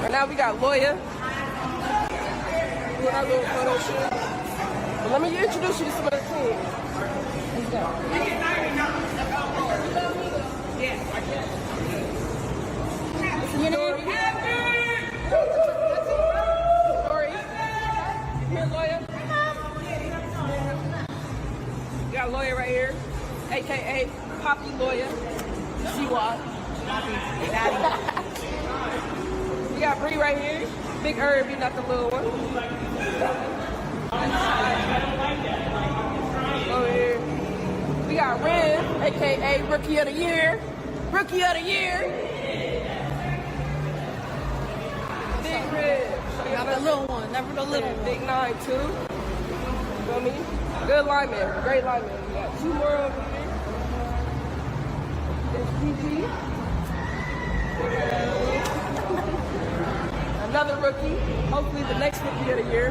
Right now we got Lawyer. Doing our little photo shoot. But let me introduce you to some of the team. Let's go. Your name? Story. Here, Lawyer. We got Lawyer right here, a.k.a. Poppy Lawyer. See why? We got Bree right here. Big Irby, not the little one. Over here. We got Riv, a.k.a. Rookie of the Year. Rookie of the Year. Big Riv. Not the little one, never the little one. Big 9, too. You feel me? Good lineman, great lineman. We got 2 more over here. It's PG. Another rookie. Hopefully the next rookie of the year.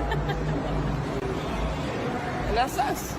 And that's us.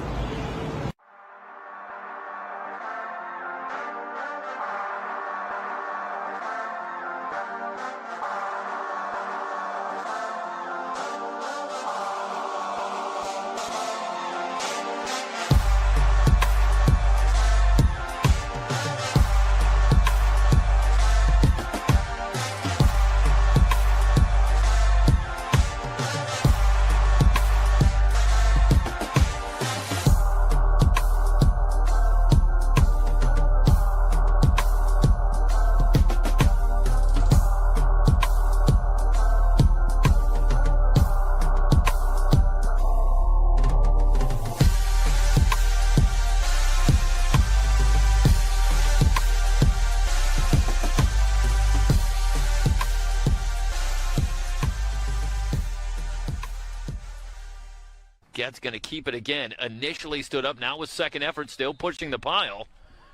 Get's going to keep it again. Initially stood up, now with second effort, still pushing the pile.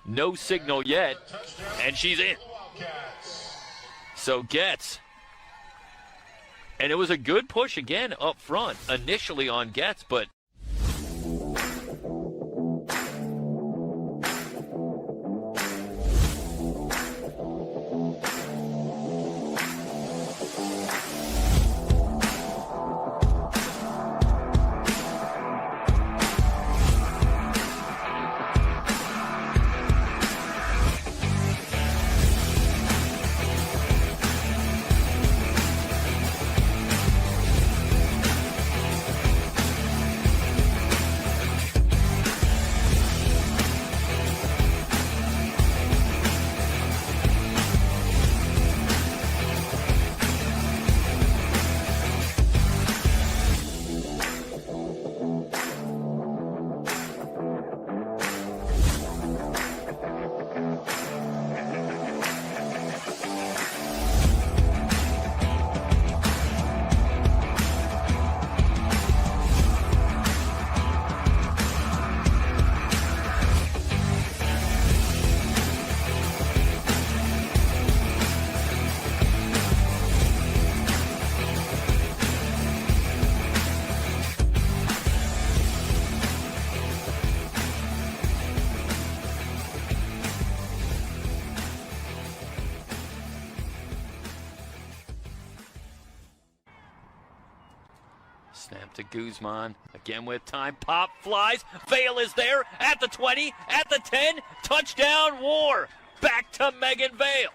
No signal yet, and she's in. So Getz. And it was a good push again up front, initially on Getz, but snap to Guzman, again with time, pop, flies, Vale is there, at the 20, at the 10, touchdown War, back to Megan Vale.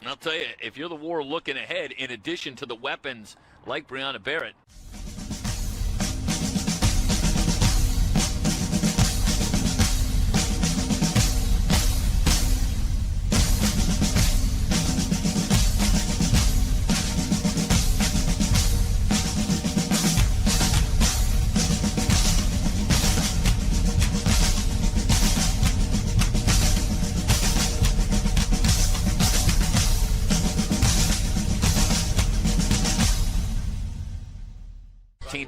I'll tell you, if you're the War looking ahead, in addition to the weapons like Brianna Barrett,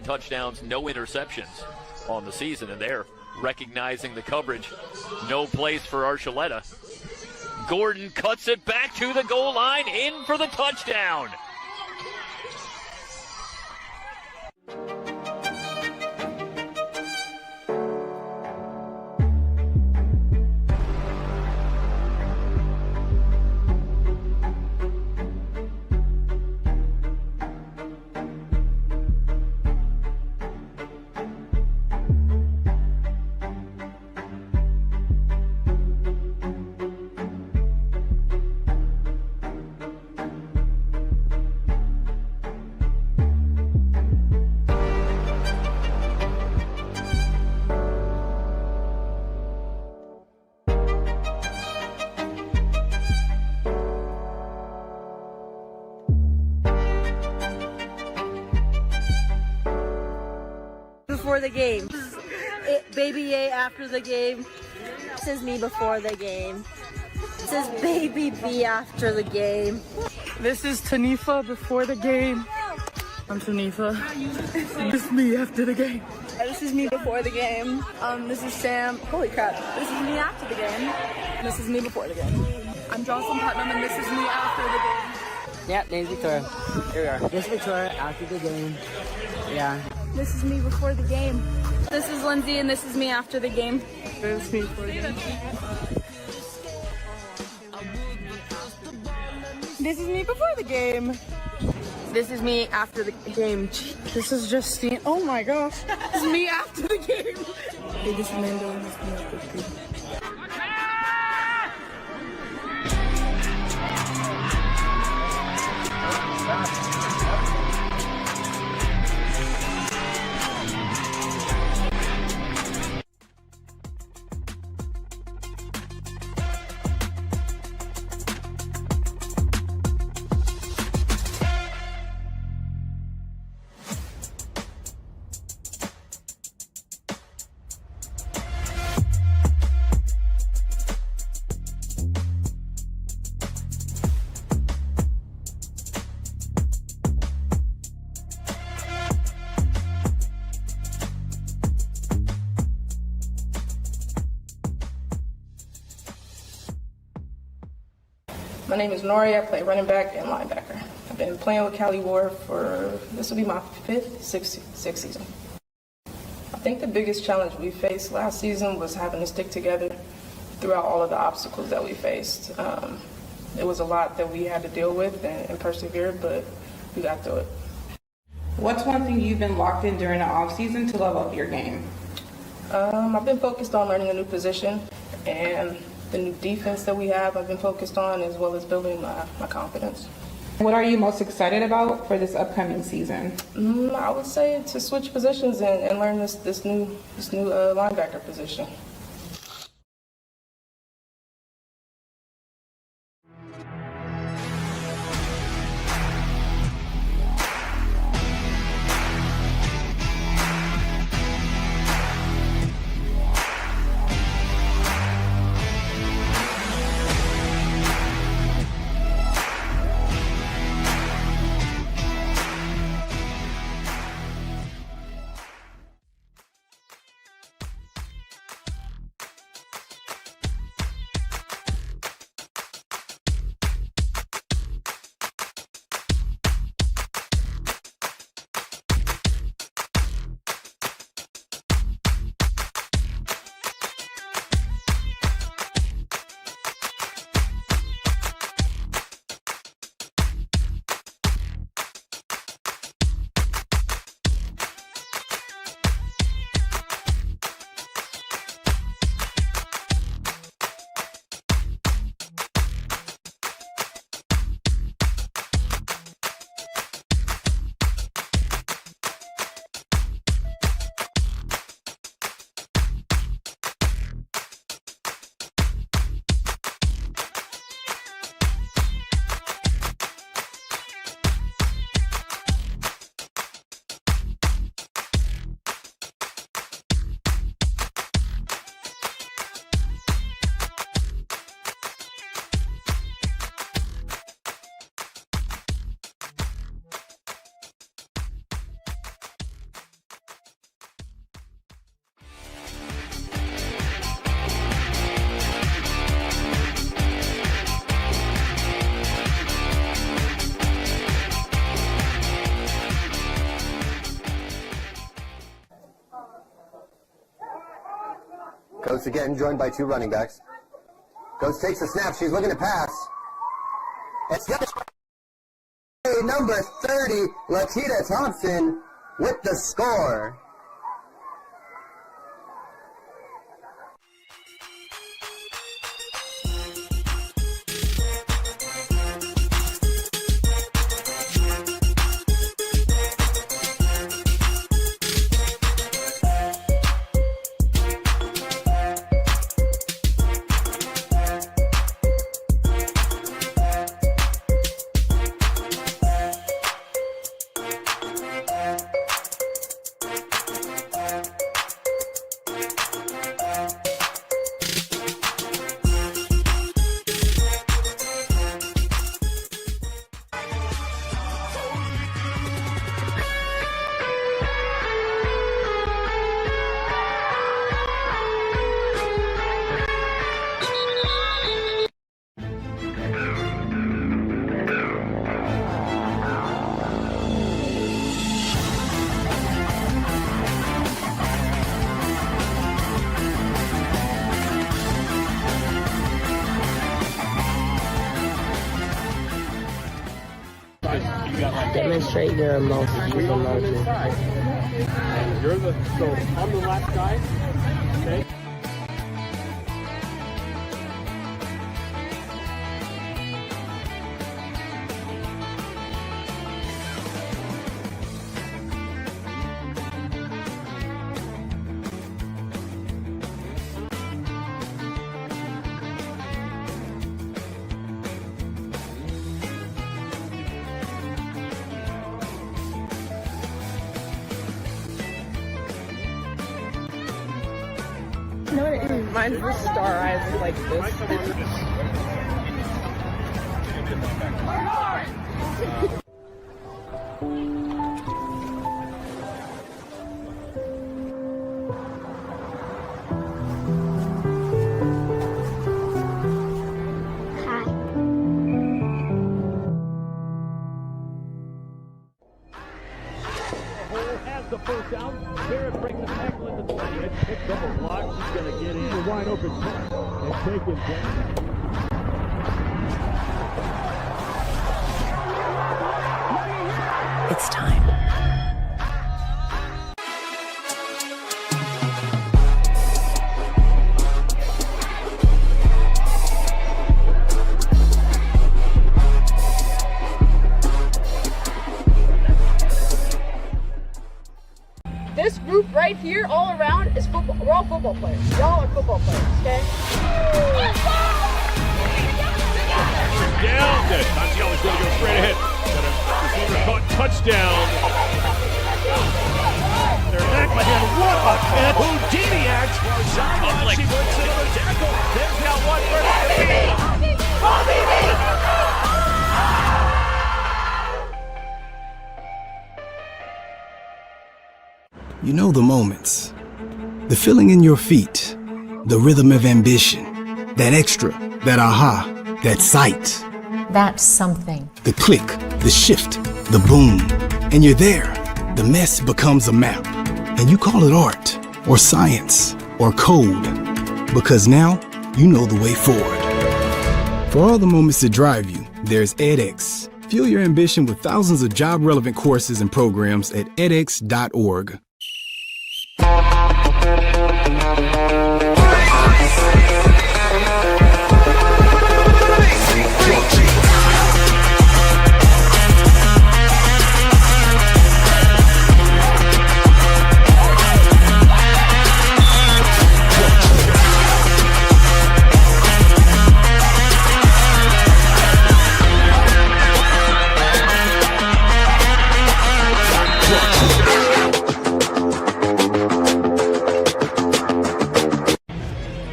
touchdowns, no interceptions on the season, and they're recognizing the coverage. No place for Archuleta. Gordon cuts it back to the goal line, in for the touchdown. before the game. Baby A after the game. This is me before the game. This is Baby B after the game. This is Tanifa before the game. I'm Tanifa. This is me after the game. This is me before the game. This is Sam. Holy crap. This is me after the game. This is me before the game. I'm Jocelyn Putnam, and this is me after the game. Yeah, name's Victoria. Here we are. This is Victoria after the game. Yeah. This is me before the game. This is Lindsay, and this is me after the game. This is me before the game. This is me before the game. This is me after the game. This is Justine. Oh my gosh. This is me after the game. Hey, this is Mando, and this is me after the game. My name is Nori. I play running back and linebacker. I've been playing with Cali War for, this will be my sixth season. I think the biggest challenge we faced last season was having to stick together throughout all of the obstacles that we faced. It was a lot that we had to deal with and persevere, but we got through it. What's one thing you've been locked in during the off season to level up your game? I've been focused on learning a new position and the new defense that we have I've been focused on, as well as building my confidence. What are you most excited about for this upcoming season? I would say to switch positions and learn this new linebacker position. Coach again joined by two running backs. Coach takes a snap. She's looking to pass. It's number 30, Lakita Thompson, with the score. Demonstrate your emotions. Use emotions. I'm the last guy. Okay. Mine's the star eyes like this. Has the first down. Barrett breaks the tackle into the line. It's picked up a block. He's going to get in a wide open punt and take him down. It's time. This group right here, all around, is football. We're all football players. Y'all are football players, okay? Down. Good. Contiello's going to go straight ahead. Got a receiver caught. Touchdown. They're back by him. What a catch. Houdini act. Public. She breaks another tackle. They've got one for You know the moments, the feeling in your feet, the rhythm of ambition, that extra, that aha, that sight. That's something. The click, the shift, the boom, and you're there. The mess becomes a map, and you call it art, or science, or code, because now you know the way forward. For all the moments that drive you, there's edX. Fuel your ambition with thousands of job-relevant courses and programs at edX.org.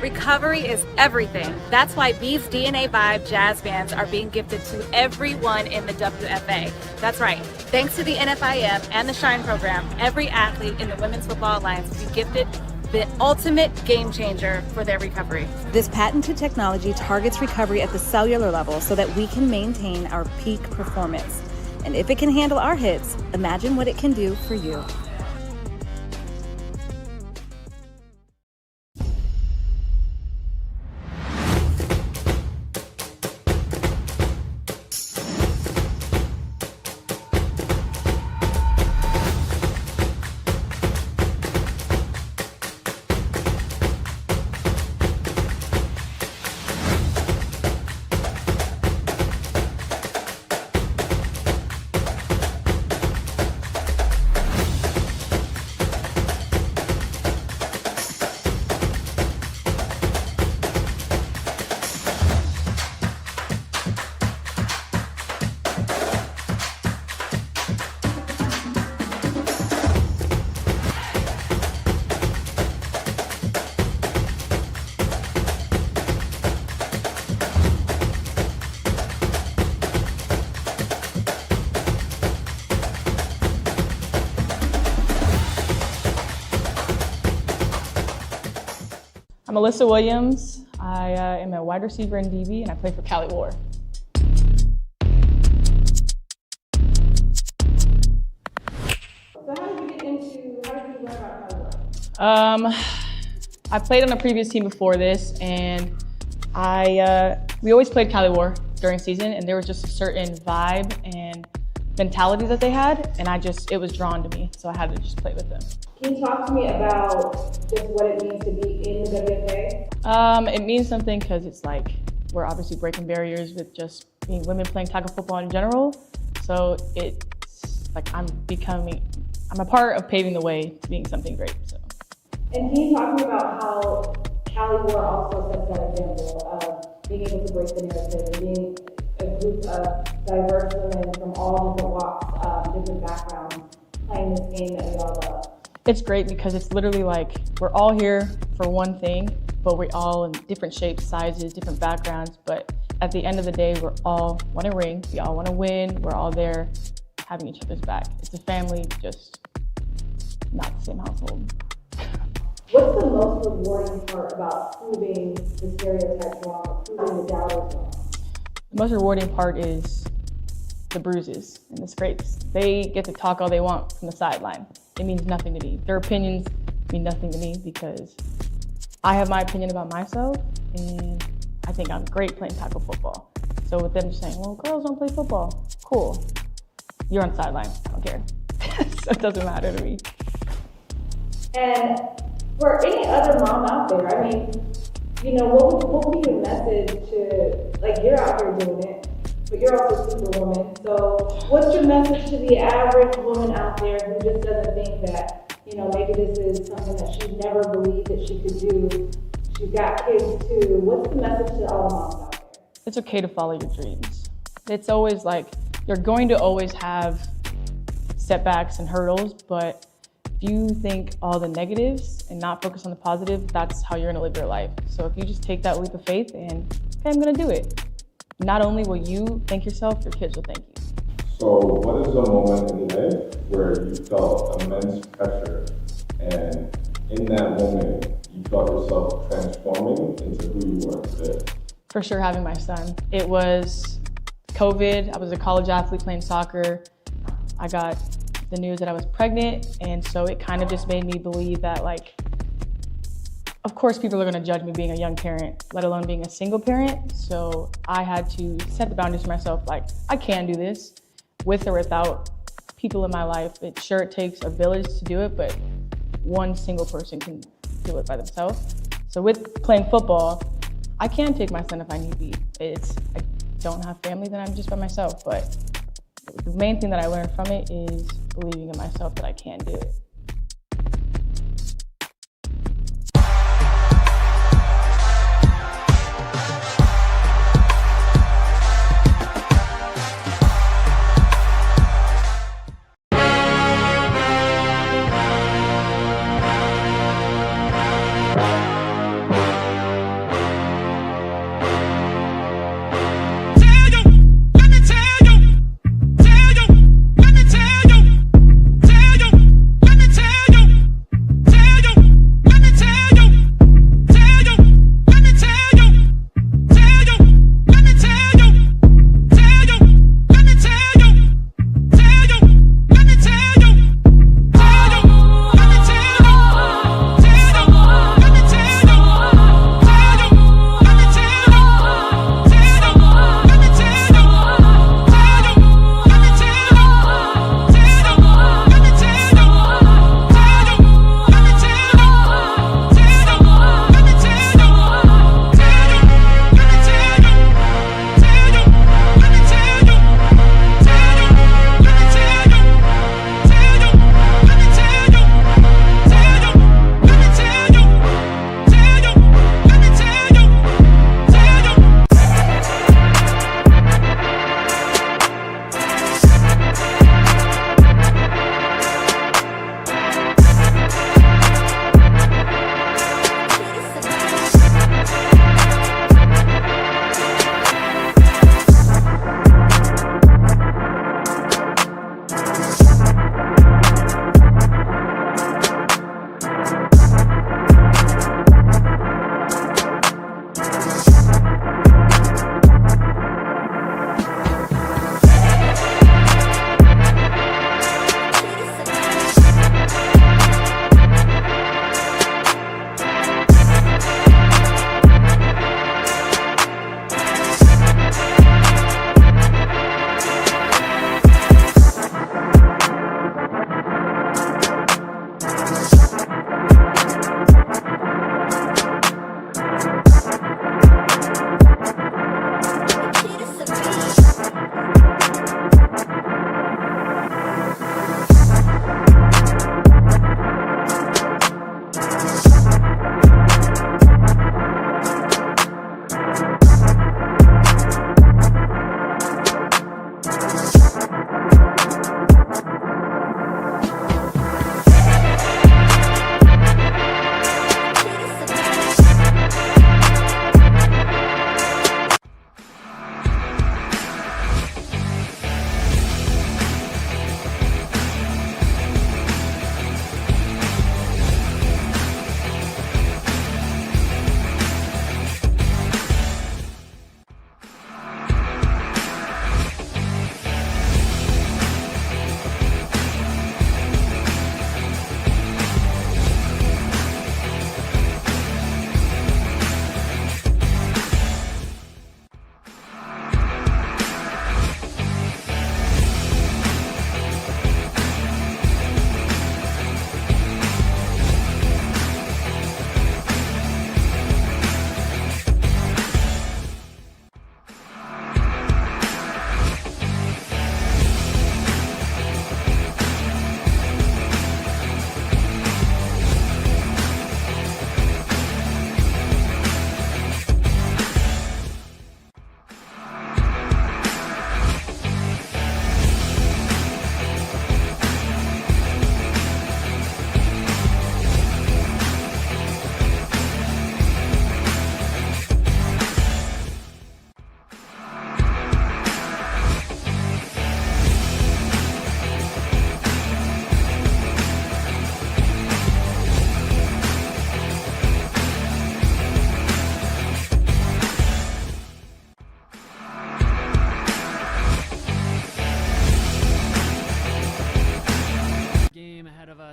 Recovery is everything. That's why these DNA Vibe jazz bands are being gifted to everyone in the WFA. That's right. Thanks to the NFIM and the SHINE program, every athlete in the Women's Football Alliance will be gifted the ultimate game changer for their recovery. This patented technology targets recovery at the cellular level so that we can maintain our peak performance. And if it can handle our hits, imagine what it can do for you. I'm Alyssa Williams. I am a wide receiver in DB, and I play for Cali War. So how did you get into, how did you learn about Cali War? I played on a previous team before this, and we always played Cali War during season, and there was just a certain vibe and mentality that they had, and it was drawn to me, so I had to just play with them. Can you talk to me about just what it means to be in the WFA? It means something because it's like we're obviously breaking barriers with just being women playing tackle football in general. So it's like I'm a part of paving the way to being something great. So. And can you talk to me about how Cali War also sets that example of being able to break the narrative and being a group of diverse women from all different walks, different backgrounds, playing this game that we all love? It's great because it's literally like we're all here for one thing, but we're all in different shapes, sizes, different backgrounds. But at the end of the day, we're all want to ring. We all want to win. We're all there having each other's back. It's a family, just not the same household. What's the most rewarding part about proving the stereotypes wrong, proving the doubters wrong? The most rewarding part is the bruises and the scrapes. They get to talk all they want from the sideline. It means nothing to me. Their opinions mean nothing to me because I have my opinion about myself, and I think I'm great playing tackle football. So with them just saying, well, girls don't play football, cool. You're on the sideline, I don't care. So it doesn't matter to me. And for any other mom out there, I mean, you know, what would be your message to, like, you're out here doing it, but you're also Superwoman. So what's your message to the average woman out there who just doesn't think that, you know, maybe this is something that she never believed that she could do? She's got kids too. What's the message to all the moms out there? It's okay to follow your dreams. It's always like, you're going to always have setbacks and hurdles, but if you think all the negatives and not focus on the positive, that's how you're gonna live your life. So if you just take that leap of faith and, okay, I'm gonna do it. Not only will you thank yourself, your kids will thank you. So what is the moment in life where you felt immense pressure, and in that moment, you felt yourself transforming into who you are today? For sure, having my son. It was COVID. I was a college athlete playing soccer. I got the news that I was pregnant, and so it kind of just made me believe that, like, of course people are gonna judge me being a young parent, let alone being a single parent. So I had to set the boundaries for myself, like, I can do this with or without people in my life. It takes a village to do it, but one single person can do it by themselves. So with playing football, I can take my son if I need be. I don't have family, then I'm just by myself. But the main thing that I learned from it is believing in myself that I can do it. Let me tell you,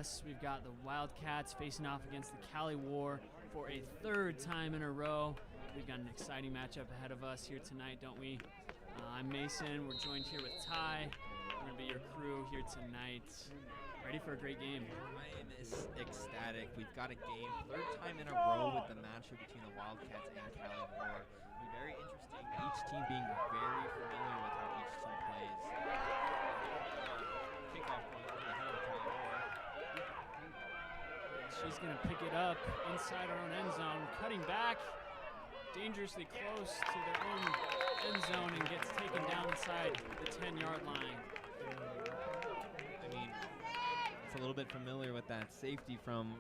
us, we've got the Wildcats facing off against the Cali War for a third time in a row. We've got an exciting matchup ahead of us here tonight, don't we? I'm Mason. We're joined here with Ty. We're going to be your crew here tonight. Ready for a great game. I am ecstatic. We've got a game, third time in a row with the matchup between the Wildcats and Cali War. It'll be very interesting. Each team being very familiar with how each team plays. Kickoff point for the head of Cali War. She's going to pick it up inside her own end zone, cutting back dangerously close to their own end zone and gets taken down inside the 10-yard line. I mean, it's a little bit familiar with that safety from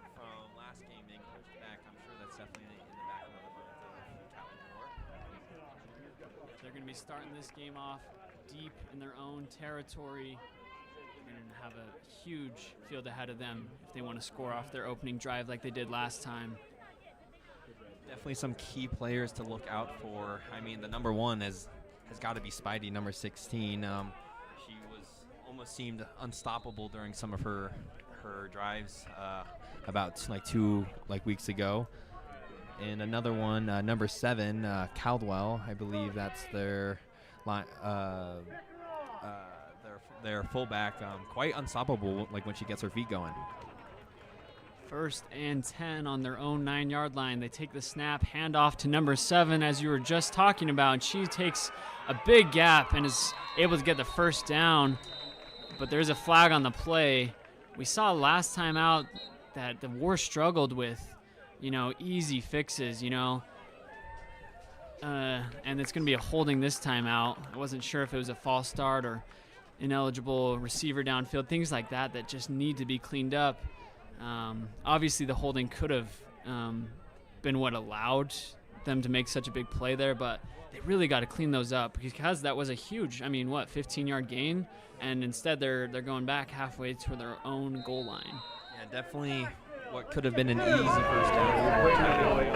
last game being pushed back. I'm sure that's definitely in the back of the Cali War. They're going to be starting this game off deep in their own territory. They're going to have a huge field ahead of them if they want to score off their opening drive like they did last time. Definitely some key players to look out for. I mean, the number one has got to be Spidey, number 16. She almost seemed unstoppable during some of her drives about like 2 weeks ago. And another one, number 7, Caldwell. I believe that's their fullback. Quite unstoppable, like when she gets her feet going. 1st and 10 on their own 9-yard line. They take the snap, hand off to number 7, as you were just talking about. She takes a big gap and is able to get the first down, but there's a flag on the play. We saw last time out that the War struggled with, easy fixes, and it's going to be a holding this time out. I wasn't sure if it was a false start or ineligible receiver downfield, things like that just need to be cleaned up. Obviously, the holding could have been what allowed them to make such a big play there, but they really got to clean those up because that was a huge, 15-yard gain, and instead they're going back halfway to their own goal line. Yeah, definitely what could have been an easy first down.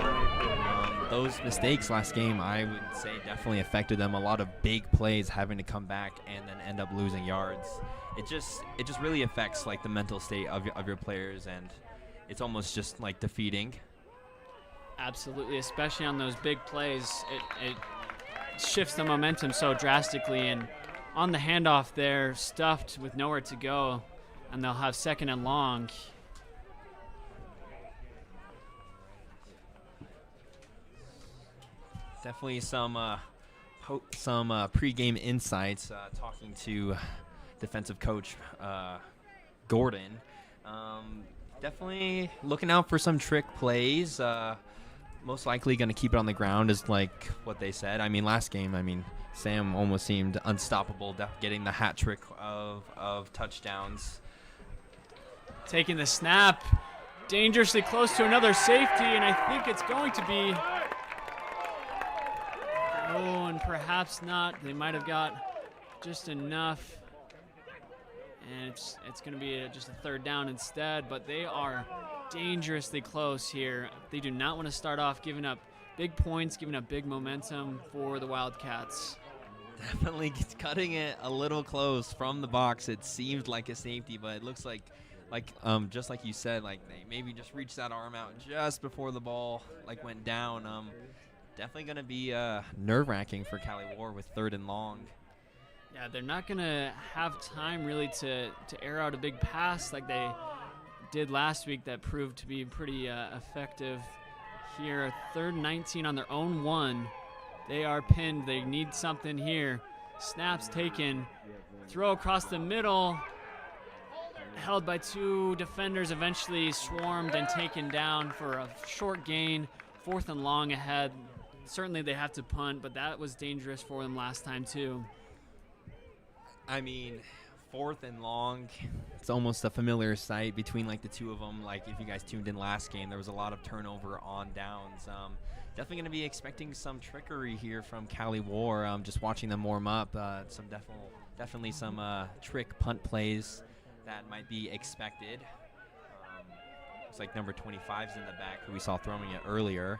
Those mistakes last game, I would say, definitely affected them. A lot of big plays having to come back and then end up losing yards. It just really affects the mental state of your players, and it's almost just defeating. Absolutely, especially on those big plays, it shifts the momentum so drastically. And on the handoff, they're stuffed with nowhere to go, and they'll have 2nd and long. Definitely some pre-game insights. Talking to defensive coach Gordon. Definitely looking out for some trick plays. Most likely going to keep it on the ground is what they said. Last game, Sam almost seemed unstoppable, getting the hat trick of touchdowns. Taking the snap, dangerously close to another safety, and I think it's going to be... Oh, and perhaps not. They might have got just enough. And it's going to be just a 3rd down instead, but they are dangerously close here. They do not want to start off giving up big points, giving up big momentum for the Wildcats. Definitely cutting it a little close from the box. It seemed like a safety, but it looks like just like you said, they maybe just reached that arm out just before the ball went down. Definitely going to be nerve-wracking for Cali War with 3rd and long. Yeah, they're not going to have time really to air out a big pass like they did last week that proved to be pretty effective here. 3rd and 19 on their own 1. They are pinned. They need something here. Snaps taken. Throw across the middle. Held by 2 defenders, eventually swarmed and taken down for a short gain. 4th and long ahead. Certainly they have to punt, but that was dangerous for them last time too. 4th and long, it's almost a familiar sight between the two of them. If you guys tuned in last game, there was a lot of turnover on downs. Definitely going to be expecting some trickery here from Cali War. Just watching them warm up, definitely some trick punt plays that might be expected. Looks like number 25's in the back, who we saw throwing it earlier.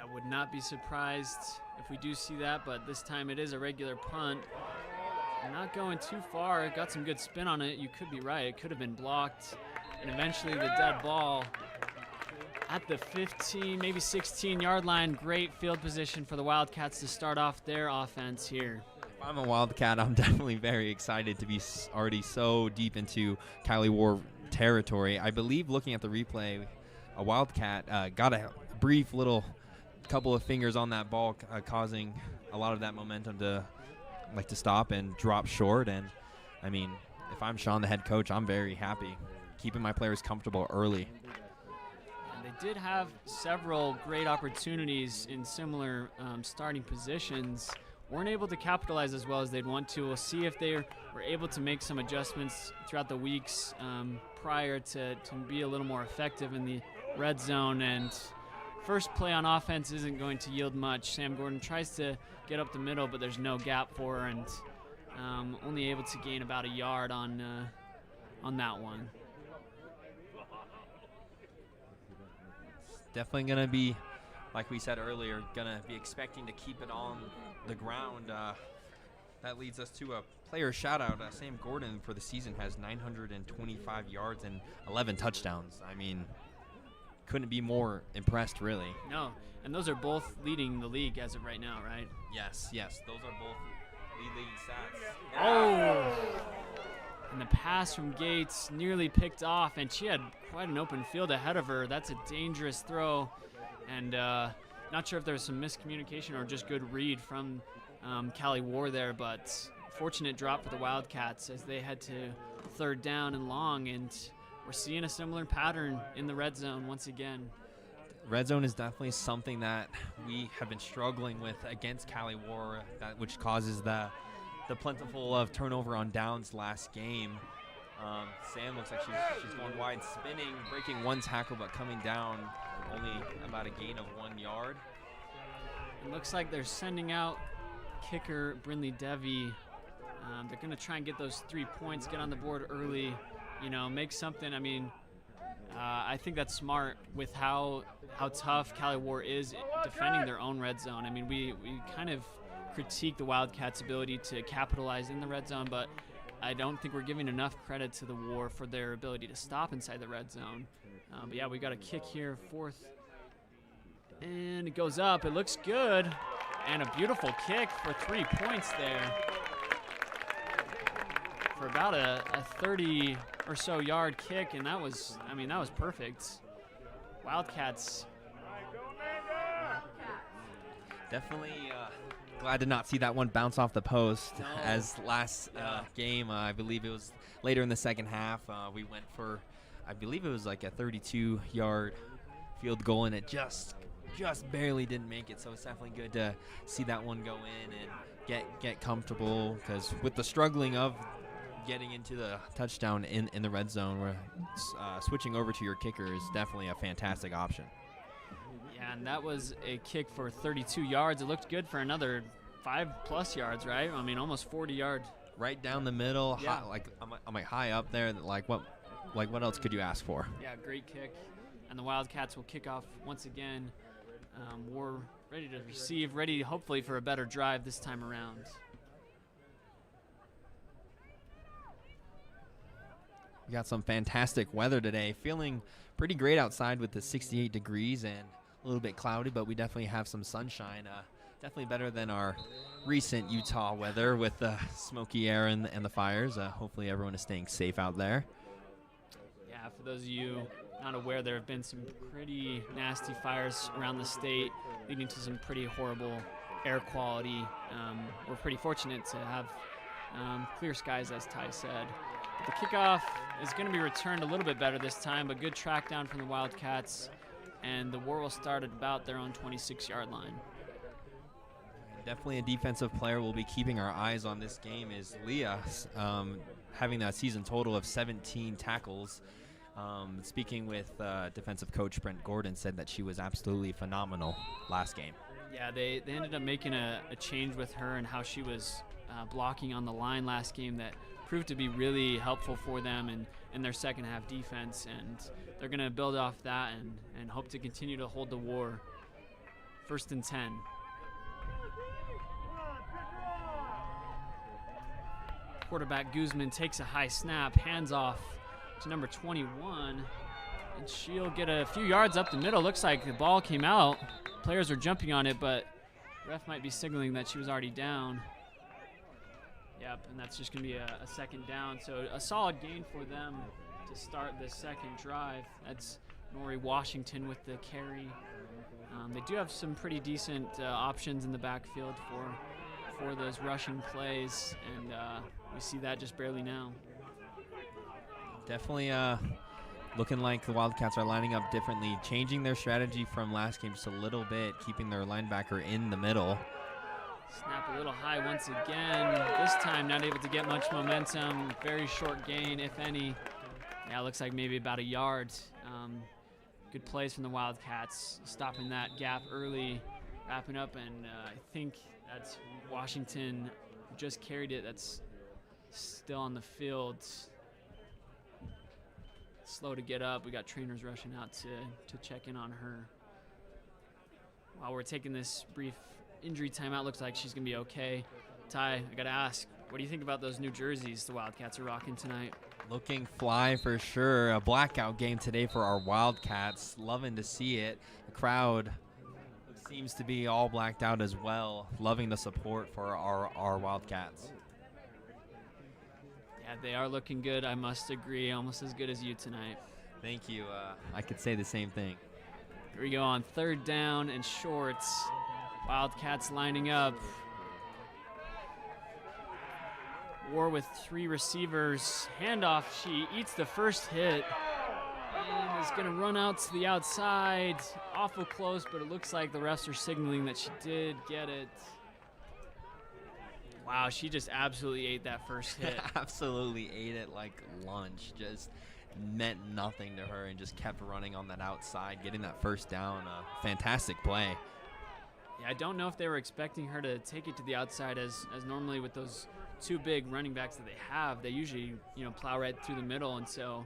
I would not be surprised if we do see that, but this time it is a regular punt. not going too far. It got some good spin on it. You could be right. It could have been blocked. And eventually the dead ball at the 15, maybe 16-yard line. Great field position for the Wildcats to start off their offense here. If I'm a Wildcat, I'm definitely very excited to be already so deep into Cali War territory. I believe looking at the replay, a Wildcat got a brief little couple of fingers on that ball, causing a lot of that momentum to stop and drop short. And I mean, if I'm Sean, the head coach, I'm very happy keeping my players comfortable early. And they did have several great opportunities in similar starting positions. Weren't able to capitalize as well as they'd want to. We'll see if they were able to make some adjustments throughout the weeks prior to be a little more effective in the red zone. And first play on offense isn't going to yield much. Sam Gordon tries to get up the middle, but there's no gap for her, and only able to gain about a yard on that one. Definitely going to be, like we said earlier, going to be expecting to keep it on the ground. That leads us to a player shout-out. Sam Gordon for the season has 925 yards and 11 touchdowns. I mean, couldn't be more impressed, really. No, and those are both leading the league as of right now, right? Yes, those are both leading stats. Oh! And the pass from Gates nearly picked off, and she had quite an open field ahead of her. That's a dangerous throw, and not sure if there was some miscommunication or just good read from Cali War there, but fortunate drop for the Wildcats as they head to third down and long, and we're seeing a similar pattern in the red zone once again. Red zone is definitely something that we have been struggling with against Cali War, which causes the plentiful of turnover on downs last game. Sam looks like she's going wide, spinning, breaking one tackle, but coming down only about a gain of 1 yard. It looks like they're sending out kicker Brinley Devi. They're going to try and get those 3 points, get on the board early, make something. I mean, I think that's smart with how tough Cali War is defending their own red zone. I mean, we kind of critique the Wildcats' ability to capitalize in the red zone, but I don't think we're giving enough credit to the War for their ability to stop inside the red zone. But yeah, we got a kick here, fourth, and it goes up. It looks good, and a beautiful kick for 3 points there for about a 30 or so yard kick, and that was perfect. Wildcats. Definitely glad to not see that one bounce off the post. No. As last game, I believe it was later in the second half, we went for, I believe it was like a 32-yard field goal, and it just barely didn't make it. So it's definitely good to see that one go in and get comfortable, because with the struggling of getting into the touchdown in the red zone, where switching over to your kicker is definitely a fantastic option. Yeah, and that was a kick for 32 yards. It looked good for another 5+ yards, right? I mean, almost 40 yards. Right down the middle, Yeah. I'm like high up there. Like what else could you ask for? Yeah, great kick. And the Wildcats will kick off once again. We're ready to receive, ready hopefully for a better drive this time around. We got some fantastic weather today. Feeling pretty great outside with the 68 degrees and a little bit cloudy, but we definitely have some sunshine. Definitely better than our recent Utah weather with the smoky air and the fires. Hopefully everyone is staying safe out there. Yeah, for those of you not aware, there have been some pretty nasty fires around the state, leading to some pretty horrible air quality. We're pretty fortunate to have clear skies, as Ty said. But the kickoff is going to be returned a little bit better this time, but good track down from the Wildcats, and the War will start at about their own 26-yard line. Definitely a defensive player we'll be keeping our eyes on this game is Leah, having a season total of 17 tackles. Speaking with defensive coach Brent Gordon, said that she was absolutely phenomenal last game. Yeah, they ended up making a change with her and how she was blocking on the line last game that proved to be really helpful for them in their second half defense, and they're going to build off that and hope to continue to hold the War. 1st and 10. Quarterback Guzman takes a high snap, hands off to number 21, and she'll get a few yards up the middle. Looks like the ball came out. Players are jumping on it, but ref might be signaling that she was already down. Yep, and that's just going to be a second down. So a solid gain for them to start this second drive. That's Nori Washington with the carry. They do have some pretty decent options in the backfield for those rushing plays, and we see that just barely now. Definitely looking like the Wildcats are lining up differently, changing their strategy from last game just a little bit, keeping their linebacker in the middle. Snap a little high once again. This time not able to get much momentum. Very short gain, if any. Yeah, looks like maybe about a yard. Good plays from the Wildcats, stopping that gap early, wrapping up, and I think that's Washington who just carried it. That's still on the field. Slow to get up. We got trainers rushing out to check in on her. While we're taking this brief injury timeout, looks like she's going to be okay. Ty, I got to ask, what do you think about those new jerseys the Wildcats are rocking tonight? Looking fly for sure. A blackout game today for our Wildcats. Loving to see it. The crowd seems to be all blacked out as well. Loving the support for our Wildcats. Yeah, they are looking good, I must agree. Almost as good as you tonight. Thank you. I could say the same thing. Here we go on third down and shorts. Wildcats lining up. War with three receivers. Handoff, she eats the first hit and is going to run out to the outside. Awful close, but it looks like the refs are signaling that she did get it. Wow, she just absolutely ate that first hit. Absolutely ate it like lunch. Just meant nothing to her and just kept running on that outside, getting that first down. Fantastic play. Yeah, I don't know if they were expecting her to take it to the outside as normally with those two big running backs that they have. They usually, plow right through the middle, and so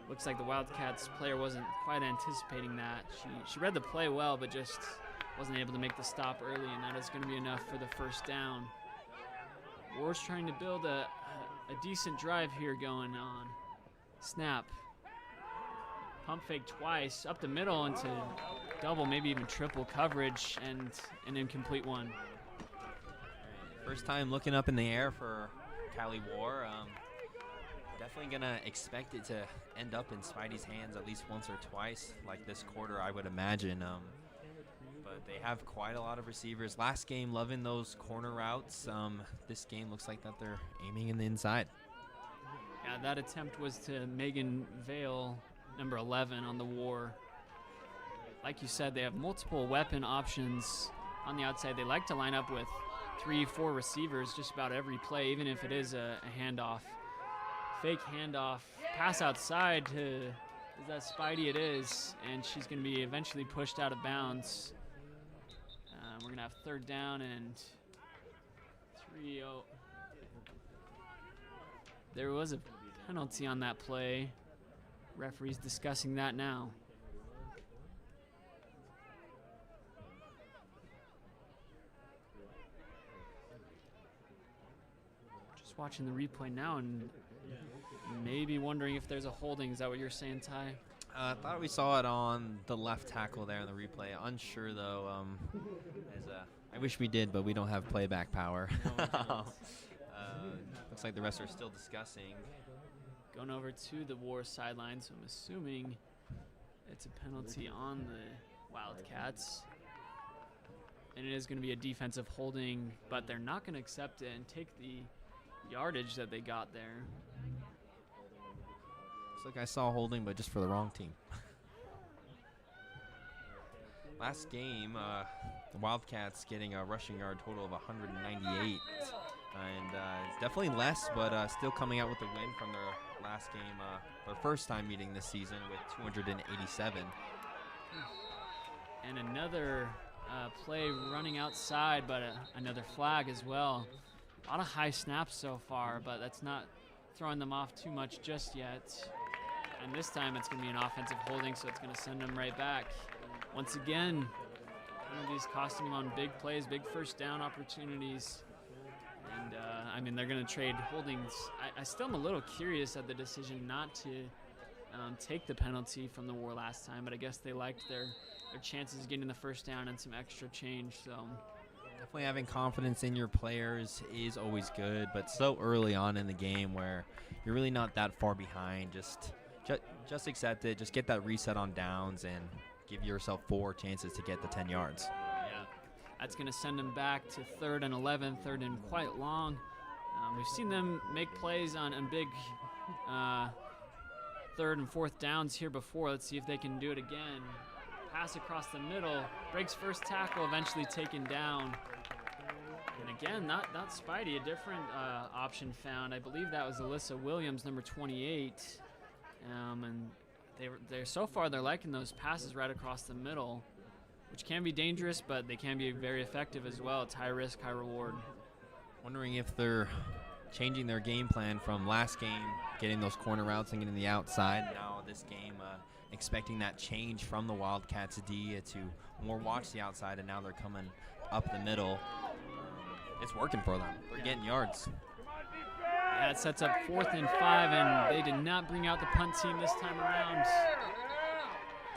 looks like the Wildcats player wasn't quite anticipating that. She read the play well, but just wasn't able to make the stop early, and that is going to be enough for the first down. War's trying to build a decent drive here going on. Snap. Pump fake twice, up the middle into double, maybe even triple coverage, and an incomplete one. First time looking up in the air for Cali War. Definitely going to expect it to end up in Spidey's hands at least once or twice, like this quarter, I would imagine. But they have quite a lot of receivers. Last game, loving those corner routes. This game looks like that they're aiming in the inside. Yeah, that attempt was to Megan Vale, number 11 on the War. Like you said, they have multiple weapon options on the outside. They like to line up with 3-4 receivers just about every play, even if it is a handoff. Fake handoff, pass outside to, is that Spidey? It is, and she's going to be eventually pushed out of bounds. We're going to have third down and 3-0. There was a penalty on that play. Referee's discussing that now. Just watching the replay now and maybe wondering if there's a holding. Is that what you're saying, Ty? I thought we saw it on the left tackle there in the replay. Unsure, though. I wish we did, but we don't have playback power. No, looks like the rest are still discussing. Going over to the War sideline, so I'm assuming it's a penalty on the Wildcats. And it is going to be a defensive holding, but they're not going to accept it and take the yardage that they got there. Looks like I saw holding, but just for the wrong team. Last game, the Wildcats getting a rushing yard total of 198. And it's definitely less, but still coming out with a win from their last game, their first time meeting this season with 287. And another play running outside, but another flag as well. A lot of high snaps so far, but that's not throwing them off too much just yet. And this time it's going to be an offensive holding, so it's going to send them right back. Once again, penalties costing them on big plays, big first down opportunities. And, I mean, they're going to trade holdings. I still am a little curious at the decision not to take the penalty from the War last time, but I guess they liked their chances of getting the first down and some extra change. So definitely having confidence in your players is always good, but so early on in the game where you're really not that far behind, just accept it. Just get that reset on downs and give yourself 4 chances to get the 10 yards. Yeah, that's going to send them back to 3rd and 11, 3rd and quite long. We've seen them make plays on big 3rd and 4th downs here before. Let's see if they can do it again. Pass across the middle, breaks first tackle, eventually taken down. And again, not Spidey, a different option found. I believe that was Alyssa Williams, number 28. And they're so far they're liking those passes right across the middle, which can be dangerous, but they can be very effective as well. It's high risk, high reward. Wondering if they're changing their game plan from last game, getting those corner routes and getting the outside. Now this game, expecting that change from the Wildcats D to more watch the outside, and now they're coming up the middle. It's working for them. They're getting yards. Yeah, it sets up 4th and 5, and they did not bring out the punt team this time around.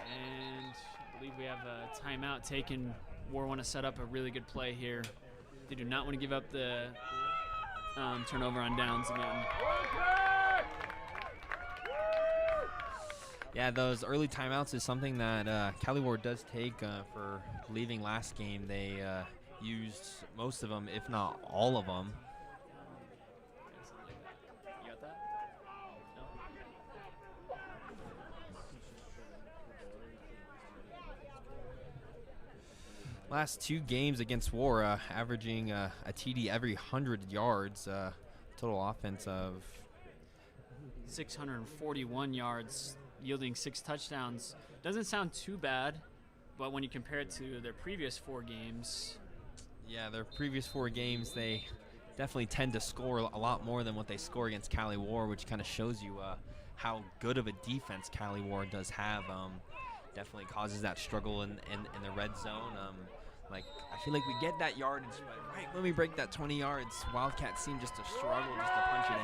And I believe we have a timeout taken. War want to set up a really good play here. They do not want to give up the turnover on downs again. Yeah, those early timeouts is something that Cali War does take for leaving last game. They used most of them, if not all of them. You got that? No? Last 2 games against War, averaging a TD every 100 yards, total offense of 641 yards, yielding 6 touchdowns. Doesn't sound too bad, but when you compare it to their previous 4 games. Yeah, their previous 4 games, they definitely tend to score a lot more than what they score against Cali War, which kind of shows you how good of a defense Cali War does have. Definitely causes that struggle in the red zone. Like, I feel like we get that yardage, but right when we break that 20 yards, Wildcats seem just to struggle just to punch it in.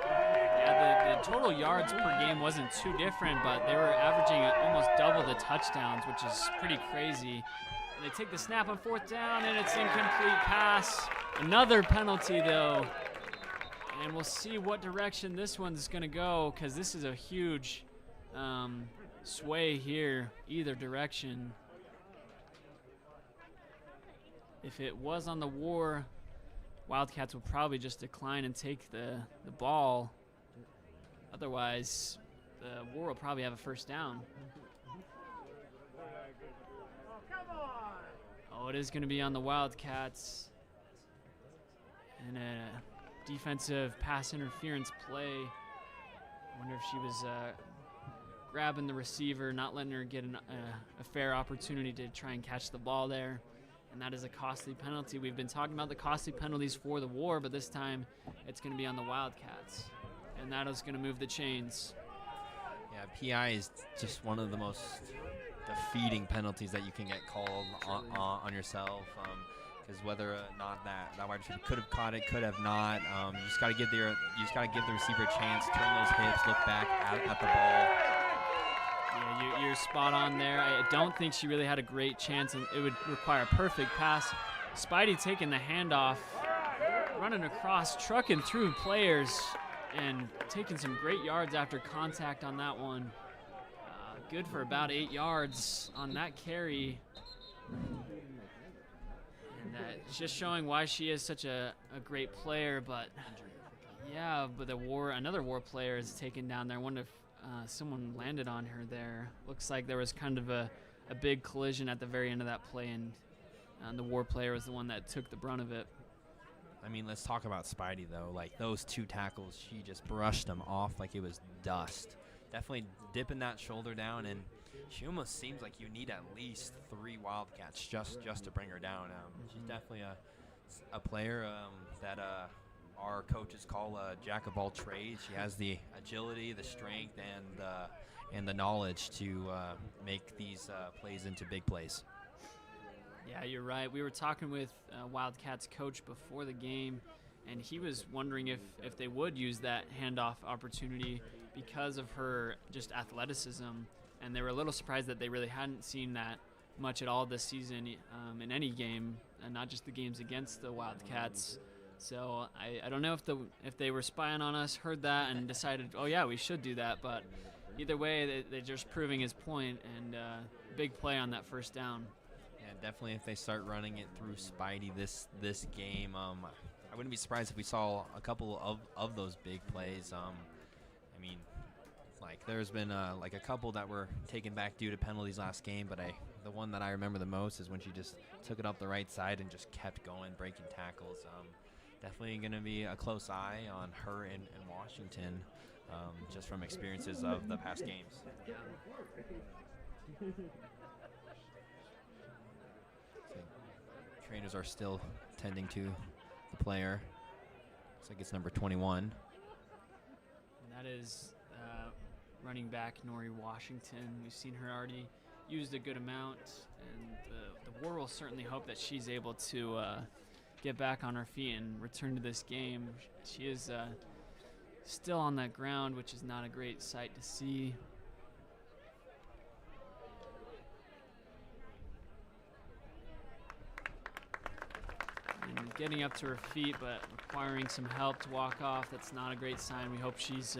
Yeah, the total yards per game wasn't too different, but they were averaging almost double the touchdowns, which is pretty crazy. And they take the snap on 4th down, and it's incomplete pass. Another penalty, though. And we'll see what direction this one's going to go, because this is a huge sway here, either direction. If it was on the War, Wildcats will probably just decline and take the ball. Otherwise, the War will probably have a first down. Oh, it is going to be on the Wildcats. And a defensive pass interference play. I wonder if she was grabbing the receiver, not letting her get a fair opportunity to try and catch the ball there. And that is a costly penalty. We've been talking about the costly penalties for the War, but this time it's going to be on the Wildcats. And that is going to move the chains. Yeah, PI is just one of the most defeating penalties that you can get called on yourself. Because whether or not that wide receiver could have caught it, could have not. You just got to give the receiver a chance, turn those hips, look back at the ball. Yeah, you're spot on there. I don't think she really had a great chance, and it would require a perfect pass. Spidey taking the handoff, running across, trucking through players, and taking some great yards after contact on that one. Good for about 8 yards on that carry. And it's just showing why she is such a great player. But yeah, but another War player is taken down there. I wonder if someone landed on her there. Looks like there was kind of a big collision at the very end of that play, and the War player was the one that took the brunt of it. I mean, let's talk about Spidey, though. Like, those 2 tackles, she just brushed them off like it was dust. Definitely dipping that shoulder down, and she almost seems like you need at least 3 Wildcats just to bring her down. She's definitely a player that our coaches call a jack of all trades. She has the agility, the strength, and the knowledge to make these plays into big plays. Yeah, you're right. We were talking with Wildcats coach before the game, and he was wondering if they would use that handoff opportunity because of her just athleticism, and they were a little surprised that they really hadn't seen that much at all this season in any game, and not just the games against the Wildcats. So I don't know if they were spying on us, heard that, and decided, oh yeah, we should do that. But either way, they're just proving his point, and big play on that first down. Yeah, definitely. If they start running it through Spidey this game, I wouldn't be surprised if we saw a couple of those big plays. I mean, like there's been like a couple that were taken back due to penalties last game, but the one that I remember the most is when she just took it up the right side and just kept going, breaking tackles. Definitely going to be a close eye on her in Washington, just from experiences of the past games. So, trainers are still tending to the player. Looks like it's number 21. And that is running back Nori Washington. We've seen her already used a good amount, and the War will certainly hope that she's able to get back on her feet and return to this game. She is still on that ground, which is not a great sight to see. And getting up to her feet, but requiring some help to walk off. That's not a great sign. We hope she's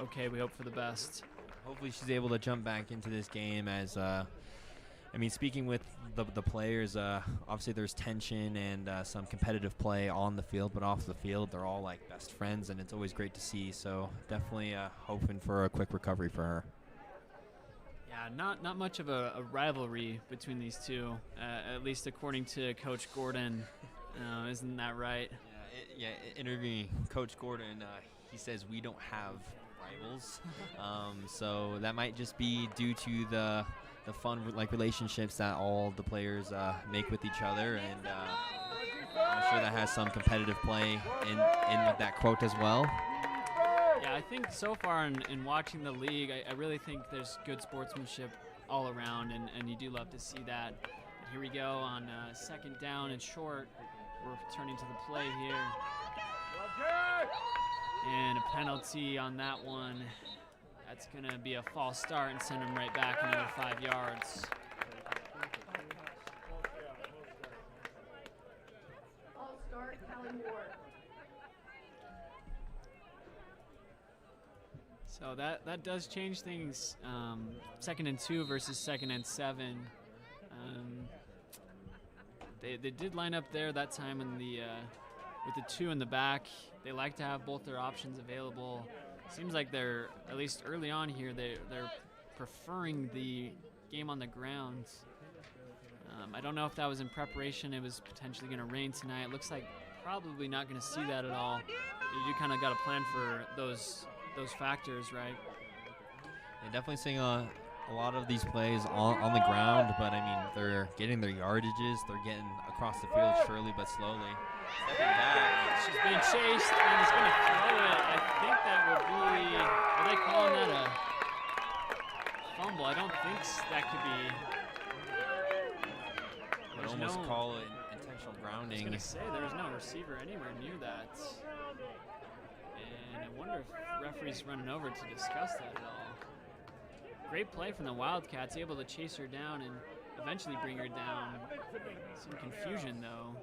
okay. We hope for the best. Hopefully she's able to jump back into this game as I mean, speaking with the players, obviously there's tension and some competitive play on the field, but off the field, they're all like best friends, and it's always great to see. So definitely hoping for a quick recovery for her. Yeah, not much of a rivalry between these two, at least according to Coach Gordon. Isn't that right? Yeah, interviewing Coach Gordon, he says we don't have rivals, so that might just be due to the fun relationships that all the players make with each other, and I'm sure that has some competitive play in with that quote as well. Yeah, I think so far in watching the league, I really think there's good sportsmanship all around, and you do love to see that. And here we go on second down and short. We're turning to the play here. And a penalty on that one. That's going to be a false start and send him right back another 5 yards. False start, Cali Ward. So that does change things. 2nd and 2 versus 2nd and 7. They did line up there that time in the with the 2 in the back. They like to have both their options available. Seems like they're, at least early on here, they're preferring the game on the ground. I don't know if that was in preparation. It was potentially going to rain tonight. Looks like probably not going to see that at all. You do kind of got to plan for those factors, right? Yeah, definitely seeing a lot of these plays on the ground, but I mean, they're getting their yardages. They're getting across the field surely but slowly. Stepping back. She's being chased and is going to throw it. I think that would be, are they calling that a fumble? I don't think that could be. I would almost call it intentional grounding. I was going to say, there's no receiver anywhere near that. And I wonder if referee's running over to discuss that at all. Great play from the Wildcats, able to chase her down and eventually bring her down. Some confusion, though.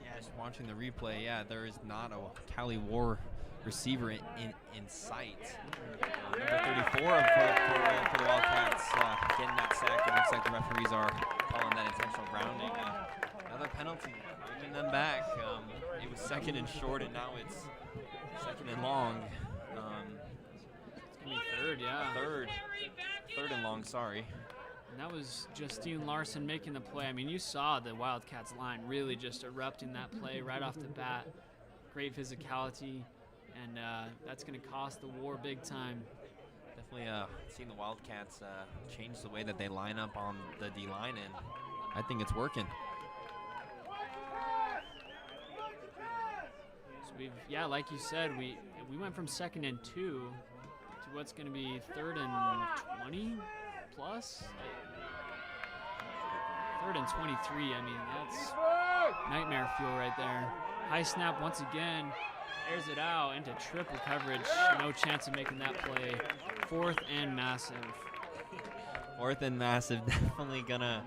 Yeah, just watching the replay, yeah, there is not a Cali War receiver in sight. Number 34 for the Wildcats getting that sack. It looks like the referees are calling that intentional grounding. Another penalty, bringing them back. It was 2nd and short, and now it's 2nd and long. It's going to be 3rd, yeah. 3rd and long, sorry. And that was Justine Larson making the play. I mean, you saw the Wildcats line really just erupting that play right off the bat. Great physicality, and that's going to cost the War big time. Definitely seeing the Wildcats change the way that they line up on the D-line, and I think it's working. So yeah, like you said, we went from 2nd and 2 to what's going to be 3rd and 20 plus. 3rd and 23. I mean, that's nightmare fuel right there. High snap once again. Airs it out into triple coverage. No chance of making that play. 4th and massive. 4th and massive. Definitely gonna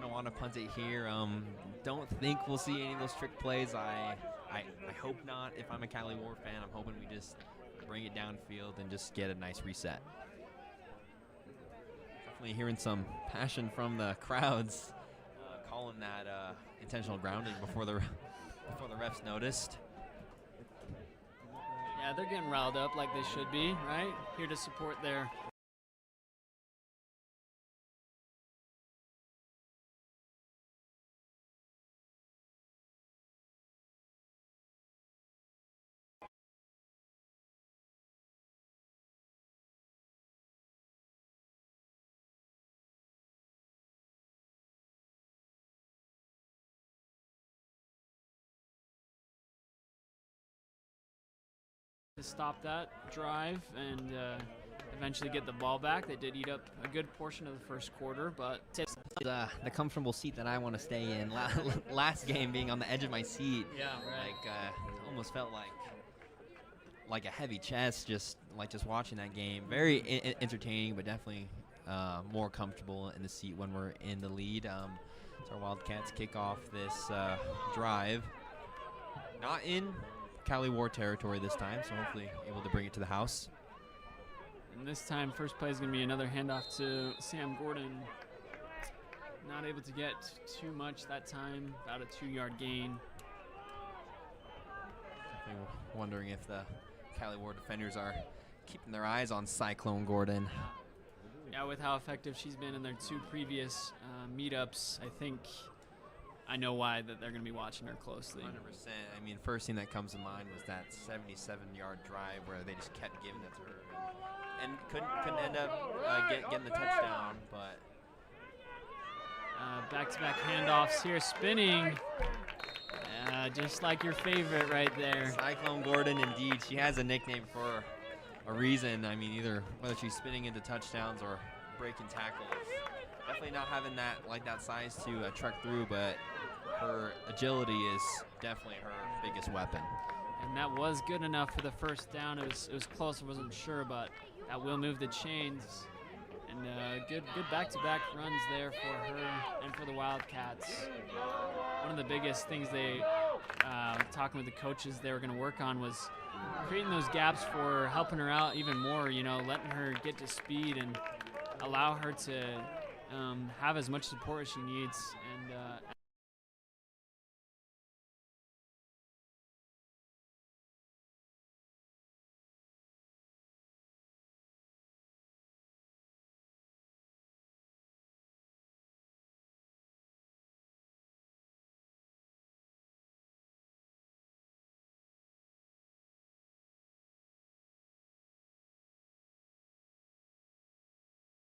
want to punt it here. Don't think we'll see any of those trick plays. I hope not. If I'm a Cali War fan, I'm hoping we just bring it downfield and just get a nice reset. Definitely hearing some passion from the crowds, calling that intentional grounding before the refs noticed. Yeah, they're getting riled up like they should be, right? Here to support their to stop that drive and eventually get the ball back. They did eat up a good portion of the first quarter, but The comfortable seat that I want to stay in. Last game being on the edge of my seat. Yeah, right. Almost felt like a heavy chest just watching that game. Very entertaining, but definitely more comfortable in the seat when we're in the lead. So our Wildcats kick off this drive. Not in Cali War territory this time, so hopefully able to bring it to the house. And this time, first play is going to be another handoff to Sam Gordon. Not able to get too much that time, about a 2-yard gain. Definitely wondering if the Cali War defenders are keeping their eyes on Cyclone Gordon. Yeah, with how effective she's been in their 2 previous meetups, I think I know why that they're going to be watching her closely. 100%. I mean, first thing that comes to mind was that 77-yard drive where they just kept giving it to her and couldn't end up getting the touchdown. But back-to-back handoffs here, spinning. Just like your favorite right there. Cyclone Gordon, indeed. She has a nickname for a reason. I mean, either whether she's spinning into touchdowns or breaking tackles. Definitely not having that size to truck through, but her agility is definitely her biggest weapon. And that was good enough for the first down. It was close. I wasn't sure, but that will move the chains. And good back-to-back runs there for her and for the Wildcats. One of the biggest things they, talking with the coaches they were going to work on was creating those gaps for her, helping her out even more, letting her get to speed and allow her to have as much support as she needs. And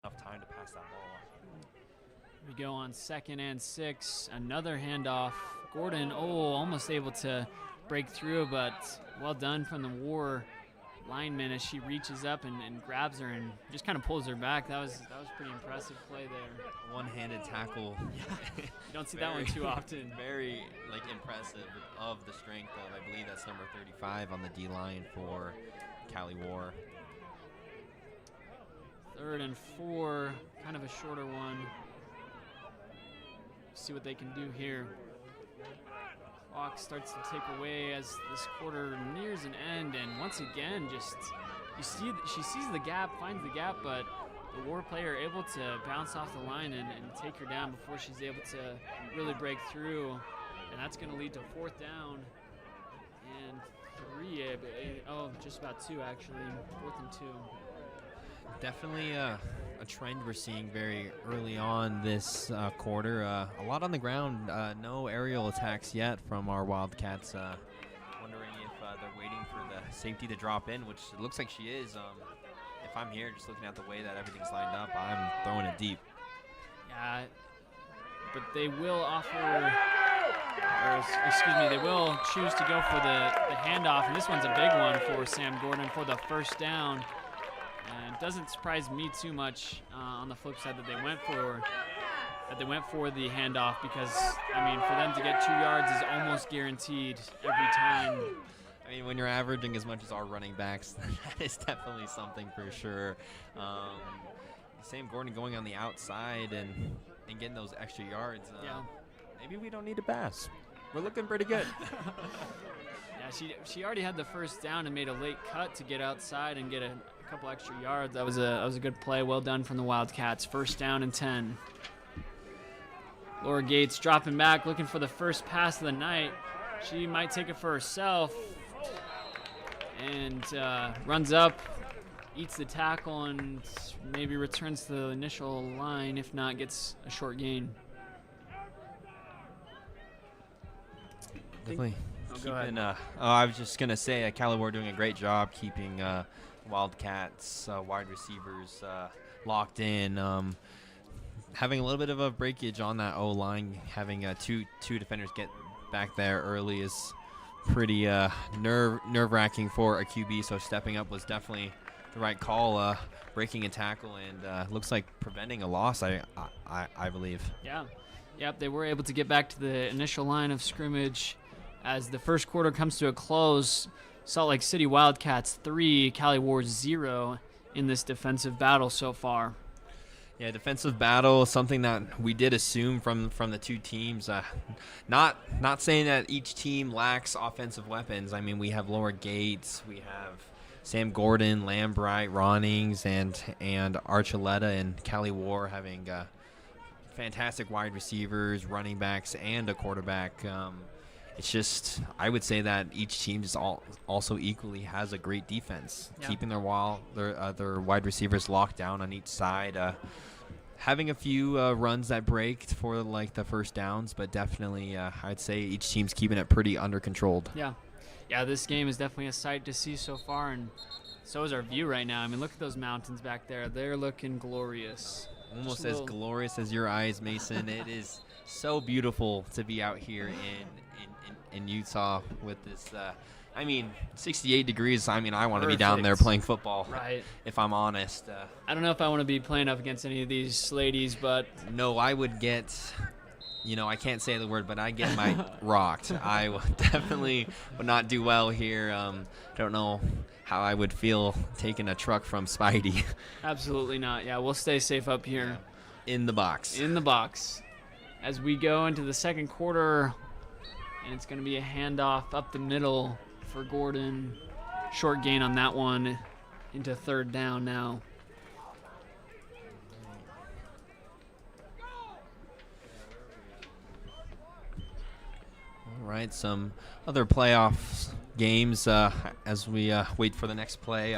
Enough time to pass that ball off. we go on 2nd and 6. Another handoff. Gordon, almost able to break through, but well done from the War lineman as she reaches up and grabs her and just kind of pulls her back. That was pretty impressive play there. One-handed tackle. You don't see that one too often. Very impressive of the strength of, I believe that's number 35 on the D-line for Cali War. 3rd and 4, kind of a shorter one. See what they can do here. Clock starts to tick away as this quarter nears an end, and once again, she sees the gap, finds the gap, but the War player able to bounce off the line and take her down before she's able to really break through, and that's going to lead to 4th down and 3. Just about 2 actually. 4th and 2. Definitely a trend we're seeing very early on this quarter. A lot on the ground, no aerial attacks yet from our Wildcats. Wondering if they're waiting for the safety to drop in, which it looks like she is. If I'm here, just looking at the way that everything's lined up, I'm throwing it deep. Yeah, but they will they will choose to go for the handoff, and this one's a big one for Sam Gordon for the 1st down. And it doesn't surprise me too much on the flip side that they went for that they went for the handoff because, I mean, for them to get 2 yards is almost guaranteed every time. I mean, when you're averaging as much as our running backs, that is definitely something for sure. Sam Gordon going on the outside and getting those extra yards. Yeah. Maybe we don't need to pass. We're looking pretty good. Yeah, she already had the first down and made a late cut to get outside and get a couple extra yards. That was a good play. Well done from the Wildcats. First down and 10. Laura Gates dropping back, looking for the first pass of the night. She might take it for herself and runs up, eats the tackle, and maybe returns to the initial line. If not, gets a short gain. Definitely. Go ahead. I was just going to say, Cali War doing a great job keeping Wildcats wide receivers locked in. Having a little bit of a breakage on that O-line, having two defenders get back there early is pretty nerve-wracking for a QB, so stepping up was definitely the right call, breaking a tackle, and looks like preventing a loss, I believe. Yeah. Yep, they were able to get back to the initial line of scrimmage. As the first quarter comes to a close, Salt Lake City Wildcats 3, Cali War 0 in this defensive battle so far. Yeah, defensive battle, something that we did assume from the two teams. Not saying that each team lacks offensive weapons. I mean, we have Laura Gates, we have Sam Gordon, Lambright, Ronings, and Archuleta and Cali War having fantastic wide receivers, running backs, and a quarterback. It's just, I would say that each team just also equally has a great defense, keeping their wide receivers locked down on each side. Having a few runs that break for like the first downs, but definitely I'd say each team's keeping it pretty under controlled. Yeah, this game is definitely a sight to see so far, and so is our view right now. I mean, look at those mountains back there. They're looking glorious. Almost as glorious as your eyes, Mason. It is so beautiful to be out here in Utah with this. I mean, 68 degrees. I mean, I want to be down there playing football. Right. If I'm honest. I don't know if I want to be playing up against any of these ladies, but no, I would get. I can't say the word, but I get my rocked. I definitely would not do well here. Don't know how I would feel taking a truck from Spidey. Absolutely not. Yeah, we'll stay safe up here. In the box. In the box. As we go into the second quarter, and it's going to be a handoff up the middle for Gordon. Short gain on that one into third down now. All right, some other playoff games as we wait for the next play.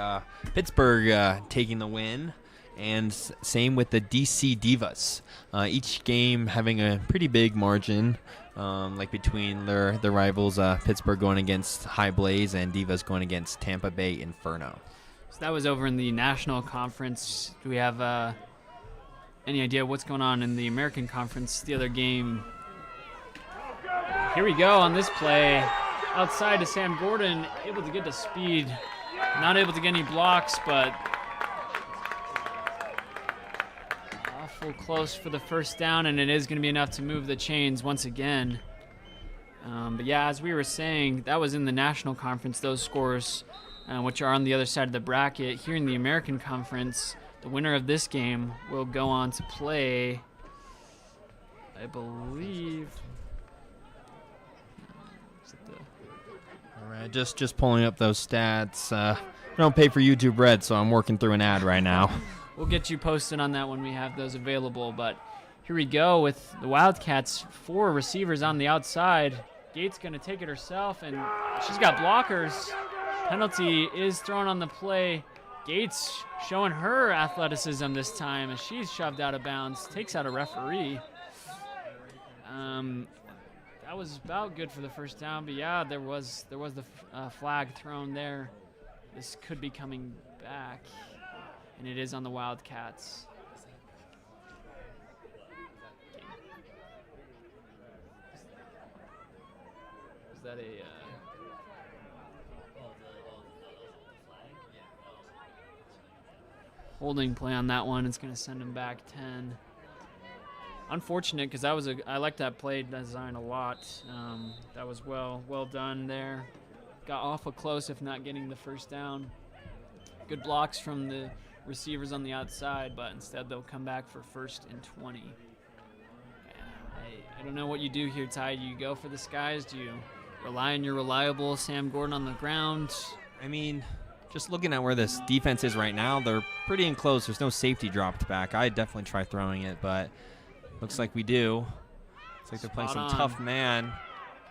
Pittsburgh taking the win, and same with the DC Divas. Each game having a pretty big margin, like between their rivals. Pittsburgh going against High Blaze and Divas going against Tampa Bay Inferno. So that was over in the National Conference. Do we have any idea what's going on in the American Conference? The other game. Here we go on this play. Outside to Sam Gordon, able to get to speed. Not able to get any blocks, but awful close for the first down, and it is going to be enough to move the chains once again. But yeah, as we were saying, that was in the National Conference, those scores, which are on the other side of the bracket. Here in the American Conference, the winner of this game will go on to play, I believe. All right, just pulling up those stats. I don't pay for YouTube Red, so I'm working through an ad right now. We'll get you posted on that when we have those available. But here we go with the Wildcats. 4 receivers on the outside. Gates going to take it herself, and she's got blockers. Penalty is thrown on the play. Gates showing her athleticism this time as she's shoved out of bounds. Takes out a referee. That was about good for the first down, but yeah, there was the flag thrown there. This could be coming back, and it is on the Wildcats. Is that a holding play on that one? It's going to send him back 10. unfortunate because I like that play design a lot. That was well done there. Got awful close, if not getting the first down. Good blocks from the receivers on the outside, but instead they'll come back for 1st and 20. I don't know what you do here, Ty. Do you go for the skies? Do you rely on your reliable Sam Gordon on the ground? I mean, just looking at where this defense is right now, they're pretty enclosed. There's no safety dropped back. I'd definitely try throwing it, but looks like we do. Looks like they're playing some tough man.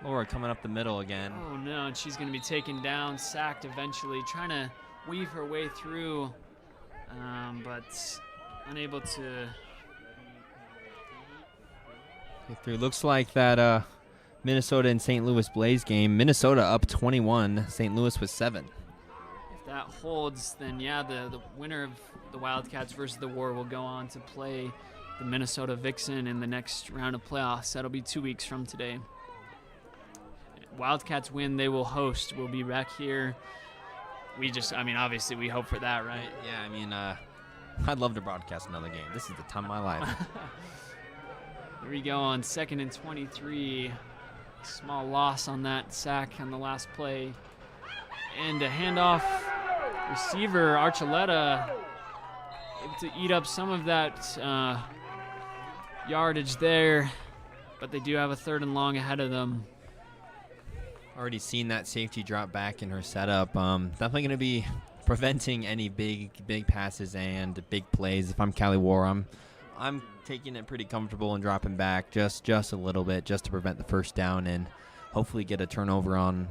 Laura coming up the middle again. Oh, no, and she's going to be taken down, sacked eventually, trying to weave her way through, but unable to get through. Looks like that Minnesota and St. Louis Blaze game. Minnesota up 21. St. Louis with 7. If that holds, then yeah, the winner of the Wildcats versus the War will go on to play the Minnesota Vixen in the next round of playoffs. That'll be 2 weeks from today. Wildcats win, they will host. We'll be back here. Obviously we hope for that, right? Yeah, I mean, I'd love to broadcast another game. This is the time of my life. Here we go on 2nd and 23. Small loss on that sack on the last play. And a handoff. Receiver Archuleta able to eat up some of that yardage there, but they do have a 3rd and long ahead of them. Already seen that safety drop back in her setup. Definitely going to be preventing any big passes and big plays. If I'm Cali War, I'm taking it pretty comfortable and dropping back just a little bit just to prevent the first down and hopefully get a turnover on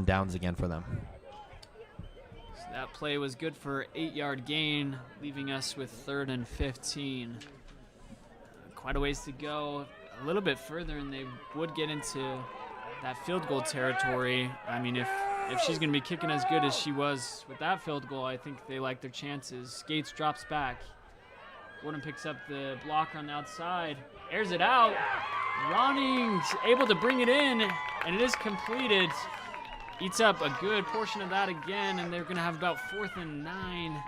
downs again for them. So that play was good for 8-yard gain, leaving us with 3rd and 15. Quite a ways to go. A little bit further and they would get into that field goal territory. I mean, if she's going to be kicking as good as she was with that field goal, I think they like their chances. Gates drops back. Gordon picks up the blocker on the outside, airs it out. Roning's able to bring it in, and it is completed. Eats up a good portion of that again, and they're going to have about 4th and 9.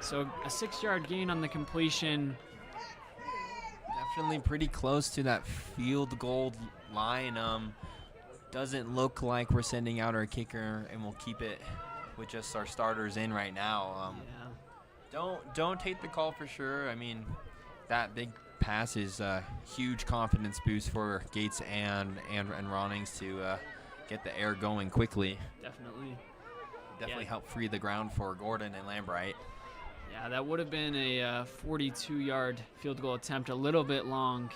So a 6-yard gain on the completion. Definitely pretty close to that field goal line. Doesn't look like we're sending out our kicker, and we'll keep it with just our starters in right now. Don't take the call for sure. I mean, that big pass is a huge confidence boost for Gates and Ronings to get the air going quickly. Definitely help free the ground for Gordon and Lambright. Yeah, that would have been a 42-yard field goal attempt, a little bit long.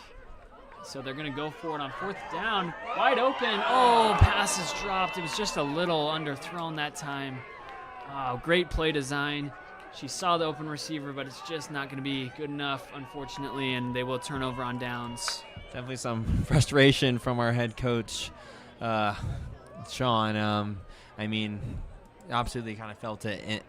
So they're going to go for it on 4th down. Wide open. Oh, pass is dropped. It was just a little underthrown that time. Oh, great play design. She saw the open receiver, but it's just not going to be good enough, unfortunately, and they will turn over on downs. Definitely some frustration from our head coach, Sean. I mean, absolutely kind of felt it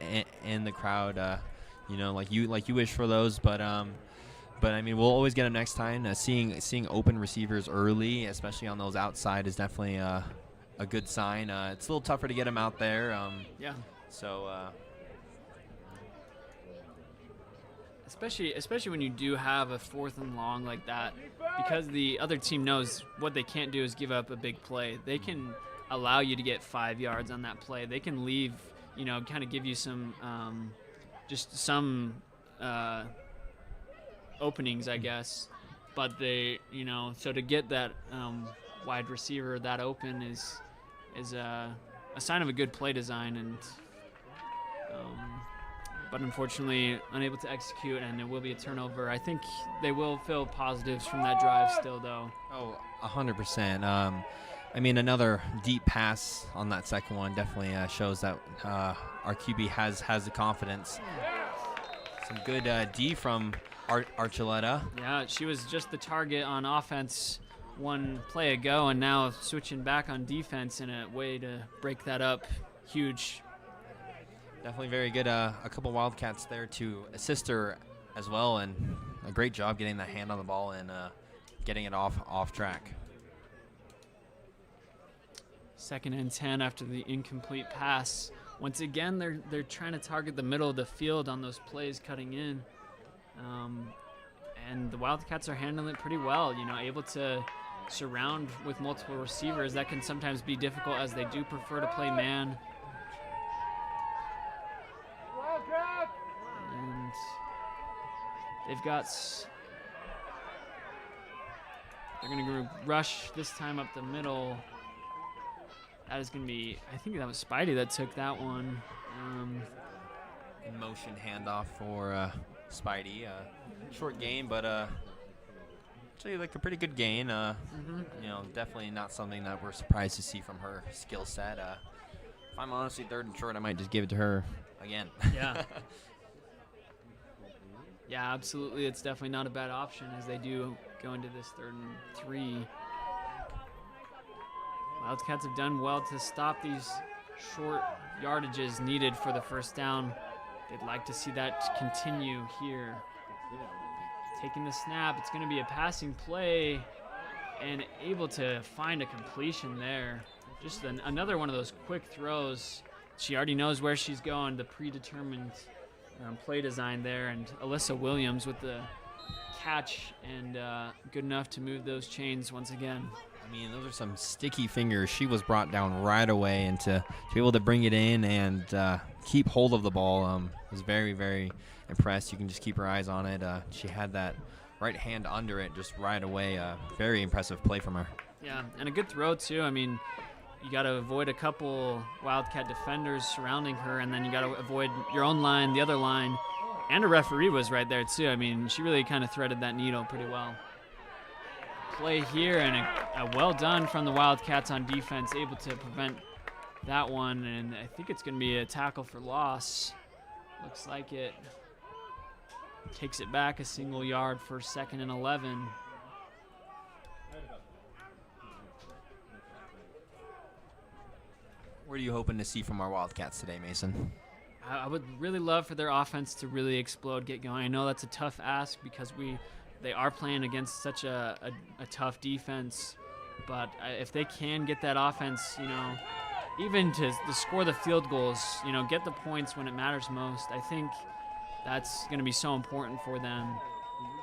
in the crowd, like you wish for those, but I mean, we'll always get them next time. Seeing open receivers early, especially on those outside, is definitely a good sign. It's a little tougher to get them out there. Yeah. So. Especially when you do have a 4th and long like that, because the other team knows what they can't do is give up a big play. They can allow you to get 5 yards on that play. They can leave, kind of give you some, openings, I guess. But they, so to get that wide receiver that open is a sign of a good play design, and but unfortunately unable to execute, and it will be a turnover. I think they will feel positives from that drive still, though. Oh, 100%. I mean, another deep pass on that second one definitely shows that our QB has the confidence. Some good D from Archuleta. Yeah, she was just the target on offense one play ago, and now switching back on defense in a way to break that up. Huge. Definitely very good. A couple Wildcats there to assist her as well, and a great job getting the hand on the ball and getting it off track. 2nd and 10 after the incomplete pass. Once again, they're trying to target the middle of the field on those plays cutting in, And the Wildcats are handling it pretty well, able to surround with multiple receivers. That can sometimes be difficult as they do prefer to play man. And they've got... They're going to rush this time up the middle. That is going to be... I think that was Spidey that took that one. In motion handoff for Spidey. Short gain, but actually like a pretty good gain. Definitely not something that we're surprised to see from her skill set. If I'm honestly 3rd and short, I might just give it to her again. Yeah. Yeah, absolutely. It's definitely not a bad option as they do go into this 3rd and 3. Wildcats have done well to stop these short yardages needed for the first down. They'd like to see that continue here. Taking the snap, it's going to be a passing play and able to find a completion there. Just another one of those quick throws. She already knows where she's going, the predetermined play design there, and Alyssa Williams with the catch and good enough to move those chains once again. I mean, those are some sticky fingers. She was brought down right away, and to be able to bring it in and keep hold of the ball was very, very impressed. You can just keep her eyes on it. She had that right hand under it just right away. Very impressive play from her. Yeah, and a good throw, too. I mean, you got to avoid a couple Wildcat defenders surrounding her, and then you got to avoid your own line, the other line, and a referee was right there, too. I mean, she really kind of threaded that needle pretty well. Play here, and a well done from the Wildcats on defense, able to prevent that one, and I think it's going to be a tackle for loss. Looks like it. Takes it back a single yard for 2nd and 11. What are you hoping to see from our Wildcats today, Mason? I would really love for their offense to really explode, get going. I know that's a tough ask because they are playing against such a tough defense, but if they can get that offense, even to score the field goals, get the points when it matters most, I think that's going to be so important for them.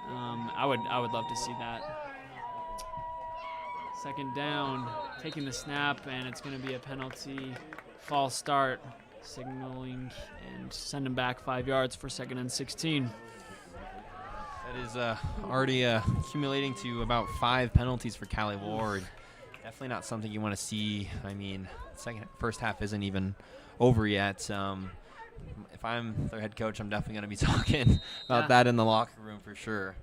I would love to see that. 2nd down, taking the snap, and it's going to be a penalty, false start, signaling and send them back 5 yards for 2nd and 16. That is already accumulating to about 5 penalties for Cali Ward. Definitely not something you want to see. I mean, first half isn't even over yet. If I'm their head coach, I'm definitely going to be talking about that in the locker room for sure.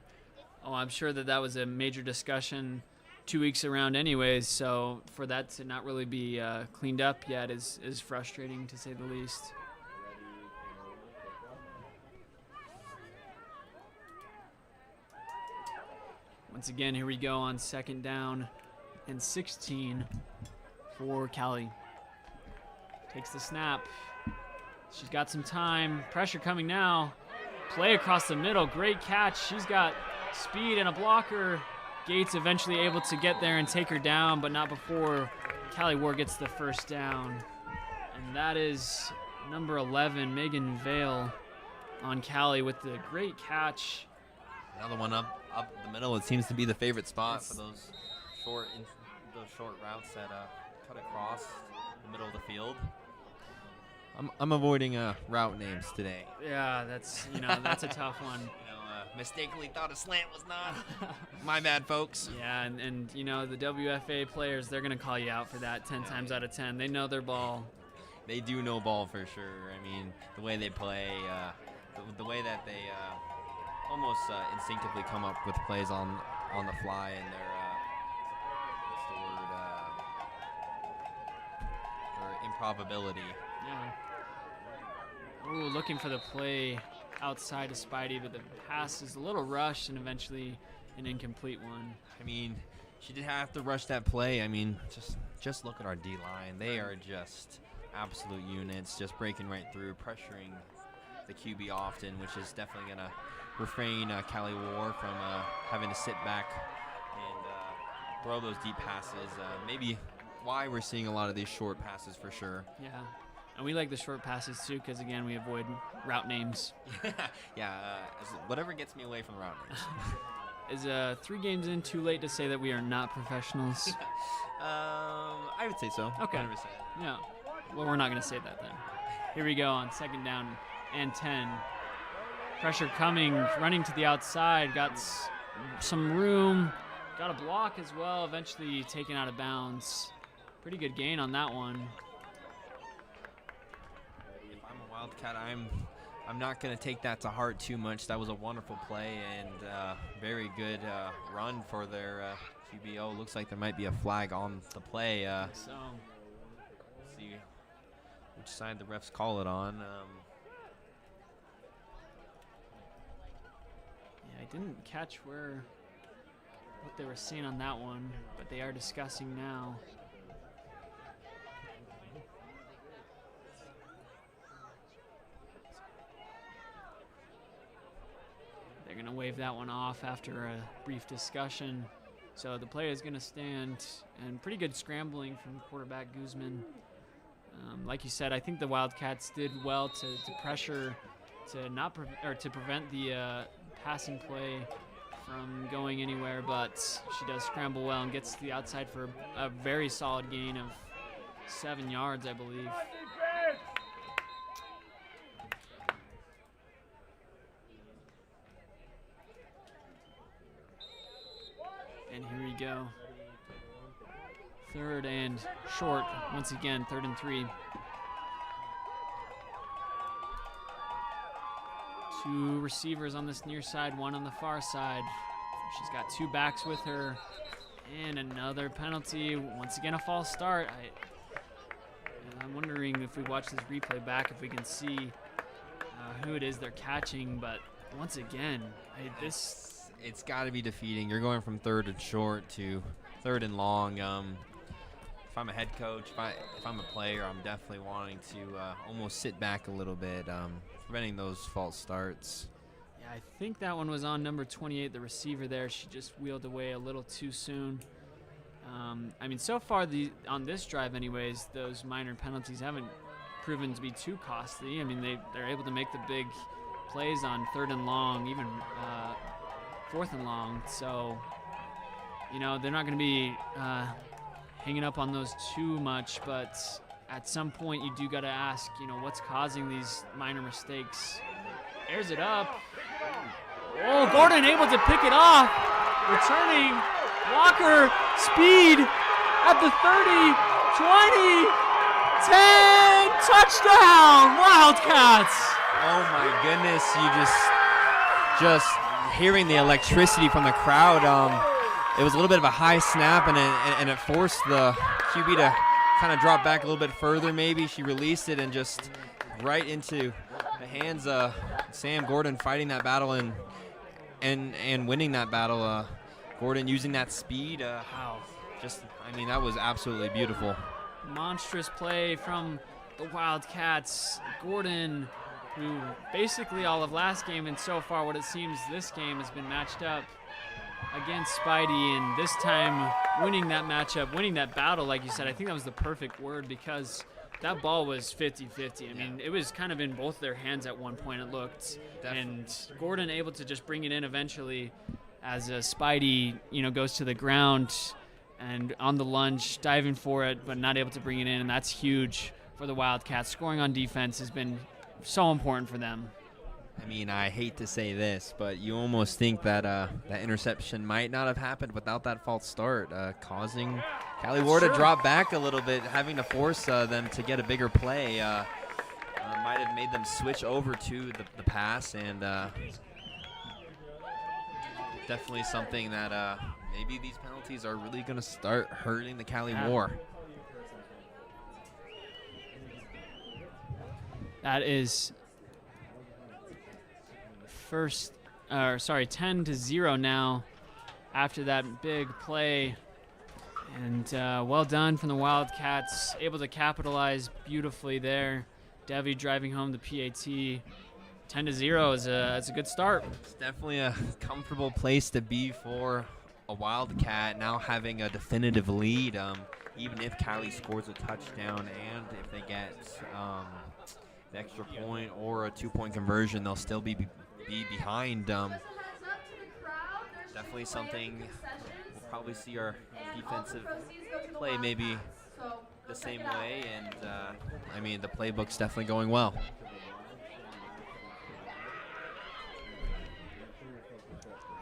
Oh, I'm sure that was a major discussion 2 weeks around anyways, so for that to not really be cleaned up yet is frustrating to say the least. Once again, here we go on 2nd down and 16 for Cali. Takes the snap. She's got some time. Pressure coming now. Play across the middle. Great catch. She's got speed and a blocker. Gates eventually able to get there and take her down, but not before Cali Ward gets the first down. And that is number 11, Megan Vale, on Cali with the great catch. Another one up the middle. It seems to be the favorite spot for those short routes that cut across the middle of the field. I'm avoiding route names today. Yeah, that's a tough one. Mistakenly thought a slant was not. My bad, folks. Yeah, and the WFA players, they're gonna call you out for that 10 times out of 10. They know their ball. They do know ball for sure. I mean, the way they play, the way that they almost instinctively come up with plays on the fly, and their their improbability. Yeah. Ooh, looking for the play outside of Spidey, but the pass is a little rushed and eventually an incomplete one. I mean, she did have to rush that play. I mean, just look at our D-line. They are just absolute units, just breaking right through, pressuring the QB often, which is definitely going to refrain Cali Ward from having to sit back and throw those deep passes. Maybe why we're seeing a lot of these short passes for sure. Yeah. And we like the short passes, too, because, again, we avoid route names. Yeah, whatever gets me away from the route names. Is 3 games in too late to say that we are not professionals? I would say so. Okay. 100%. Yeah. Well, we're not going to say that then. Here we go on 2nd down and 10. Pressure coming, running to the outside, got some room, got a block as well, eventually taken out of bounds. Pretty good gain on that one. If I'm a Wildcat, I'm not going to take that to heart too much. That was a wonderful play and very good run for their QBO. Looks like there might be a flag on the play. So let's see which side the refs call it on. Yeah, I didn't catch what they were seeing on that one, but they are discussing now. They're going to wave that one off after a brief discussion. So the play is going to stand, and pretty good scrambling from quarterback Guzman. Like you said, I think the Wildcats did well to pressure, to prevent the passing play from going anywhere, but she does scramble well and gets to the outside for a very solid gain of 7 yards, I believe. And here we go. 3rd and short. Once again, 3rd and 3. 2 receivers on this near side, 1 on the far side. She's got 2 backs with her. And another penalty. Once again, a false start. I'm wondering if we watch this replay back, if we can see who it is they're catching. But once again, it's got to be defeating. You're going from 3rd and short to 3rd and long. If I'm a head coach, if I'm a player, I'm definitely wanting to almost sit back a little bit, preventing those false starts. Yeah, I think that one was on number 28, the receiver there. She just wheeled away a little too soon. I mean, so far on this drive anyways, those minor penalties haven't proven to be too costly. I mean, they're able to make the big plays on 3rd and long, even 4th and long. So, you know, they're not going to be hanging up on those too much, but at some point you do got to ask, you know, what's causing these minor mistakes. Airs it up. Oh, Gordon able to pick it off. Returning. Walker, speed at the 30, 20, 10, touchdown, Wildcats. Oh my goodness, you just hearing the electricity from the crowd. It was a little bit of a high snap, and it forced the QB to kind of drop back a little bit further maybe. She released it and just right into the hands of Sam Gordon, fighting that battle and winning that battle. Gordon using that speed. I mean, that was absolutely beautiful. Monstrous play from the Wildcats. Gordon, who basically all of last game and so far what it seems this game has been matched up against Spidey, and this time winning that matchup, winning that battle, like you said. I think that was the perfect word, because that ball was 50-50. I mean, it was kind of in both their hands at one point, it looked. Definitely. And Gordon able to just bring it in eventually as Spidey, you know, goes to the ground and on the lunge, diving for it, but not able to bring it in, and that's huge for the Wildcats. Scoring on defense has been so important for them. I mean, I hate to say this, but you almost think that that interception might not have happened without that false start, causing Cali Ward to drop back a little bit, having to force them to get a bigger play. Might have made them switch over to the pass, and definitely something that maybe these penalties are really going to start hurting the Cali War. That is 10-0 now after that big play. And well done from the Wildcats, able to capitalize beautifully there. Devi driving home the PAT. 10-0 is a good start. It's definitely a comfortable place to be for a Wildcat, now having a definitive lead. Even if Cali scores a touchdown and if they get the extra point or a 2-point conversion, they'll still be behind. definitely something we'll probably see our defensive play maybe the same way, and I mean the playbook's definitely going well.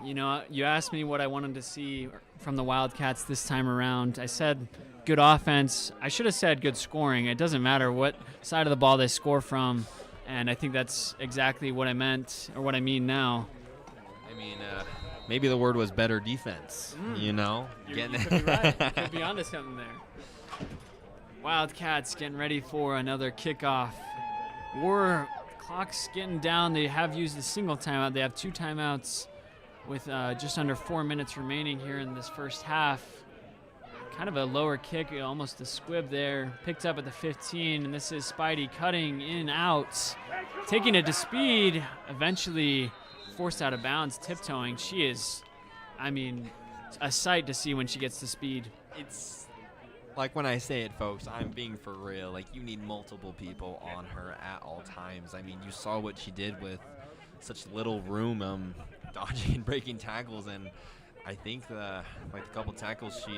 You know, you asked me what I wanted to see from the Wildcats this time around. I said good offense. I should have said good scoring. It doesn't matter what side of the ball they score from, and I think that's exactly what I meant, or what I mean now. I mean, maybe the word was better defense, you know? You could be right. You could be onto something there. Wildcats getting ready for another kickoff. Clock's getting down. They have used a single timeout. They have 2 timeouts with just under 4 minutes remaining here in this first half. Kind of a lower kick, almost a squib there. Picked up at the 15, and this is Spidey cutting in, out. Taking it to speed, eventually forced out of bounds, tiptoeing. She is, I mean, a sight to see when she gets to speed. It's like when I say it, folks, I'm being for real. Like, you need multiple people on her at all times. I mean, you saw what she did with such little room, dodging and breaking tackles, and I think like a couple tackles she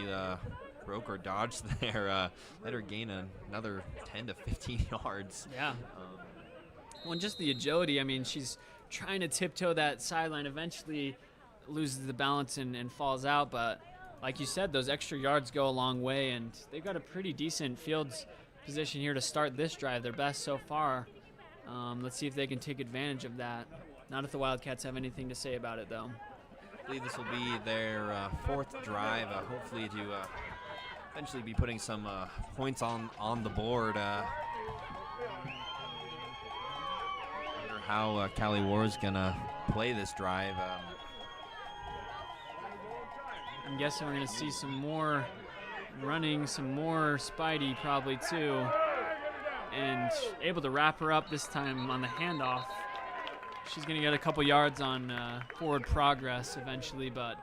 broke or dodged there, let her gain another 10 to 15 yards. Yeah. Well, and just the agility. I mean, she's trying to tiptoe that sideline, eventually loses the balance and falls out, but like you said, those extra yards go a long way, and they've got a pretty decent field position here to start this drive, their best so far. Let's see if they can take advantage of that. Not if the Wildcats have anything to say about it, though. I believe this will be their 4th drive, hopefully to eventually be putting some points on the board. Wonder how Cali War is going to play this drive. I'm guessing we're going to see some more running, some more Spidey probably too, and able to wrap her up this time on the handoff. She's going to get a couple yards on forward progress eventually, but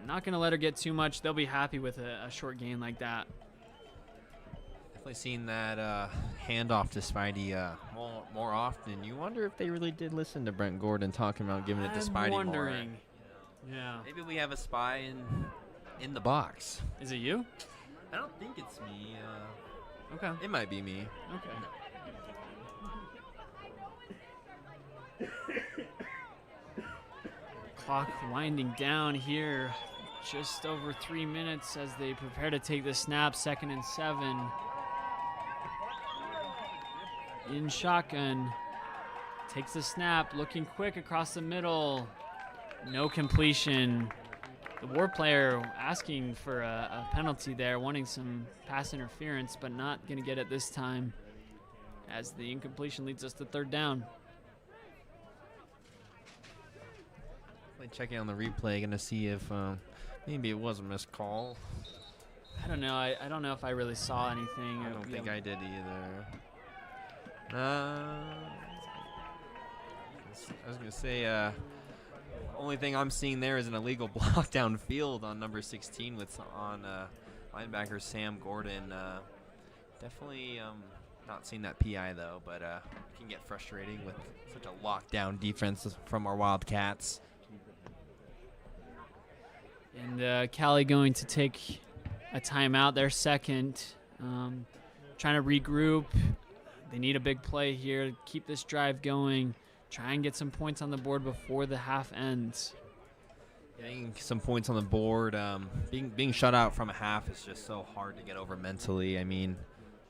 I'm not going to let her get too much. They'll be happy with a short gain like that. Definitely seen that handoff to Spidey more often. You wonder if they really did listen to Brent Gordon talking about giving it to Spidey more. I'm wondering. Yeah. Maybe we have a spy in the box. Is it you? I don't think it's me. Okay. It might be me. Okay. Clock winding down here, just over 3 minutes as they prepare to take the snap. 2nd and 7. In shotgun, takes the snap, looking quick across the middle. No completion. The War player asking for a penalty there, wanting some pass interference, but not going to get it this time, as the incompletion leads us to 3rd down. Checking on the replay, gonna see if maybe it was a missed call. I don't know. I don't know if I really saw anything. I don't think I did either. I was gonna say, only thing I'm seeing there is an illegal block downfield on number 16 with linebacker Sam Gordon. Definitely not seeing that PI though, but it can get frustrating with such a lockdown defense from our Wildcats. And Cali going to take a timeout, their 2nd. Trying to regroup. They need a big play here to keep this drive going. Try and get some points on the board before the half ends. Getting some points on the board. Being shut out from a half is just so hard to get over mentally. I mean,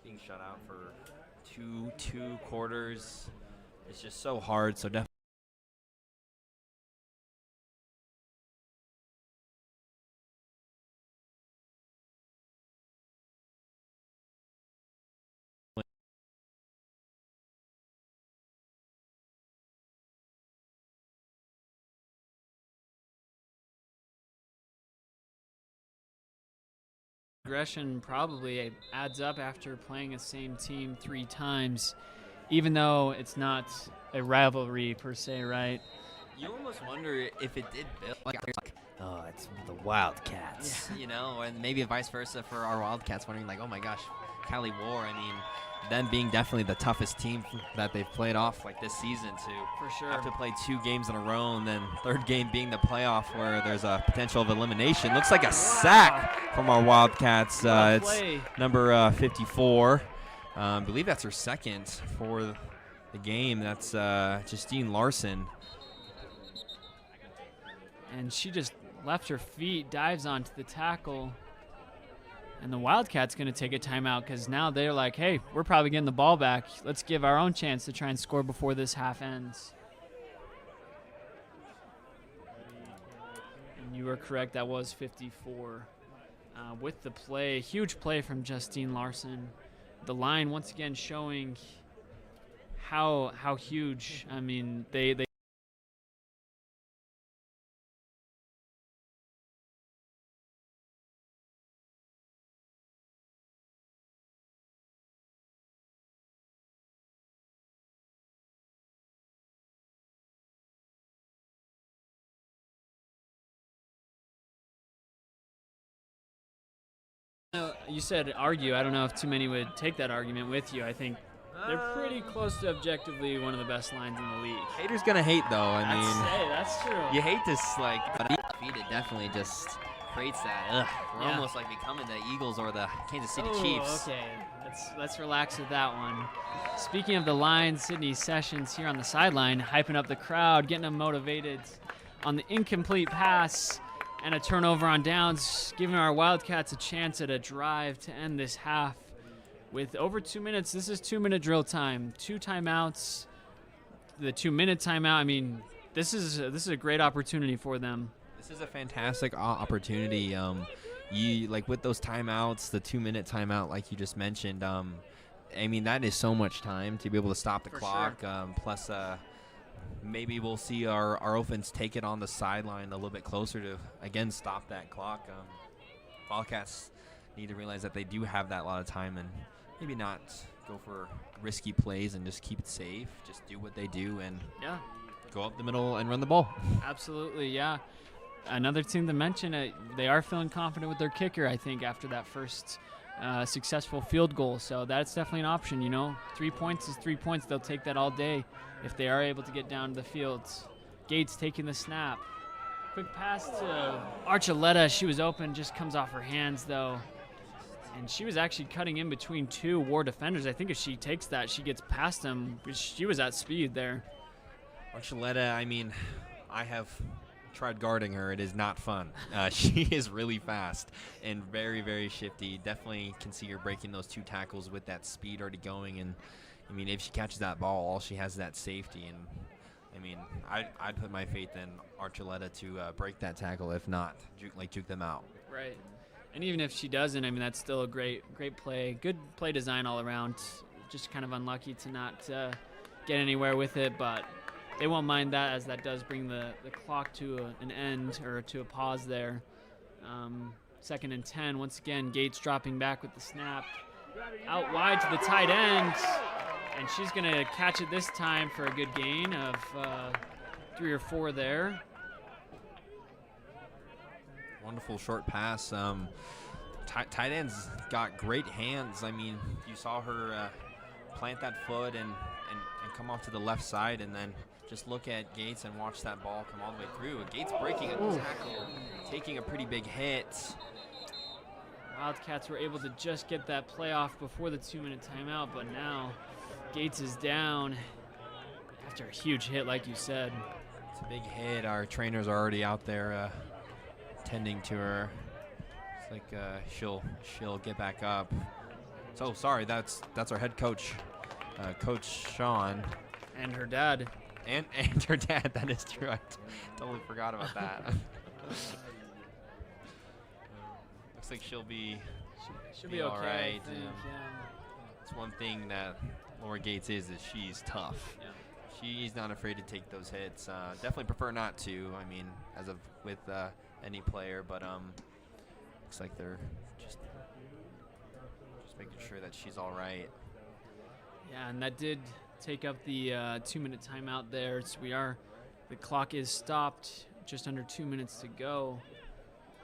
being shut out for two quarters is just so hard. So definitely. Aggression probably adds up after playing a same team 3 times, even though it's not a rivalry per se, right? You almost wonder if it did build. Oh, it's the Wildcats. Yeah, you know, and maybe vice versa for our Wildcats, wondering like, oh my gosh, Cali War, I mean, them being definitely the toughest team that they've played off like this season to For sure. have to play 2 games in a row, and then third game being the playoff where there's a potential of elimination. Looks like a sack from our Wildcats. It's number 54. I believe that's her second for the game. That's Justine Larson. And she just left her feet, dives onto the tackle. And the Wildcats going to take a timeout because now they're like, hey, we're probably getting the ball back. Let's give our own chance to try and score before this half ends. And you were correct, that was 54. With the play, huge play from Justine Larson. The line once again showing how huge. I mean, they You said argue. I don't know if too many would take that argument with you. I think they're pretty close to objectively one of the best lines in the league. Haters gonna hate though. I mean, that's true. You hate this feed. It definitely just creates that. Ugh, we're almost like becoming the Eagles or the Kansas City Chiefs. Okay, let's relax with that one. Speaking of the line, Sydney Sessions here on the sideline, hyping up the crowd, getting them motivated on the incomplete pass. And a turnover on downs, giving our Wildcats a chance at a drive to end this half. With over 2 minutes, this is 2-minute drill time. 2 timeouts, the 2-minute timeout. I mean, this is a great opportunity for them. This is a fantastic opportunity. You like with those timeouts, the 2-minute timeout, like you just mentioned. I mean, that is so much time to be able to stop the clock. Sure. Plus. Maybe we'll see our offense take it on the sideline a little bit closer to, again, stop that clock. Wildcats need to realize that they do have that lot of time and maybe not go for risky plays and just keep it safe. Just do what they do and go up the middle and run the ball. Absolutely, yeah. Another thing to mention, they are feeling confident with their kicker, I think, after that first successful field goal. So that's definitely an option, you know. 3 points is 3 points. They'll take that all day if they are able to get down to the field. Gates taking the snap. Quick pass to Archuleta. She was open, just comes off her hands, though. And she was actually cutting in between 2 War defenders. I think if she takes that, she gets past them. She was at speed there. Archuleta, I mean, I have tried guarding her. It is not fun. She is really fast and very, very shifty. Definitely can see her breaking those 2 tackles with that speed already going. And I mean, if she catches that ball, all she has is that safety. And I mean, I'd put my faith in Archuleta to break that tackle. If not, juke them out. Right. And even if she doesn't, I mean, that's still a great play. Good play design all around. Just kind of unlucky to not get anywhere with it, but they won't mind that, as that does bring the clock to an end, or to a pause there. 2nd and 10. Once again, Gates dropping back with the snap. Out wide to the tight end. And she's going to catch it this time for a good gain of 3 or 4 there. Wonderful short pass. Tight ends got great hands. I mean, you saw her plant that foot and come off to the left side, and then just look at Gates and watch that ball come all the way through. Gates breaking a tackle, taking a pretty big hit. Wildcats were able to just get that play off before the 2-minute timeout, but now Gates is down after a huge hit, like you said. It's a big hit. Our trainers are already out there tending to her. It's like she'll get back up. So sorry, that's our head coach, Coach Sean, and her dad. And her dad. That is true. I totally forgot about that. Looks like she'll be okay, all right. Yeah. It's one thing that Laura Gates is she's tough. Yeah. She's not afraid to take those hits. Definitely prefer not to. I mean, as of with any player, but looks like they're just making sure that she's all right. Yeah, and that did take up the 2-minute timeout there. So the clock is stopped, just under 2 minutes to go.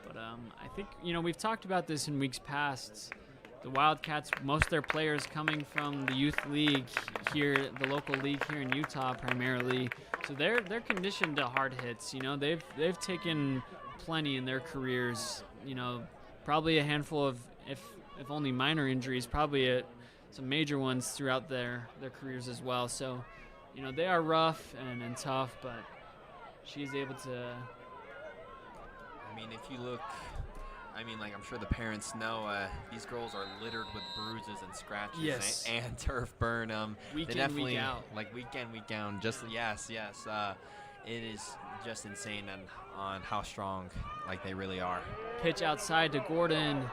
But I think, we've talked about this in weeks past. the Wildcats, most of their players coming from the youth league here, the local league here in Utah primarily. So they're conditioned to hard hits. You know, they've taken plenty in their careers. You know, probably a handful of, if only minor injuries, probably some major ones throughout their careers as well. So, you know, they are rough and tough, but she's able to. I mean, if you look, like I'm sure the parents know, these girls are littered with bruises and scratches. Yes. and turf burn. Week they in, definitely, week out. like week in, week out. Just yes. It is just insane on how strong like they really are. Pitch outside to Gordon.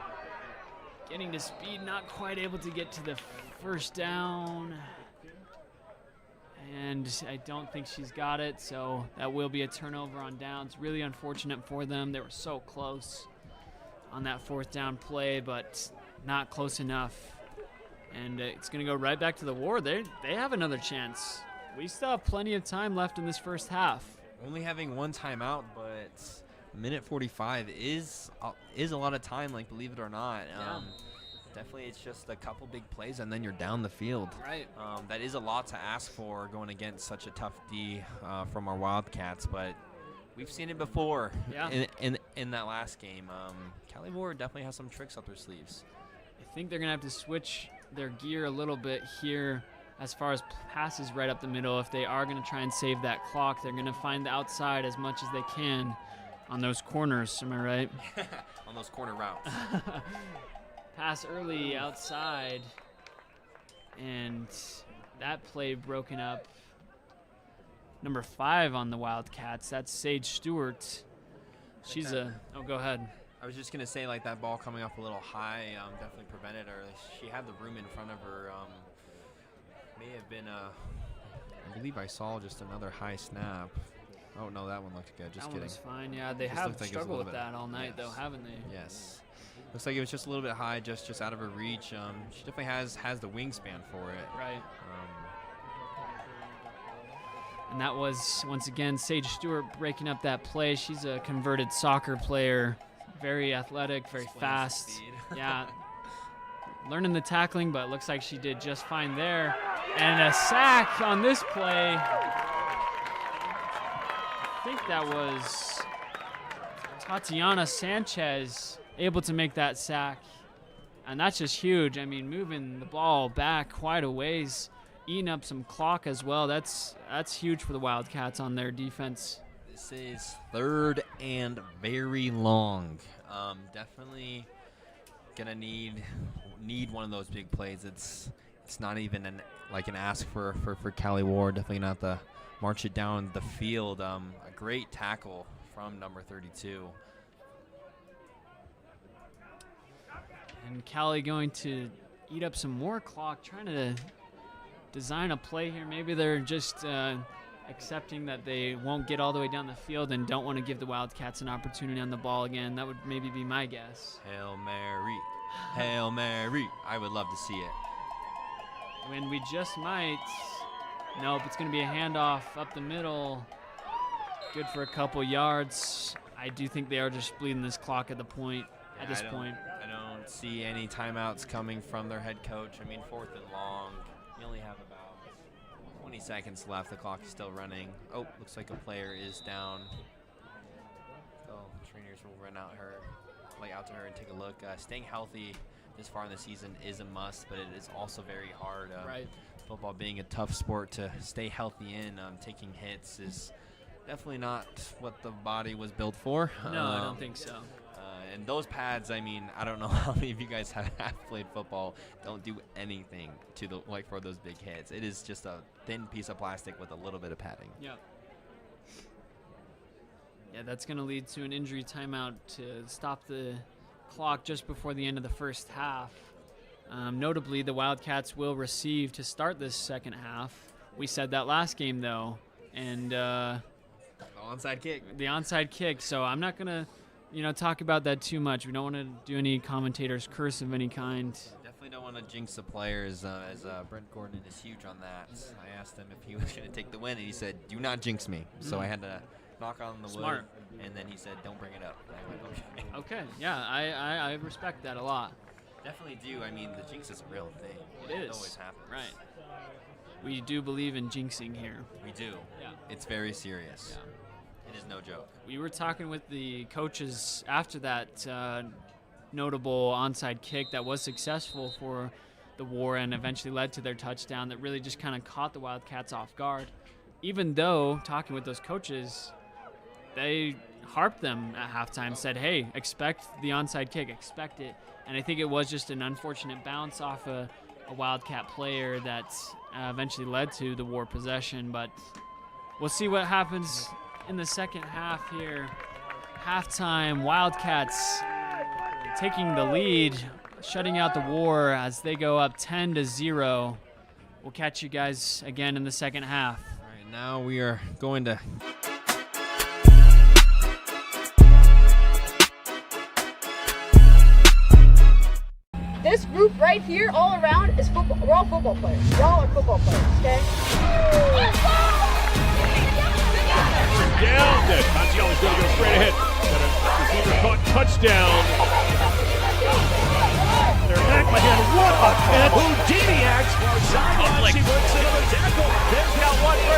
Getting to speed, not quite able to get to the first down. And I don't think she's got it, so that will be a turnover on downs. Really unfortunate for them. They were so close on that 4th down play, but not close enough. And it's going to go right back to the war. They have another chance. We still have plenty of time left in this first half. Only having one timeout, but minute 45 is a lot of time, like, believe it or not. Yeah. Definitely, it's just a couple big plays, and then you're down the field. Right. That is a lot to ask for going against such a tough D from our Wildcats, but we've seen it before. Yeah. In that last game. Cali Ward definitely has some tricks up their sleeves. I think they're going to have to switch their gear a little bit here as far as passes right up the middle. If they are going to try and save that clock, they're going to find the outside as much as they can on those corners. Am I right? On those corner routes. Pass early outside, and that play broken up. Number 5 on the Wildcats, that's Sage Stewart. She's go ahead. I was just going to say, like, that ball coming up a little high definitely prevented her. She had the room in front of her. May have been I believe I saw just another high snap. Oh, no, that one looked good. Just kidding. That one was fine, yeah. They Just have looked like it was a struggled little with bit- that all night, though, haven't they? Yes. Looks like it was just a little bit high, just out of her reach. She definitely has the wingspan for it. Right. And that was, once again, Sage Stewart breaking up that play. She's a converted soccer player. Very athletic, very fast. Speed. Yeah. Learning the tackling, but looks like she did just fine there. And a sack on this play. I think that was Tatiana Sanchez able to make that sack. And that's just huge. I mean, moving the ball back quite a ways, eating up some clock as well. That's huge for the Wildcats on their defense. This is 3rd and very long. Definitely gonna need one of those big plays. It's not even an ask for Cali Ward. Definitely not the march it down the field. A great tackle from number 32. And Cali going to eat up some more clock, trying to design a play here. Maybe they're just accepting that they won't get all the way down the field and don't want to give the Wildcats an opportunity on the ball again. That would maybe be my guess. Hail Mary. Hail Mary. I would love to see it. When we just might. Nope, it's going to be a handoff up the middle. Good for a couple yards. I do think they are just bleeding this clock at this point. I don't see any timeouts coming from their head coach. I mean, 4th and long. You only have about 20 seconds left. The clock is still running. Oh, looks like a player is down. So trainers will run out to her and take a look. Staying healthy this far in the season is a must, but it is also very hard. Right. Football being a tough sport to stay healthy in, taking hits is definitely not what the body was built for. No, I don't think so. And those pads, I mean, I don't know how many of you guys have played football, don't do anything to for those big hits. It is just a thin piece of plastic with a little bit of padding. Yeah. Yeah, that's going to lead to an injury timeout to stop the clock just before the end of the first half. Notably, the Wildcats will receive to start this second half. We said that last game, though. And the onside kick. The onside kick. So I'm not going to talk about that too much. We don't want to do any commentator's curse of any kind. Definitely don't want to jinx the players, as Brent Gordon is huge on that. I asked him if he was going to take the win, and he said, "Do not jinx me." So I had to knock on the wood, and then he said, "Don't bring it up." And I went, "Okay." Okay, yeah, I respect that a lot. Definitely do. I mean, the jinx is a real thing. It is. It always happens. Right. We do believe in jinxing here. We do. Yeah. It's very serious. Yeah. It is no joke. We were talking with the coaches after that notable onside kick that was successful for the War and eventually led to their touchdown that really just kind of caught the Wildcats off guard. Even though, talking with those coaches, they harped them at halftime, said, hey, expect the onside kick, expect it. And I think it was just an unfortunate bounce off a Wildcat player that eventually led to the War possession. But we'll see what happens in the second half here. Halftime, Wildcats taking the lead, shutting out the War as they go up 10-0. We'll catch you guys again in the second half. All right, now we are going to... This group right here, all around, is football. We're all football players. Y'all are football players, okay? Down. Contiello's going to go straight ahead. Got a receiver caught. Touchdown. They're back by hand. What a catch. Houdini acts. Sideline. She works another tackle. There's now one for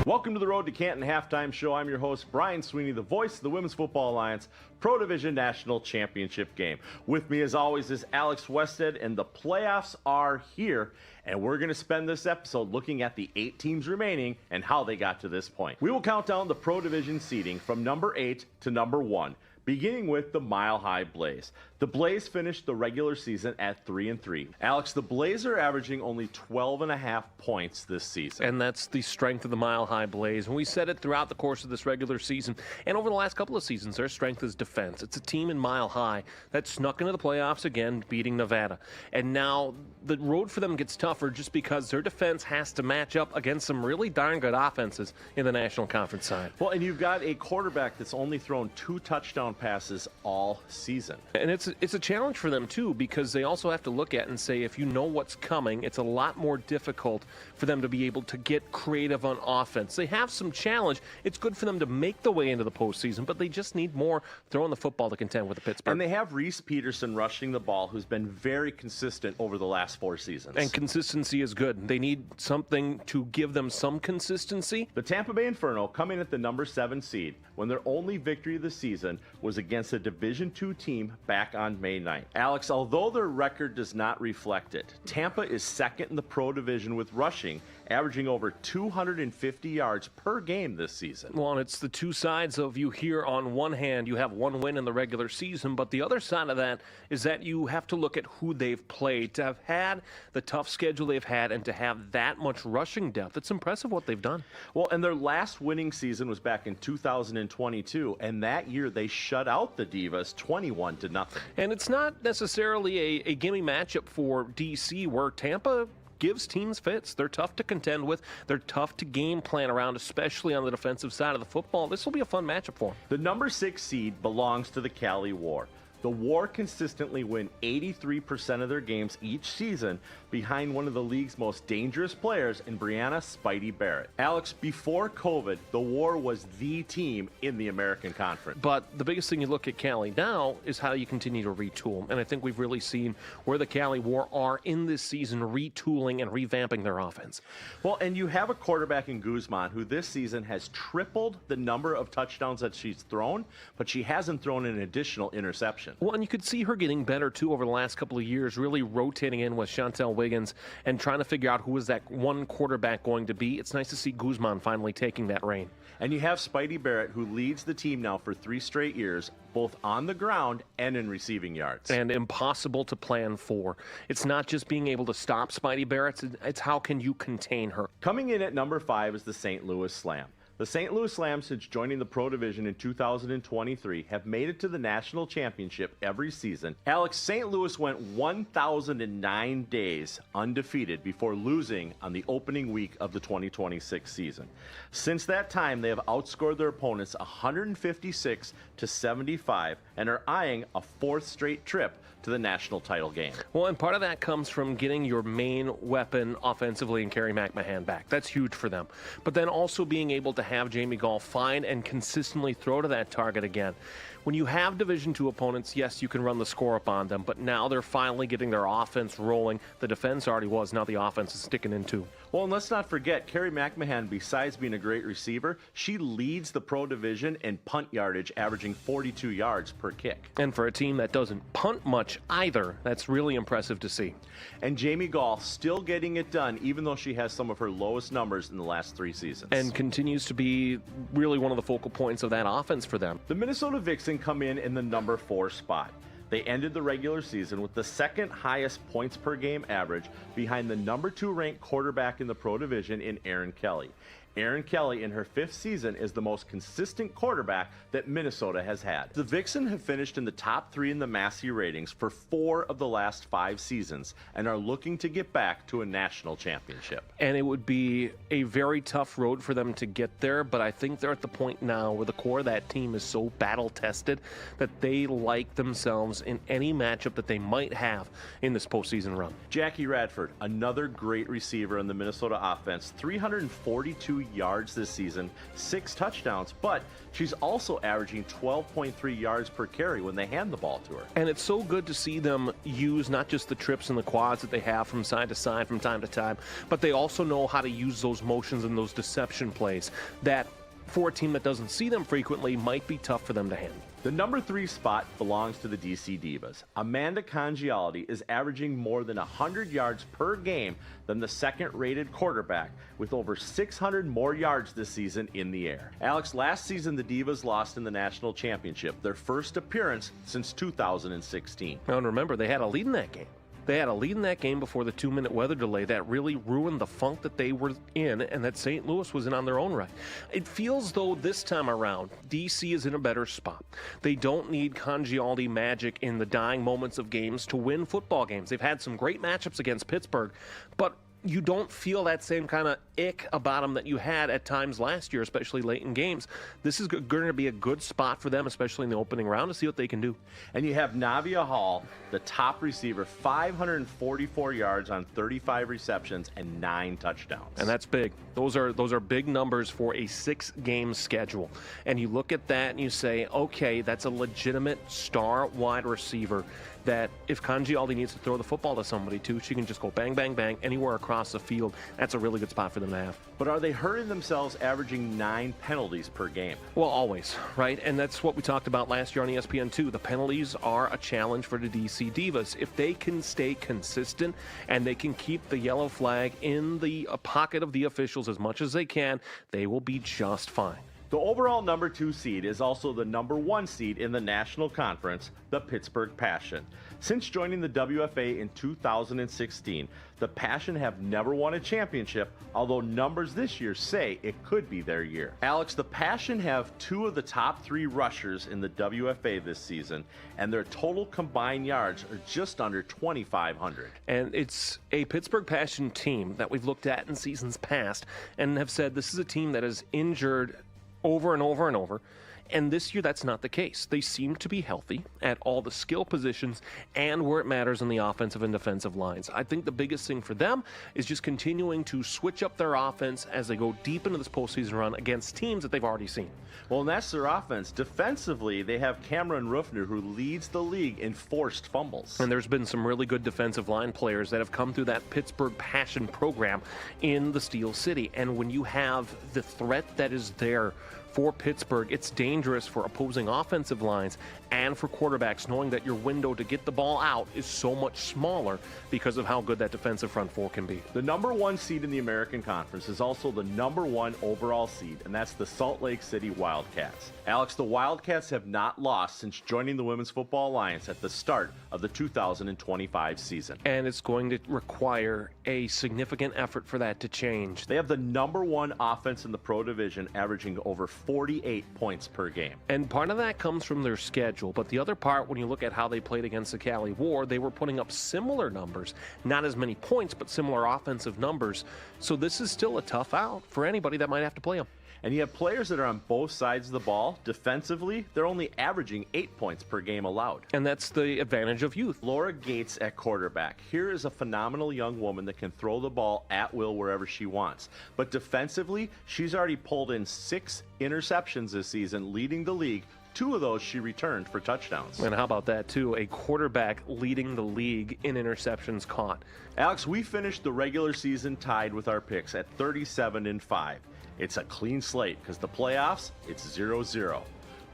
Welcome to the Road to Canton Halftime Show. I'm your host, Brian Sweeney, the voice of the Women's Football Alliance Pro Division National Championship game. With me, as always, is Alex Wested, and the playoffs are here. And we're going to spend this episode looking at the 8 teams remaining and how they got to this point. We will count down the Pro Division seeding from number 8 to number 1. Beginning with the Mile High Blaze. The Blaze finished the regular season at 3-3. Alex, the Blaze are averaging only 12.5 points this season. And that's the strength of the Mile High Blaze. And we said it throughout the course of this regular season and over the last couple of seasons, their strength is defense. It's a team in Mile High that snuck into the playoffs again, beating Nevada. And now the road for them gets tougher just because their defense has to match up against some really darn good offenses in the National Conference side. Well, and you've got a quarterback that's only thrown 2 touchdown passes all season. And it's a challenge for them too, because they also have to look at and say, if you know what's coming, it's a lot more difficult for them to be able to get creative on offense. They have some challenge. It's good for them to make the way into the postseason, but they just need more throwing the football to contend with the Pittsburgh. And they have Reese Peterson rushing the ball, who's been very consistent over the last 4 seasons. And consistency is good. They need something to give them some consistency. The Tampa Bay Inferno come in at the number 7 seed when their only victory of the season was against a Division II team back on May 9th. Alex, although their record does not reflect it, Tampa is second in the Pro Division with rushing, averaging over 250 yards per game this season. Well, and it's the two sides of you here. On one hand, you have one win in the regular season, but the other side of that is that you have to look at who they've played. To have had the tough schedule they've had and to have that much rushing depth, it's impressive what they've done. Well, and their last winning season was back in 2022, and that year they shut out the Divas 21-0. And it's not necessarily a gimme matchup for DC, where Tampa gives teams fits. They're tough to contend with. They're tough to game plan around, especially on the defensive side of the football. This will be a fun matchup for them. The number 6 seed belongs to the Cali War. The War consistently win 83% of their games each season behind one of the league's most dangerous players in Brianna Spidey Barrett. Alex, before COVID, the War was the team in the American Conference. But the biggest thing you look at Cali now is how you continue to retool. And I think we've really seen where the Cali War are in this season, retooling and revamping their offense. Well, and you have a quarterback in Guzman who this season has tripled the number of touchdowns that she's thrown, but she hasn't thrown an additional interception. Well, and you could see her getting better, too, over the last couple of years, really rotating in with Chantel Wiggins and trying to figure out who is that one quarterback going to be. It's nice to see Guzman finally taking that reign. And you have Spidey Barrett, who leads the team now for 3 straight years, both on the ground and in receiving yards. And impossible to plan for. It's not just being able to stop Spidey Barrett, it's how can you contain her. Coming in at number 5 is the St. Louis Slam. The St. Louis Lambs, since joining the Pro Division in 2023, have made it to the national championship every season. Alex, St. Louis went 1,009 days undefeated before losing on the opening week of the 2026 season. Since that time, they have outscored their opponents 156-75 and are eyeing a fourth straight trip to the national title game. Well, and part of that comes from getting your main weapon offensively and Carrie McMahon back. That's huge for them. But then also being able to have Jamie Gall find and consistently throw to that target again. When you have Division II opponents, yes, you can run the score up on them, but now they're finally getting their offense rolling. The defense already was, now the offense is sticking in too. Well, and let's not forget, Carrie McMahon, besides being a great receiver, she leads the Pro Division in punt yardage, averaging 42 yards per kick. And for a team that doesn't punt much either, that's really impressive to see. And Jamie Gall still getting it done, even though she has some of her lowest numbers in the last 3 seasons. And continues to be really one of the focal points of that offense for them. The Minnesota Vixen come in the number 4 spot. They ended the regular season with the second highest points per game average behind the number 2 ranked quarterback in the Pro Division in Aaron Kelly. Aaron Kelly, in her 5th season, is the most consistent quarterback that Minnesota has had. The Vixen have finished in the top 3 in the Massey ratings for 4 of the last 5 seasons and are looking to get back to a national championship. And it would be a very tough road for them to get there, but I think they're at the point now where the core of that team is so battle-tested that they like themselves in any matchup that they might have in this postseason run. Jackie Radford, another great receiver in the Minnesota offense, 342 yards this season, 6 touchdowns, but she's also averaging 12.3 yards per carry when they hand the ball to her. And it's so good to see them use not just the trips and the quads that they have from side to side from time to time, but they also know how to use those motions and those deception plays that for a team that doesn't see them frequently might be tough for them to handle. The number 3 spot belongs to the DC Divas. Amanda Congialdi is averaging more than 100 yards per game than the second-rated quarterback, with over 600 more yards this season in the air. Alex, last season the Divas lost in the national championship, their first appearance since 2016. Now, and remember, they had a lead in that game. They had a lead in that game before the 2-minute weather delay that really ruined the funk that they were in and that St. Louis was in on their own right. It feels though this time around, DC is in a better spot. They don't need Congialdi magic in the dying moments of games to win football games. They've had some great matchups against Pittsburgh, but you don't feel that same kind of ick about them that you had at times last year, especially late in games. This is going to be a good spot for them, especially in the opening round, to see what they can do. And you have Navia Hall, the top receiver, 544 yards on 35 receptions and 9 touchdowns. And that's big. Those are big numbers for a 6-game schedule. And you look at that and you say, okay, that's a legitimate star wide receiver that if Congialdi needs to throw the football to somebody too, she can just go bang, bang, bang anywhere across the field. That's a really good spot for them to have. But are they hurting themselves averaging 9 penalties per game? Well, always, right? And that's what we talked about last year on ESPN2. The penalties are a challenge for the DC Divas. If they can stay consistent and they can keep the yellow flag in the pocket of the officials as much as they can, they will be just fine. The overall number 2 seed is also the number 1 seed in the National Conference, the Pittsburgh Passion. Since joining the WFA in 2016, the Passion have never won a championship, although numbers this year say it could be their year. Alex, the Passion have 2 of the top 3 rushers in the WFA this season, and their total combined yards are just under 2,500. And it's a Pittsburgh Passion team that we've looked at in seasons past and have said this is a team that is injured over and over and over. And this year, that's not the case. They seem to be healthy at all the skill positions and where it matters in the offensive and defensive lines. I think the biggest thing for them is just continuing to switch up their offense as they go deep into this postseason run against teams that they've already seen. Well, and that's their offense. Defensively, they have Cameron Ruffner, who leads the league in forced fumbles. And there's been some really good defensive line players that have come through that Pittsburgh Passion program in the Steel City. And when you have the threat that is there For Pittsburgh, it's dangerous for opposing offensive lines and for quarterbacks, knowing that your window to get the ball out is so much smaller because of how good that defensive front four can be. The number 1 seed in the American Conference is also the number 1 overall seed, and that's the Salt Lake City Wildcats. Alex, the Wildcats have not lost since joining the Women's Football Alliance at the start of the 2025 season. And it's going to require a significant effort for that to change. They have the number 1 offense in the Pro Division, averaging over 48 points per game. And part of that comes from their schedule, but the other part, when you look at how they played against the Cali War, they were putting up similar numbers, not as many points, but similar offensive numbers. So this is still a tough out for anybody that might have to play them. And you have players that are on both sides of the ball. Defensively, they're only averaging 8 points per game allowed. And that's the advantage of youth. Laura Gates at quarterback. Here is a phenomenal young woman that can throw the ball at will wherever she wants. But defensively, she's already pulled in 6 interceptions this season, leading the league. 2 of those she returned for touchdowns. And how about that, too? A quarterback leading the league in interceptions caught. Alex, we finished the regular season tied with our picks at 37-5. It's a clean slate because the playoffs, it's 0-0.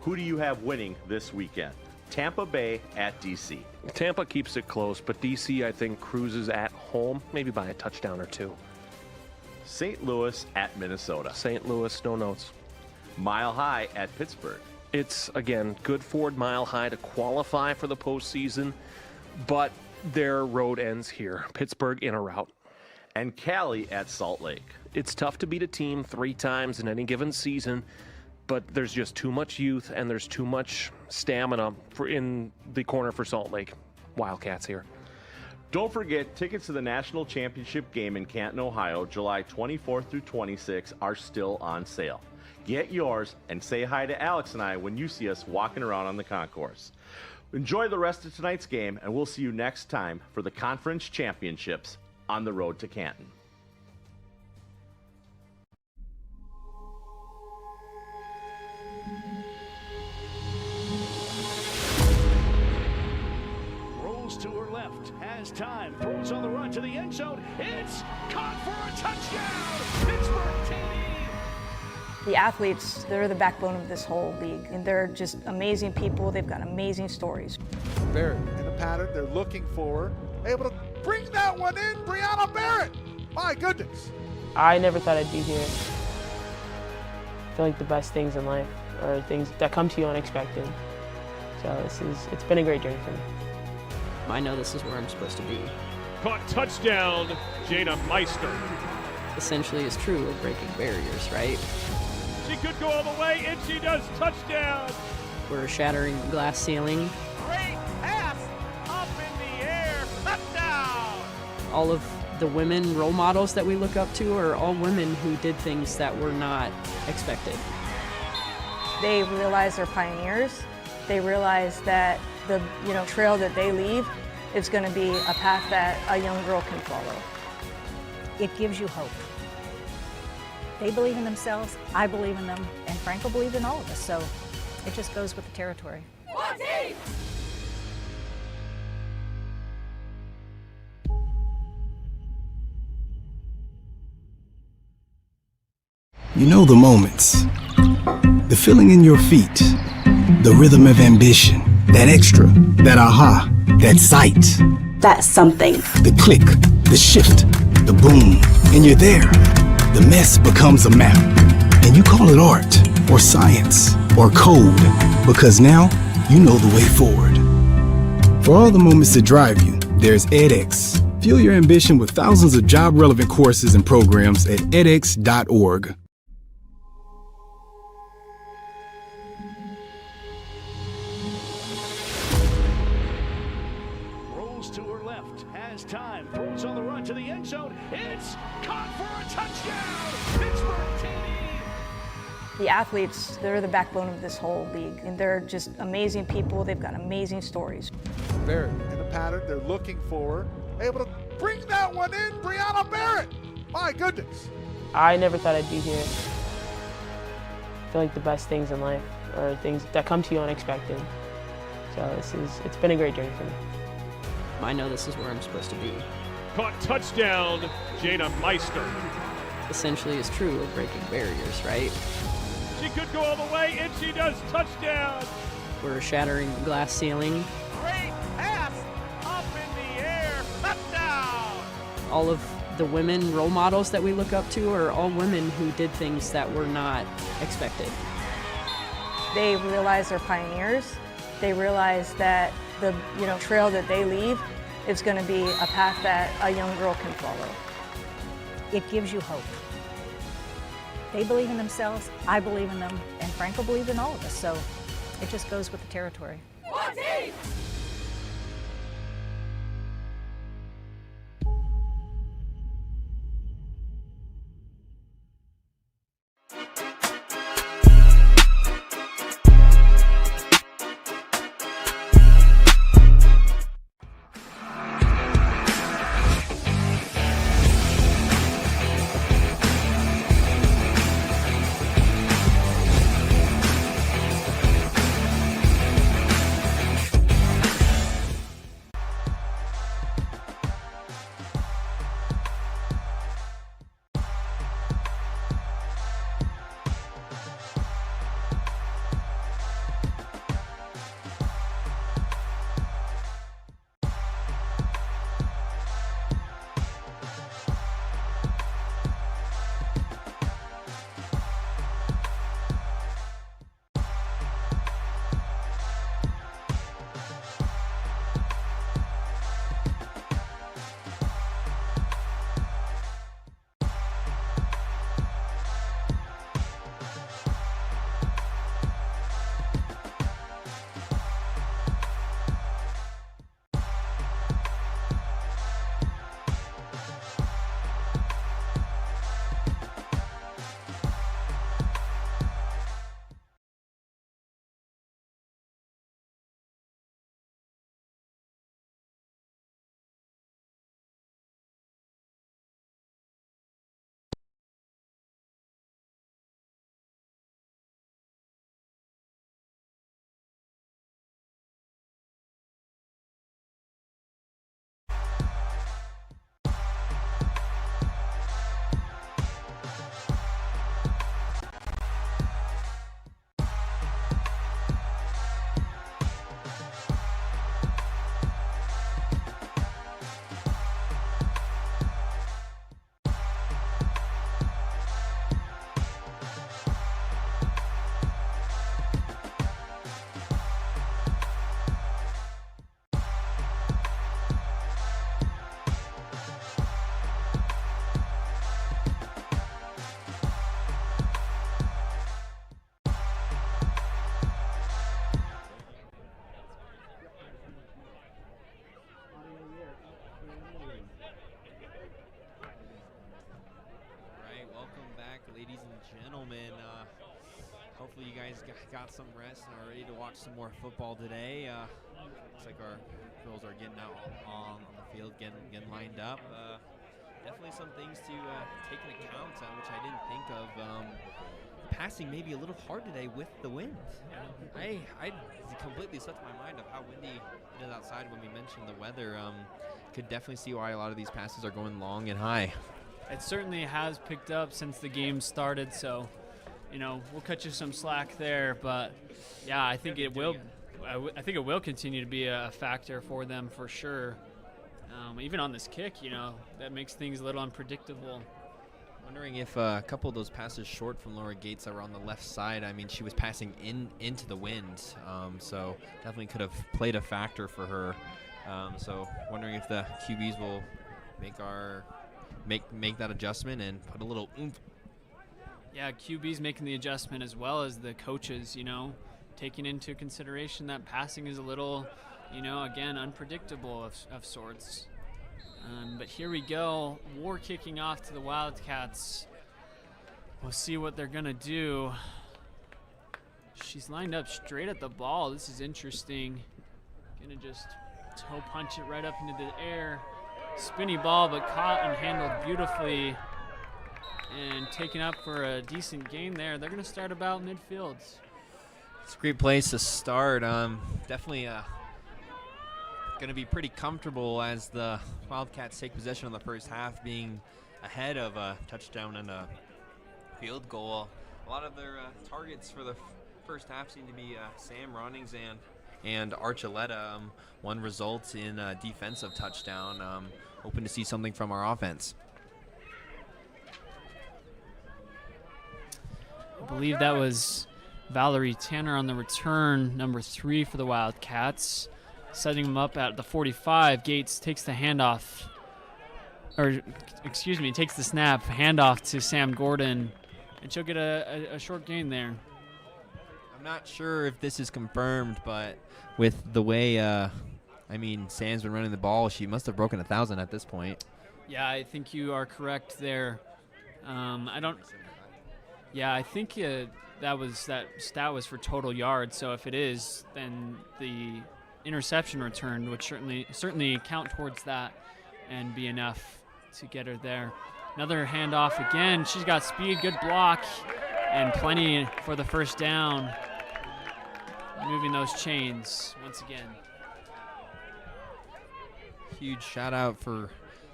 Who do you have winning this weekend? Tampa Bay at DC. Tampa keeps it close, but DC, I think, cruises at home, maybe by a touchdown or 2. St. Louis at Minnesota. St. Louis, no notes. Mile High at Pittsburgh. It's, again, good Ford Mile High to qualify for the postseason, but their road ends here. Pittsburgh in a rout. And Cali at Salt Lake. It's tough to beat a team 3 times in any given season, but there's just too much youth and there's too much stamina in the corner for Salt Lake. Wildcats here. Don't forget, tickets to the National Championship game in Canton, Ohio, July 24th through 26th are still on sale. Get yours and say hi to Alex and I when you see us walking around on the concourse. Enjoy the rest of tonight's game, and we'll see you next time for the Conference Championships on the road to Canton. Rolls to her left, has time, throws on the run to the end zone. It's caught for a touchdown! Pittsburgh team! The athletes, they're the backbone of this whole league, and they're just amazing people. They've got amazing stories. Barrett in the pattern, they're looking for her, able to bring that one in, Brianna Barrett. My goodness. I never thought I'd be here. I feel like the best things in life are things that come to you unexpected. So it's been a great journey for me. I know this is where I'm supposed to be. Caught touchdown, Jada Meister. Essentially is true of breaking barriers, right? She could go all the way, and she does. Touchdown! We're shattering the glass ceiling. Great pass up in the air. Touchdown! All of the women role models that we look up to are all women who did things that were not expected. They realize they're pioneers. They realize that the trail that they leave is going to be a path that a young girl can follow. It gives you hope. They believe in themselves, I believe in them, and Franco believes in all of us, so it just goes with the territory. You know the moments, the feeling in your feet, the rhythm of ambition, that extra, that aha, that sight. That's something. The click, the shift, the boom, and you're there. The mess becomes a map, and you call it art, or science, or code, because now you know the way forward. For all the moments that drive you, there's edX. Fuel your ambition with thousands of job-relevant courses and programs at edX.org. Rolls to her left, has time, throws on the run to the end zone. It's caught for a touchdown! Pittsburgh team! The athletes, they're the backbone of this whole league, and they're just amazing people. They've got amazing stories. Barrett in the pattern, they're looking for her, able to bring that one in, Brianna Barrett. My goodness. I never thought I'd be here. I feel like the best things in life are things that come to you unexpected. So it's been a great journey for me. I know this is where I'm supposed to be. Caught touchdown, Jada Meister. Essentially is true of breaking barriers, right? She could go all the way, and she does. Touchdown. We're shattering the glass ceiling. Great pass up in the air. Touchdown. All of the women role models that we look up to are all women who did things that were not expected. They realize they're pioneers. They realize that the trail that they leave is going to be a path that a young girl can follow. It gives you hope. They believe in themselves, I believe in them, and Frank will believe in all of us, so it just goes with the territory. One team. Ladies and gentlemen, hopefully you guys got some rest and are ready to watch some more football today. Looks like our girls are getting out on the field, getting lined up. Definitely some things to take into account, which I didn't think of. Passing may be a little hard today with the wind. I completely slipped my mind of how windy it is outside when we mentioned the weather. Could definitely see why a lot of these passes are going long and high. It certainly has picked up since the game started, so we'll cut you some slack there. But yeah, I think it will. I think it will continue to be a factor for them for sure. Even on this kick, that makes things a little unpredictable. Wondering if a couple of those passes short from Laura Gates that were on the left side. I mean, she was passing into the wind, so definitely could have played a factor for her. So wondering if the QBs will make that adjustment and put a little oomph. Yeah, QB's making the adjustment as well as the coaches, taking into consideration that passing is a little, again, unpredictable of sorts. But here we go, war kicking off to the Wildcats. We'll see what they're gonna do. She's lined up straight at the ball. This is interesting. Gonna just toe punch it right up into the air. Spinny ball, but caught and handled beautifully and taken up for a decent gain there. They're going to start about midfield. It's a great place to start. Definitely going to be pretty comfortable as the Wildcats take possession of the first half, being ahead of a touchdown and a field goal. A lot of their targets for the first half seem to be Sam Ronings and Archuleta. One results in a defensive touchdown. Hoping to see something from our offense. I believe that was Valerie Tanner on the return, number 3 for the Wildcats. Setting them up at the 45. Gates takes the handoff, or excuse me, takes the snap, handoff to Sam Gordon, and she'll get a short gain there. I'm not sure if this is confirmed, but with the way, Sam's been running the ball, she must have broken 1,000 at this point. Yeah, I think you are correct there. I think that stat was for total yards. So if it is, then the interception return would certainly count towards that and be enough to get her there. Another handoff again. She's got speed, good block, and plenty for the first down. Moving those chains once again. Huge shout out for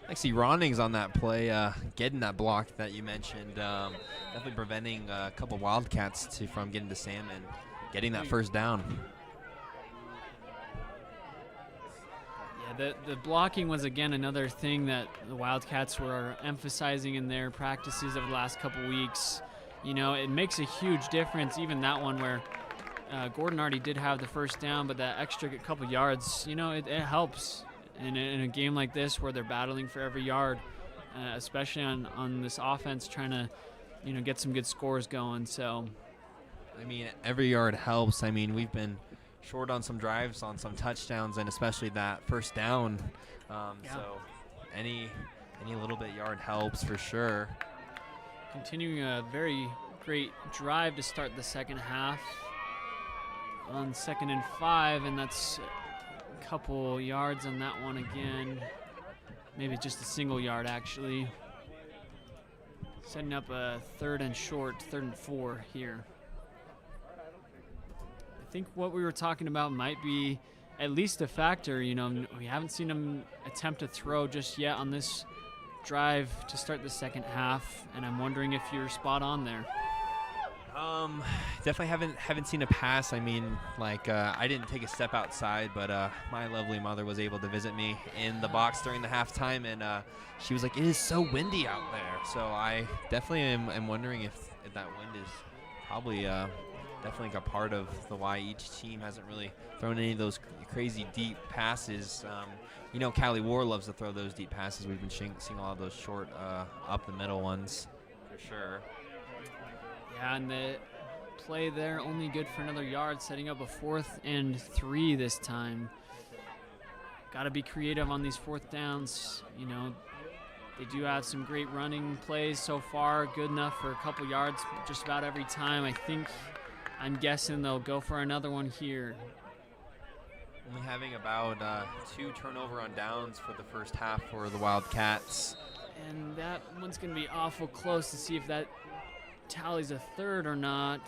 Lexi Ronings on that play, getting that block that you mentioned. Definitely preventing a couple Wildcats from getting to Sam and getting that first down. Yeah, the blocking was again another thing that the Wildcats were emphasizing in their practices over the last couple weeks. You know, it makes a huge difference, even that one where Gordon already did have the first down, but that extra couple yards, you know, it helps in a game like this where they're battling for every yard, especially on this offense trying to, you know, get some good scores going. So, I mean, every yard helps. I mean, we've been short on some drives, on some touchdowns, and especially that first down. So any little bit yard helps for sure. Continuing a very great drive to start the second half on 2nd and 5, and that's a couple yards on that one again. Maybe just a single yard, actually. Setting up a 3rd and short, 3rd and 4 here. I think what we were talking about might be at least a factor. You know, we haven't seen him attempt to throw just yet on this drive to start the second half, and I'm wondering if you're spot on there. Definitely haven't seen a pass. I mean, I didn't take a step outside, but my lovely mother was able to visit me in the box during the halftime, and she was like, "It is so windy out there." So I definitely am wondering if that wind is probably definitely a part of the why each team hasn't really thrown any of those crazy deep passes. You know, Cali War loves to throw those deep passes. We've been seeing a lot of those short, up the middle ones for sure. Yeah, and the play there only good for another yard, setting up a 4th and 3 this time. Got to be creative on these 4th downs. You know, they do have some great running plays so far, good enough for a couple yards just about every time. I'm guessing they'll go for another one here. Only having about 2 turnover on downs for the first half for the Wildcats. And that one's going to be awful close to see if that tallies a 3rd or not.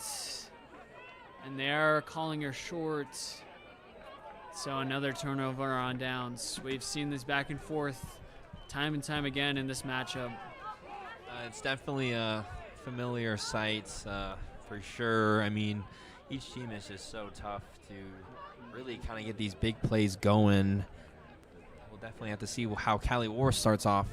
And they are calling her short. So another turnover on downs. We've seen this back and forth time and time again in this matchup. It's definitely a familiar sight for sure. I mean, each team is just so tough to really kind of get these big plays going. We'll definitely have to see how Cali War starts off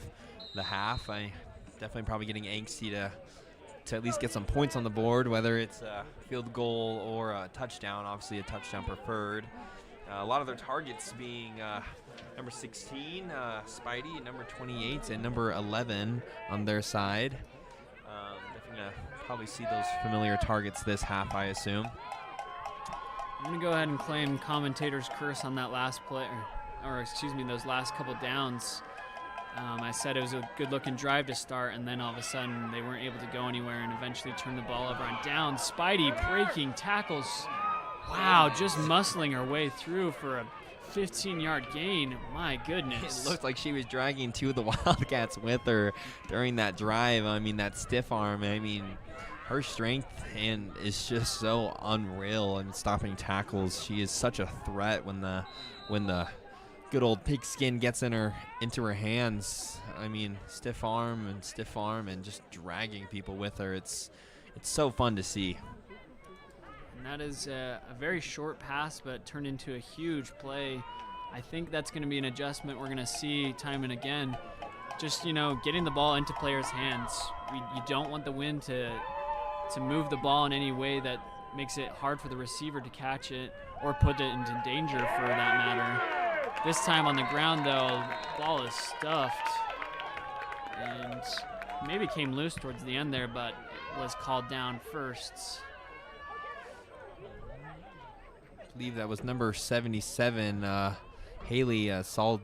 the half. I definitely probably getting angsty to at least get some points on the board, whether it's a field goal or a touchdown. Obviously a touchdown preferred. A lot of their targets being number 16, Spidey, and number 28, and number 11 on their side. Definitely going to probably see those familiar targets this half, I assume. I'm going to go ahead and claim commentator's curse on that last play, or excuse me, those last couple downs. I said it was a good-looking drive to start, and then all of a sudden they weren't able to go anywhere and eventually turned the ball over on down. Spidey breaking tackles. Wow, just muscling her way through for a 15-yard gain. My goodness. It looked like she was dragging 2 of the Wildcats with her during that drive. I mean, that stiff arm. I mean, her strength and is just so unreal in stopping tackles. She is such a threat when the good old pigskin gets into her hands. I mean, stiff arm and just dragging people with her. It's it's so fun to see. And that is a very short pass, but turned into a huge play. I think that's going to be an adjustment we're going to see time and again. Just, getting the ball into players' hands. You don't want the wind to move the ball in any way that makes it hard for the receiver to catch it or put it into danger for that matter. This time on the ground, though, the ball is stuffed and maybe came loose towards the end there, but it was called down first. I believe that was number 77, Haley Saldivar?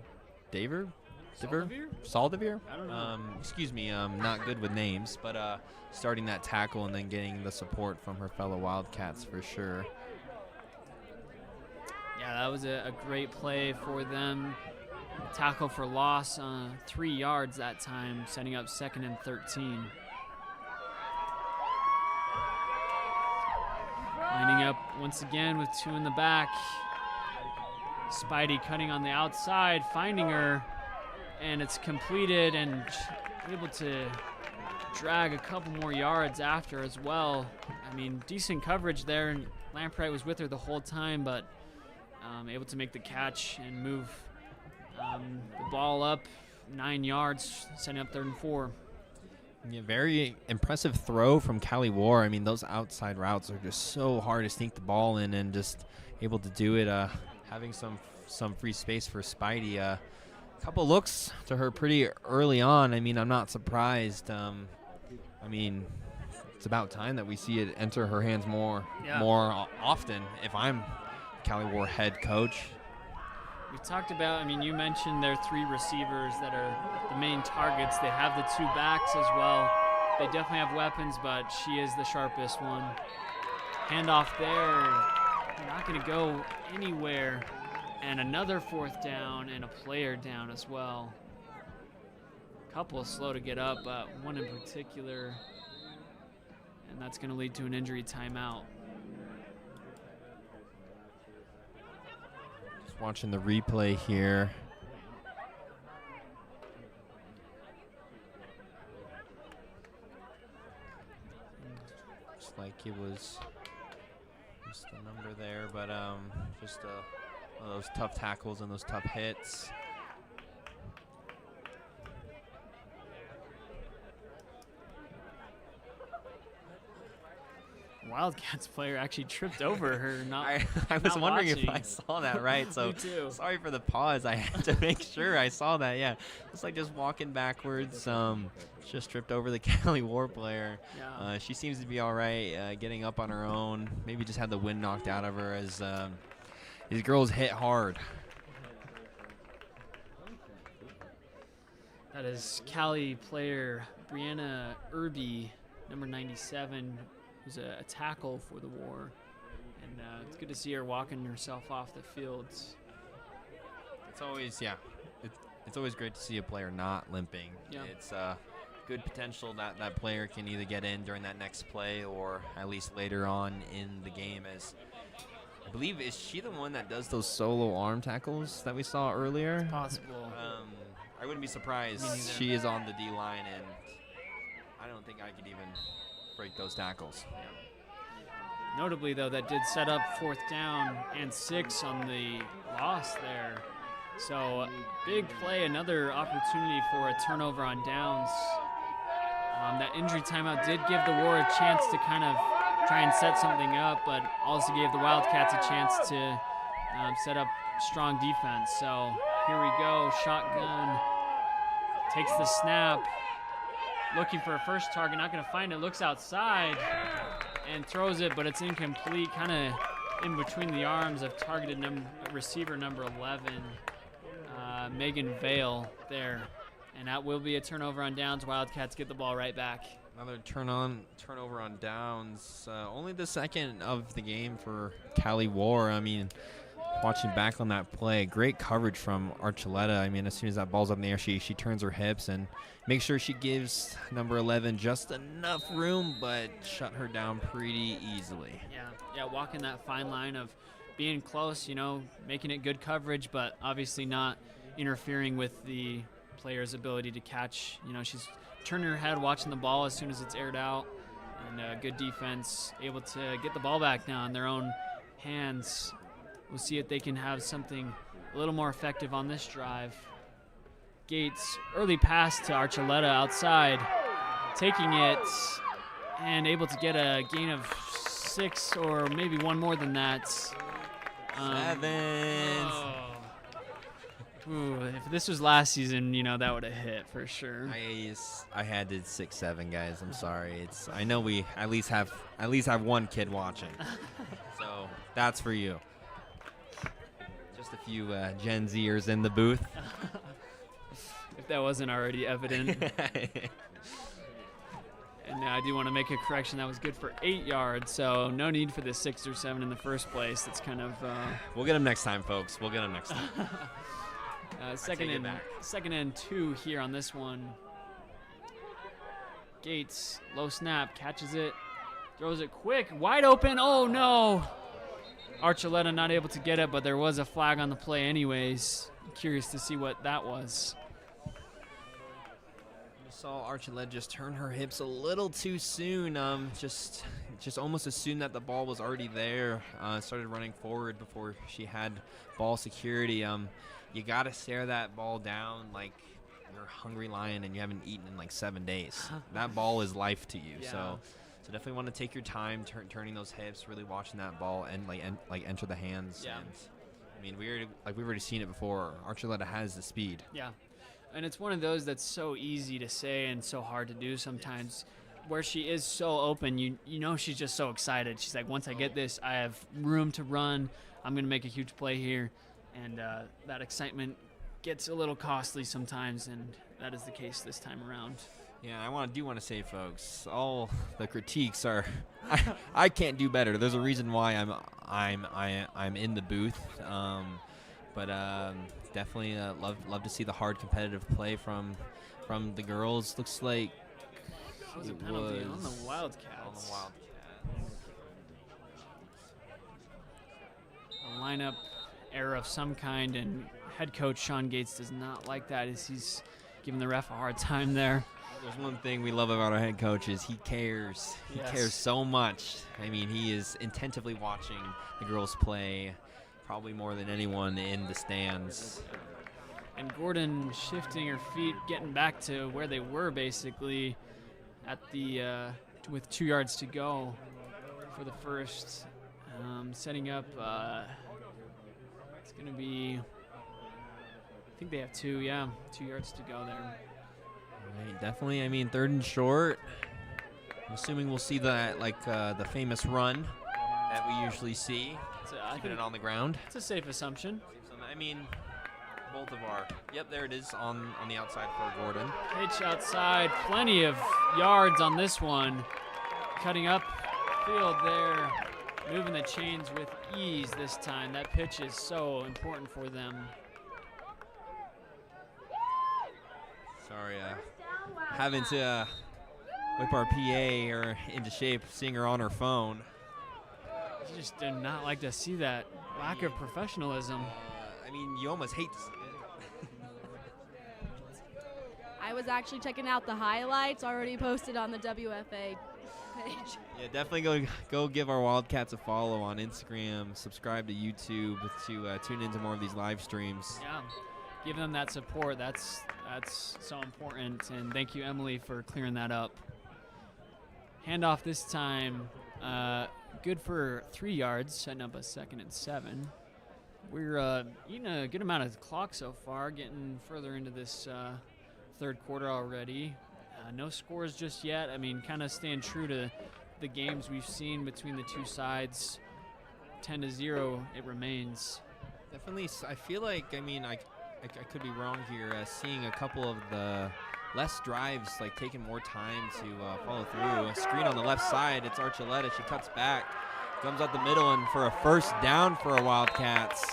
Saldivar? I don't know. Excuse me, not good with names, but starting that tackle and then getting the support from her fellow Wildcats for sure. Yeah, that was a great play for them. Tackle for loss, 3 yards that time, setting up 2nd and 13. Lining up once again with 2 in the back. Spidey cutting on the outside, finding her, and it's completed and able to drag a couple more yards after as well. I mean, decent coverage there, and Lamprecht was with her the whole time, but able to make the catch and move the ball up 9 yards, setting up 3rd and 4. Yeah, very impressive throw from Cali War. I mean, those outside routes are just so hard to sneak the ball in, and just able to do it, having some free space for Spidey. A couple looks to her pretty early on. I mean, I'm not surprised. I mean, it's about time that we see it enter her hands more often if I'm Cali War head coach. We talked about, I mean, you mentioned their 3 receivers that are the main targets. They have the 2 backs as well. They definitely have weapons, but she is the sharpest one. Handoff there. They're not going to go anywhere. And another 4th down and a player down as well. Couple slow to get up, but one in particular. And that's going to lead to an injury timeout. Watching the replay here. Looks like it was just the number there, but just one of those tough tackles and those tough hits. Wildcats player actually tripped over her. I was wondering if I saw that right. So Me too. Sorry for the pause. I had to make sure I saw that. Yeah, it's like just walking backwards. Just tripped over the Cali War player. Yeah. She seems to be all right, getting up on her own. Maybe just had the wind knocked out of her as these girls hit hard. That is Cali player Brianna Irby, number 97. Who's a tackle for the War, and it's good to see her walking herself off the field. It's always, it's always great to see a player not limping. Yeah. It's good potential that that player can either get in during that next play or at least later on in the game. As I believe, is she the one that does those solo arm tackles that we saw earlier? It's possible. I wouldn't be surprised. She is on the D-line, and I don't think I could even break those tackles. Yeah. Notably, though, that did set up 4th down and 6 on the loss there. So big play, another opportunity for a turnover on downs. That injury timeout did give the War a chance to kind of try and set something up, but also gave the Wildcats a chance to set up strong defense. So here we go, shotgun, takes the snap. Looking for a first target, not going to find it, looks outside and throws it, but it's incomplete, kind of in between the arms of targeted receiver number 11, Megan Vale there. And that will be a turnover on downs. Wildcats get the ball right back. Another turnover on downs. Only the 2nd of the game for Cali War. I mean, watching back on that play, great coverage from Archuleta. I mean, as soon as that ball's up in the air, she turns her hips and makes sure she gives number 11 just enough room, but shut her down pretty easily. Yeah, walking that fine line of being close, making it good coverage, but obviously not interfering with the player's ability to catch. She's turning her head, watching the ball as soon as it's aired out. And good defense, able to get the ball back now in their own hands. We'll see if they can have something a little more effective on this drive. Gates, early pass to Archuleta outside, taking it and able to get a gain of 6 or maybe one more than that. 7. Ooh, if this was last season, that would have hit for sure. I had to 6-7, guys. I'm sorry. I know we at least have one kid watching, so that's for you. Just a few Gen Zers in the booth. If that wasn't already evident. And I do want to make a correction. That was good for 8 yards, so no need for the 6 or 7 in the first place. That's kind of. We'll get them next time, folks. We'll get them next time. Second and 2 here on this one. Gates, low snap, catches it, throws it quick, wide open. Oh no! Archuleta not able to get it, but there was a flag on the play anyways. Curious to see what that was. Saw Archuleta just turn her hips a little too soon. Just almost assumed that the ball was already there. Started running forward before she had ball security. You gotta stare that ball down like you're a hungry lion and you haven't eaten in like 7 days. That ball is life to you. Yeah. So definitely want to take your time turning those hips, really watching that ball and enter the hands. Yeah. And, I mean, we've already seen it before. Archuleta has the speed. Yeah. And it's one of those that's so easy to say and so hard to do sometimes. Where she is so open, you know she's just so excited. She's like, once I get this, I have room to run. I'm going to make a huge play here. And that excitement gets a little costly sometimes, and that is the case this time around. Yeah, I do want to say, folks, all the critiques are, I can't do better. There's a reason why I'm in the booth. But definitely love to see the hard competitive play from the girls. Looks like that was a penalty on the Wildcats. A lineup error of some kind, and head coach Sean Gates does not like that as he's giving the ref a hard time there. There's one thing we love about our head coach is he cares. He cares so much. I mean, he is attentively watching the girls play, probably more than anyone in the stands. And Gordon shifting her feet, getting back to where they were basically at the with 2 yards to go for the first. Setting up, it's going to be, I think they have 2 yards to go there. Right, definitely. I mean, 3rd and short. I'm assuming we'll see that, the famous run that we usually see. Keeping it on the ground. It's a safe assumption. I mean, both of our. Yep, there it is on the outside for Gordon. Pitch outside, plenty of yards on this one. Cutting up field there, moving the chains with ease this time. That pitch is so important for them. Sorry, having to whip our PA into shape, seeing her on her phone. You just do not like to see that lack of professionalism. I mean, you almost hate to see it. I was actually checking out the highlights already posted on the WFA page. Yeah, definitely go give our Wildcats a follow on Instagram, subscribe to YouTube to tune into more of these live streams. Yeah, give them that support. That's so important, and thank you, Emily, for clearing that up. Handoff this time, good for 3 yards, setting up a 2nd and 7. We're eating a good amount of clock so far, getting further into this 3rd quarter already. No scores just yet. I mean, kind of staying true to the games we've seen between the two sides. 10-0, it remains. Definitely, I feel like, I mean, I could be wrong here, seeing a couple of the less drives, taking more time to follow through. A screen on the left side, it's Archuleta. She cuts back, comes up the middle, and for a 1st down for our Wildcats.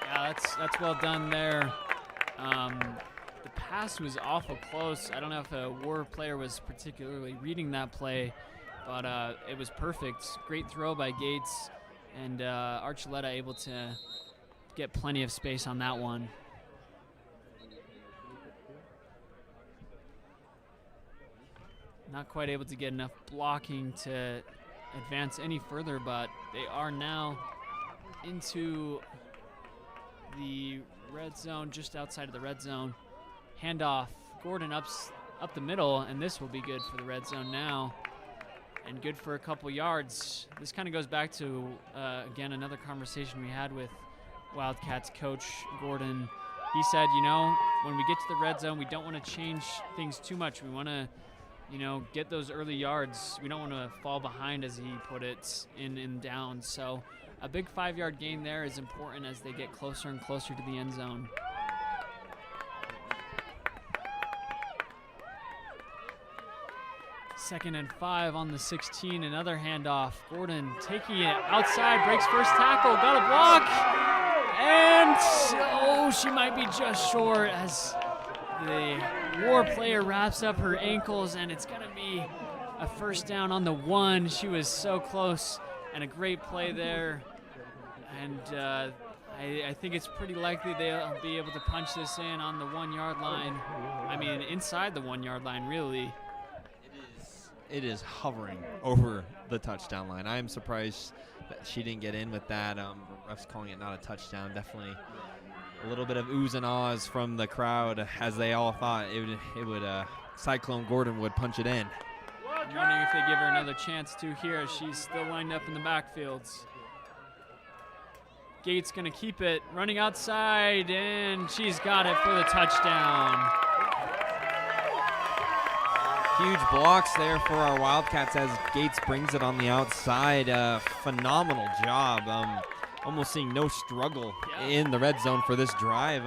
Yeah, that's well done there. The pass was awful close. I don't know if a War player was particularly reading that play, but it was perfect. Great throw by Gates, and Archuleta able to get plenty of space on that one. not quite able to get enough blocking to advance any further, but they are now into the red zone, just outside of the red zone. Handoff, Gordon up the middle, and this will be good for the red zone now, and good for a couple yards. This kind of goes back to, again, another conversation we had with Wildcats coach Gordon. He said, when we get to the red zone, we don't want to change things too much. We want to, get those early yards. We don't want to fall behind, as he put it, in downs. So a big 5-yard gain there is important as they get closer and closer to the end zone. Second and 5 on the 16, another handoff. Gordon taking it outside, breaks first tackle, got a block, and she might be just short as the War player wraps up her ankles, and it's gonna be a first down on the 1. She was so close, and a great play there. And I think it's pretty likely they'll be able to punch this in on the 1-yard line. I mean, inside the 1-yard line, really. It is hovering over the touchdown line. I am surprised that she didn't get in with that. Refs calling it not a touchdown. Definitely a little bit of oohs and ahs from the crowd as they all thought it would Cyclone Gordon would punch it in. I'm wondering if they give her another chance to here as she's still lined up in the backfields. Gates gonna keep it, running outside, and she's got it for the touchdown. Huge blocks there for our Wildcats as Gates brings it on the outside. Phenomenal job. Almost seeing no struggle in the red zone for this drive.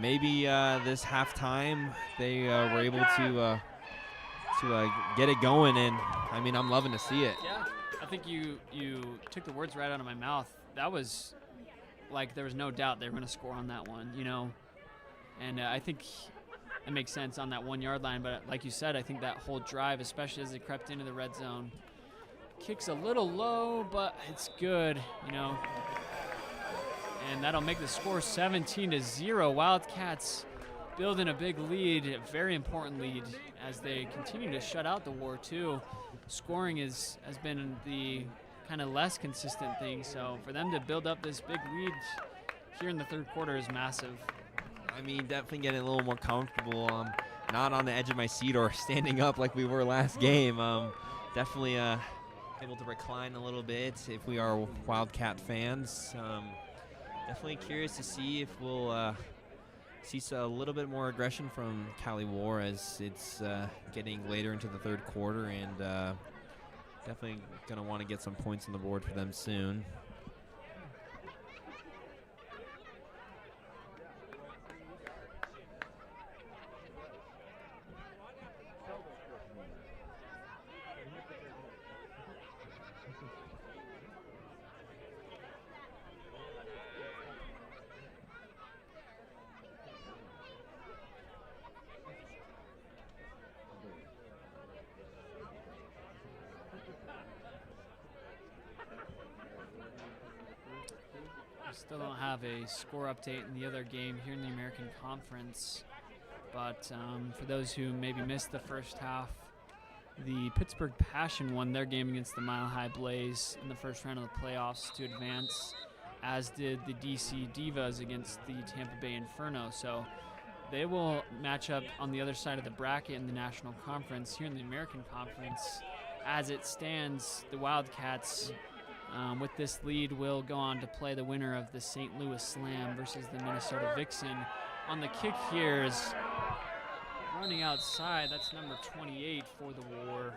Maybe this halftime they were able to get it going, and I mean, I'm loving to see it. Yeah, I think you took the words right out of my mouth. That was like there was no doubt they were going to score on that one, and I think it makes sense on that 1-yard line, but like you said, I think that whole drive, especially as they crept into the red zone, kicks a little low, but it's good, and that'll make the score 17-0. Wildcats building a big lead, a very important lead, as they continue to shut out the War too. Scoring has been the kind of less consistent thing, so for them to build up this big lead here in the third quarter is massive. I mean, definitely getting a little more comfortable. Not on the edge of my seat or standing up like we were last game. Definitely able to recline a little bit if we are Wildcat fans. Definitely curious to see if we'll see a little bit more aggression from Cali War as it's getting later into the third quarter, and definitely going to want to get some points on the board for them soon. Still don't have a score update in the other game here in the American Conference, but for those who maybe missed the first half, the Pittsburgh Passion won their game against the Mile High Blaze in the first round of the playoffs to advance, as did the DC Divas against the Tampa Bay Inferno. So they will match up on the other side of the bracket in the National Conference. Here in the American Conference, as it stands, the Wildcats with this lead will go on to play the winner of the St. Louis Slam versus the Minnesota Vixen. On the kick here is running outside. That's number 28 for the War.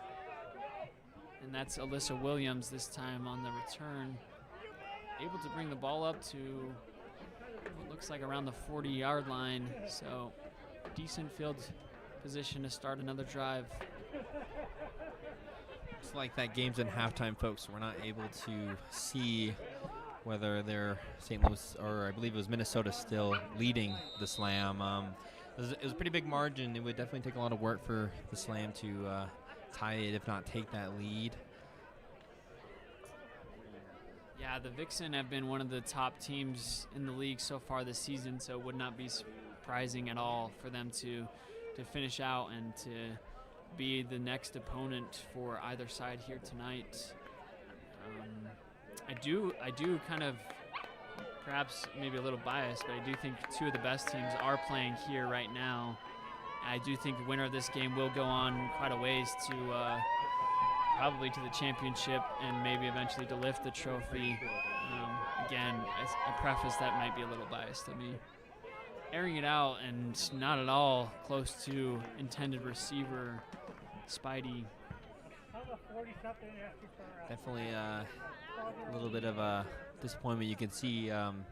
And that's Alyssa Williams this time on the return. Able to bring the ball up to what looks like around the 40-yard line. So decent field position to start another drive. It's like that game's in halftime, folks. We're not able to see whether they're St. Louis or I believe it was Minnesota still leading the Slam. It was a pretty big margin. It would definitely take a lot of work for the Slam to tie it, if not take that lead. Yeah, the Vixen have been one of the top teams in the league so far this season, so it would not be surprising at all for them to finish out and to be the next opponent for either side here tonight. I do kind of, perhaps maybe a little biased, but I do think two of the best teams are playing here right now. I do think the winner of this game will go on quite a ways to probably to the championship and maybe eventually to lift the trophy. Again, I preface that might be a little biased of me. Airing it out and not at all close to intended receiver Spidey. Definitely a little bit of a disappointment. You can see them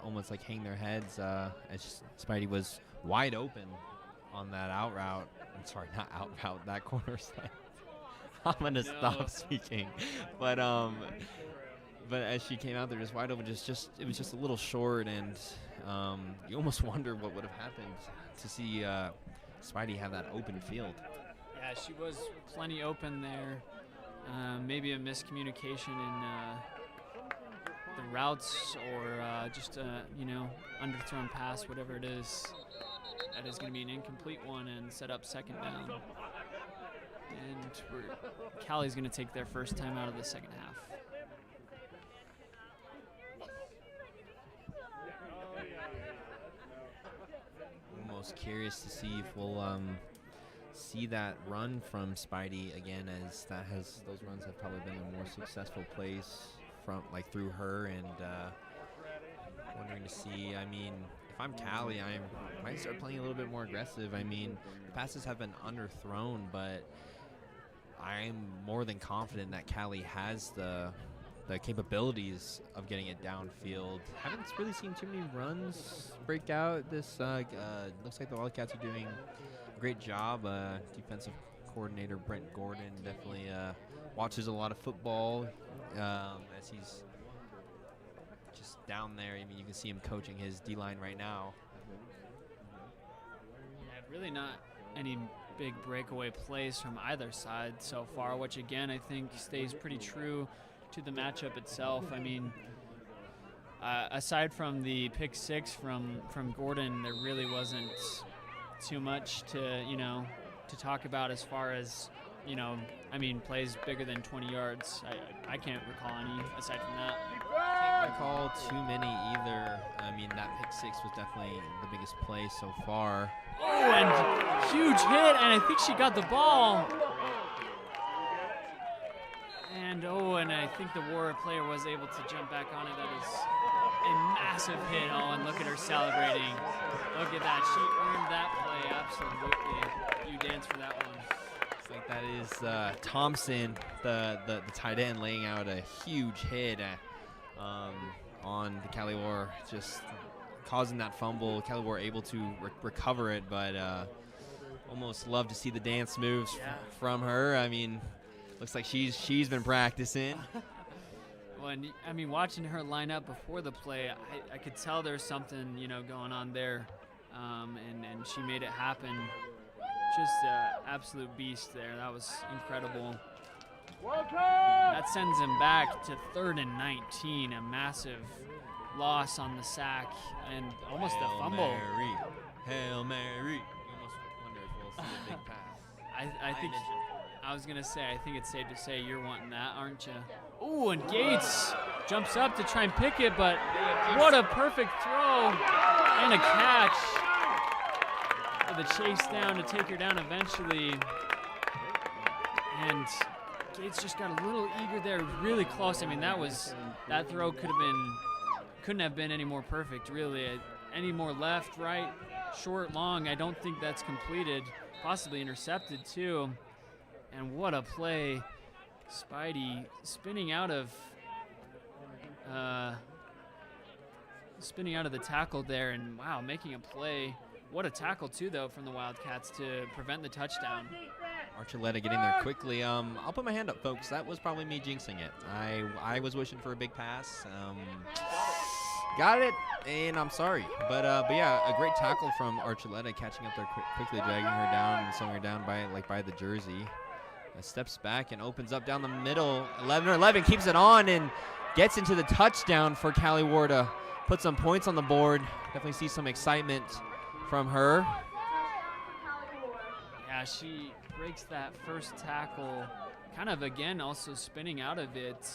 almost like hang their heads as Spidey was wide open on that out route. I'm sorry, not out route, that corner side. I'm gonna stop speaking, but as she came out there just wide open, it was just a little short, and you almost wonder what would have happened to see Spidey have that open field. Yeah, she was plenty open there. Maybe a miscommunication in the routes, or just underthrown pass, whatever it is. That is going to be an incomplete one and set up second down. And Cali's going to take their first time out of the second half. Almost curious to see if we'll see that run from Spidey again, as those runs have probably been a more successful plays from through her, and wondering to see. I mean, if I'm Cali, I might start playing a little bit more aggressive. I mean, the passes have been underthrown, but I'm more than confident that Cali has the capabilities of getting it downfield. Haven't really seen too many runs break out. This looks like the Wildcats are doing a great job. Defensive coordinator Brent Gordon definitely watches a lot of football as he's just down there. I mean, you can see him coaching his D-line right now. Yeah, really not any big breakaway plays from either side so far, which again I think stays pretty true to the matchup itself. I mean, aside from the pick six from Gordon, there really wasn't too much to talk about as far as I mean, plays bigger than 20 yards. I can't recall any aside from that. Can't recall too many either. I mean, that pick six was definitely the biggest play so far. Oh, and huge hit, and I think she got the ball. And I think the Warrior player was able to jump back on it. That is a massive hit. Oh, and look at her celebrating. Look at that. She earned that play, absolutely. You dance for that one. Looks like that is Thompson, the tight end, laying out a huge hit on the Cali War, just causing that fumble. Cali War able to recover it, but almost love to see the dance moves from her. I mean, looks like she's been practicing. Well, and I mean, watching her line up before the play, I could tell there's something going on there, and she made it happen. Just an absolute beast there. That was incredible. That sends him back to 3rd and 19, a massive loss on the sack and almost a fumble. Mary. Hail Mary. You almost wonder if we'll see a big pass. I was going to say, I think it's safe to say you're wanting that, aren't you? Ooh, and Gates jumps up to try and pick it, but what a perfect throw and a catch. The chase down to take her down eventually. And Gates just got a little eager there, really close. I mean, that throw couldn't have been any more perfect, really. Any more left, right, short, long, I don't think that's completed. Possibly intercepted too. And what a play. Spidey spinning out of the tackle there, and wow, making a play. What a tackle too, though, from the Wildcats to prevent the touchdown. Archuleta getting there quickly. I'll put my hand up, folks. That was probably me jinxing it. I was wishing for a big pass. Got it, and I'm sorry. But yeah, a great tackle from Archuleta, catching up there quickly, dragging her down and sewing her down by the jersey. Steps back and opens up down the middle. 11 keeps it on and gets into the touchdown for Cali War to put some points on the board. Definitely see some excitement from her. Yeah, she breaks that first tackle, kind of again also spinning out of it,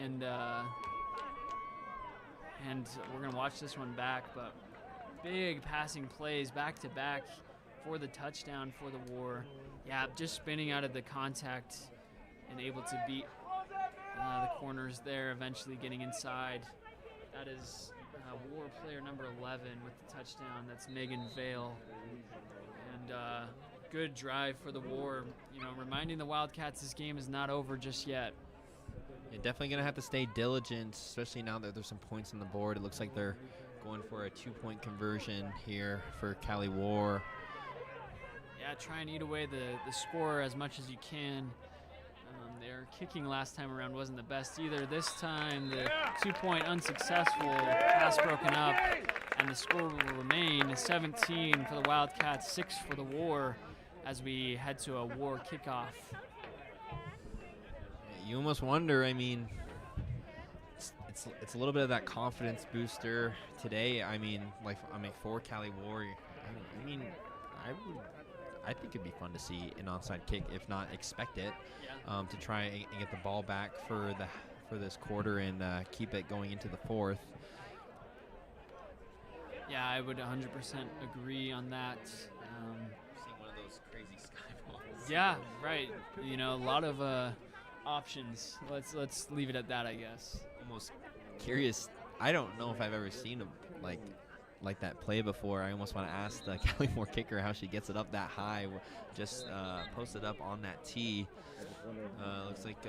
and we're gonna watch this one back, but big passing plays back to back for the touchdown for the War. Yeah, just spinning out of the contact and able to beat the corners there, eventually getting inside. That is War player number 11 with the touchdown. That's Megan Vale. And good drive for the War. You know, reminding the Wildcats this game is not over just yet. You're definitely going to have to stay diligent, especially now that there's some points on the board. It looks like they're going for a 2-point conversion here for Cali War. Yeah, try and eat away the score as much as you can. Their kicking last time around wasn't the best either. This time, the 2-point unsuccessful, pass broken up, and the score will remain 17 for the Wildcats, 6 for the War, as we head to a War kickoff. You almost wonder, I mean, it's a little bit of that confidence booster today. I mean, for Cali War, I think it'd be fun to see an onside kick, if not expect it, to try and get the ball back for this quarter and keep it going into the fourth. Yeah, I would 100% agree on that. Seeing one of those crazy sky balls. Yeah, right. You know, a lot of options. Let's leave it at that, I guess. Almost curious. I don't know if I've ever seen like that play before. I almost want to ask the Cali War kicker how she gets it up that high. Just posted up on that tee. Looks like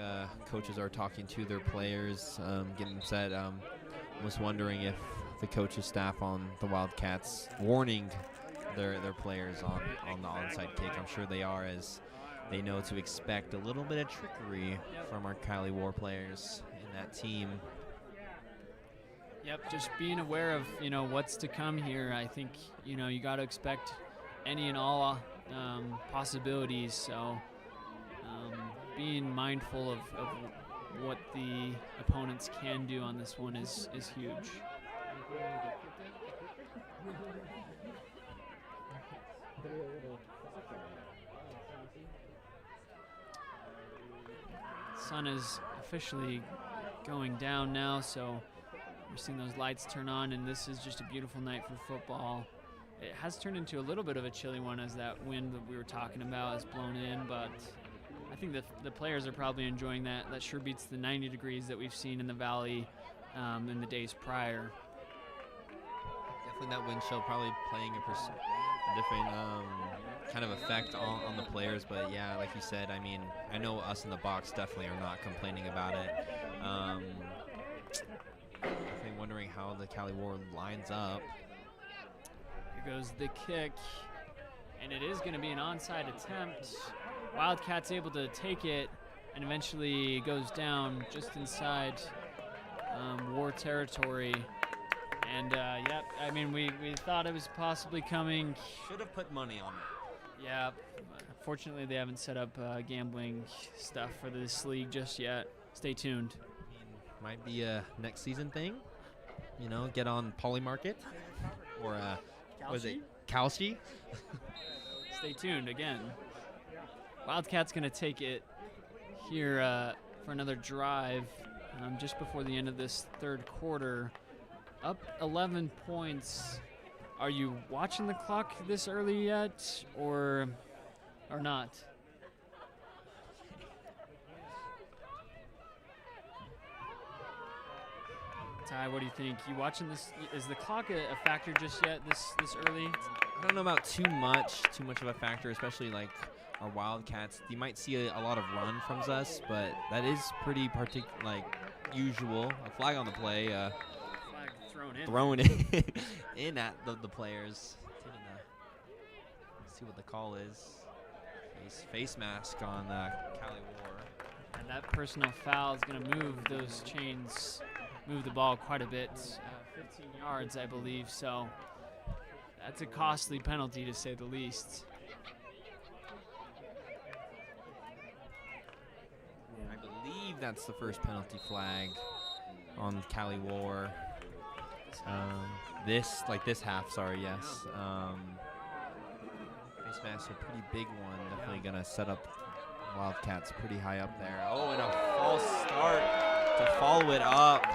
coaches are talking to their players, getting them set. Was wondering if the coaching staff on the Wildcats warning their players on the onside kick. I'm sure they are, as they know to expect a little bit of trickery from our Cali War players in that team. Yep, just being aware of, you know, what's to come here. I think, you know, you got to expect any and all possibilities. So being mindful of what the opponents can do on this one is huge. Sun is officially going down now, so we're seeing those lights turn on, and this is just a beautiful night for football. It has turned into a little bit of a chilly one as that wind that we were talking about has blown in, but I think the players are probably enjoying that. That sure beats the 90 degrees that we've seen in the Valley in the days prior. Definitely that wind chill probably playing a different kind of effect on the players, but yeah, like you said, I mean, I know us in the box definitely are not complaining about it. Definitely wondering how the Cali War lines up. Here goes the kick, and it is going to be an onside attempt. Wildcats able to take it, and eventually goes down just inside War territory. And yep, I mean, we thought it was possibly coming. Should have put money on it. Yeah, fortunately they haven't set up gambling stuff for this league just yet. Stay tuned. Might be a next season thing. You know, get on Polymarket or was it Kalshi? Stay tuned again. Wildcats going to take it here for another drive just before the end of this third quarter. Up 11 points. Are you watching the clock this early yet, or not? Ty, what do you think? You watching this? Is the clock a factor just yet this early? I don't know about too much of a factor, especially like our Wildcats. You might see a lot of run from us, but that is pretty usual. A flag on the play. Thrown in at the players. See what the call is. Face mask on Cali War. And that personal foul is going to move those chains, move the ball quite a bit, 15 yards, I believe. So that's a costly penalty, to say the least. I believe that's the first penalty flag on Cali War. This half, sorry, yes. Face mask, a pretty big one. Definitely going to set up Wildcats pretty high up there. Oh, and a false start to follow it up.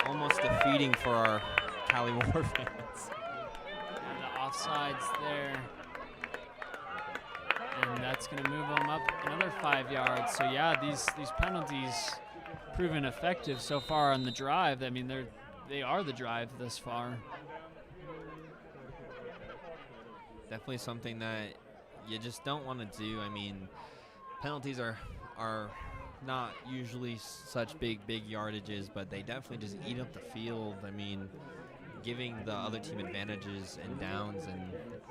Almost defeating for our Cali War fans. And the offsides there. And that's going to move them up another 5 yards. So yeah, these penalties proven effective so far on the drive. I mean, they are the drive thus far. Definitely something that you just don't want to do. I mean, penalties are not usually such big yardages, but they definitely just eat up the field. I mean, giving the other team advantages in downs and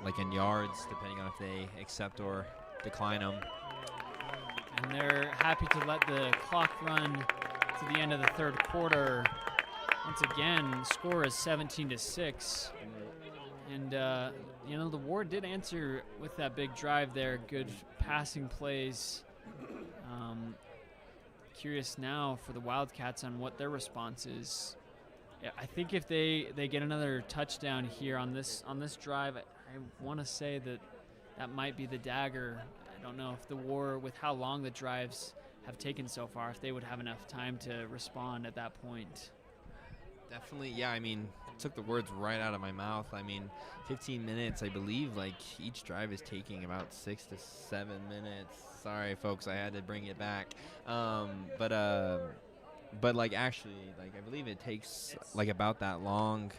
like in yards, depending on if they accept or decline them. And they're happy to let the clock run to the end of the third quarter. Once again, score is 17-6. And, you know, the War did answer with that big drive there. Good passing plays. Curious now for the Wildcats on what their response is. Yeah, I think if they get another touchdown here on this drive, I want to say that might be the dagger. I don't know if the War, with how long the drives have taken so far, if they would have enough time to respond at that point. Definitely, yeah, I mean, took the words right out of my mouth. I mean, 15 minutes, I believe, like, each drive is taking about 6 to 7 minutes. Sorry, folks, I had to bring it back. But like, actually, like, I believe it takes, like, about that long.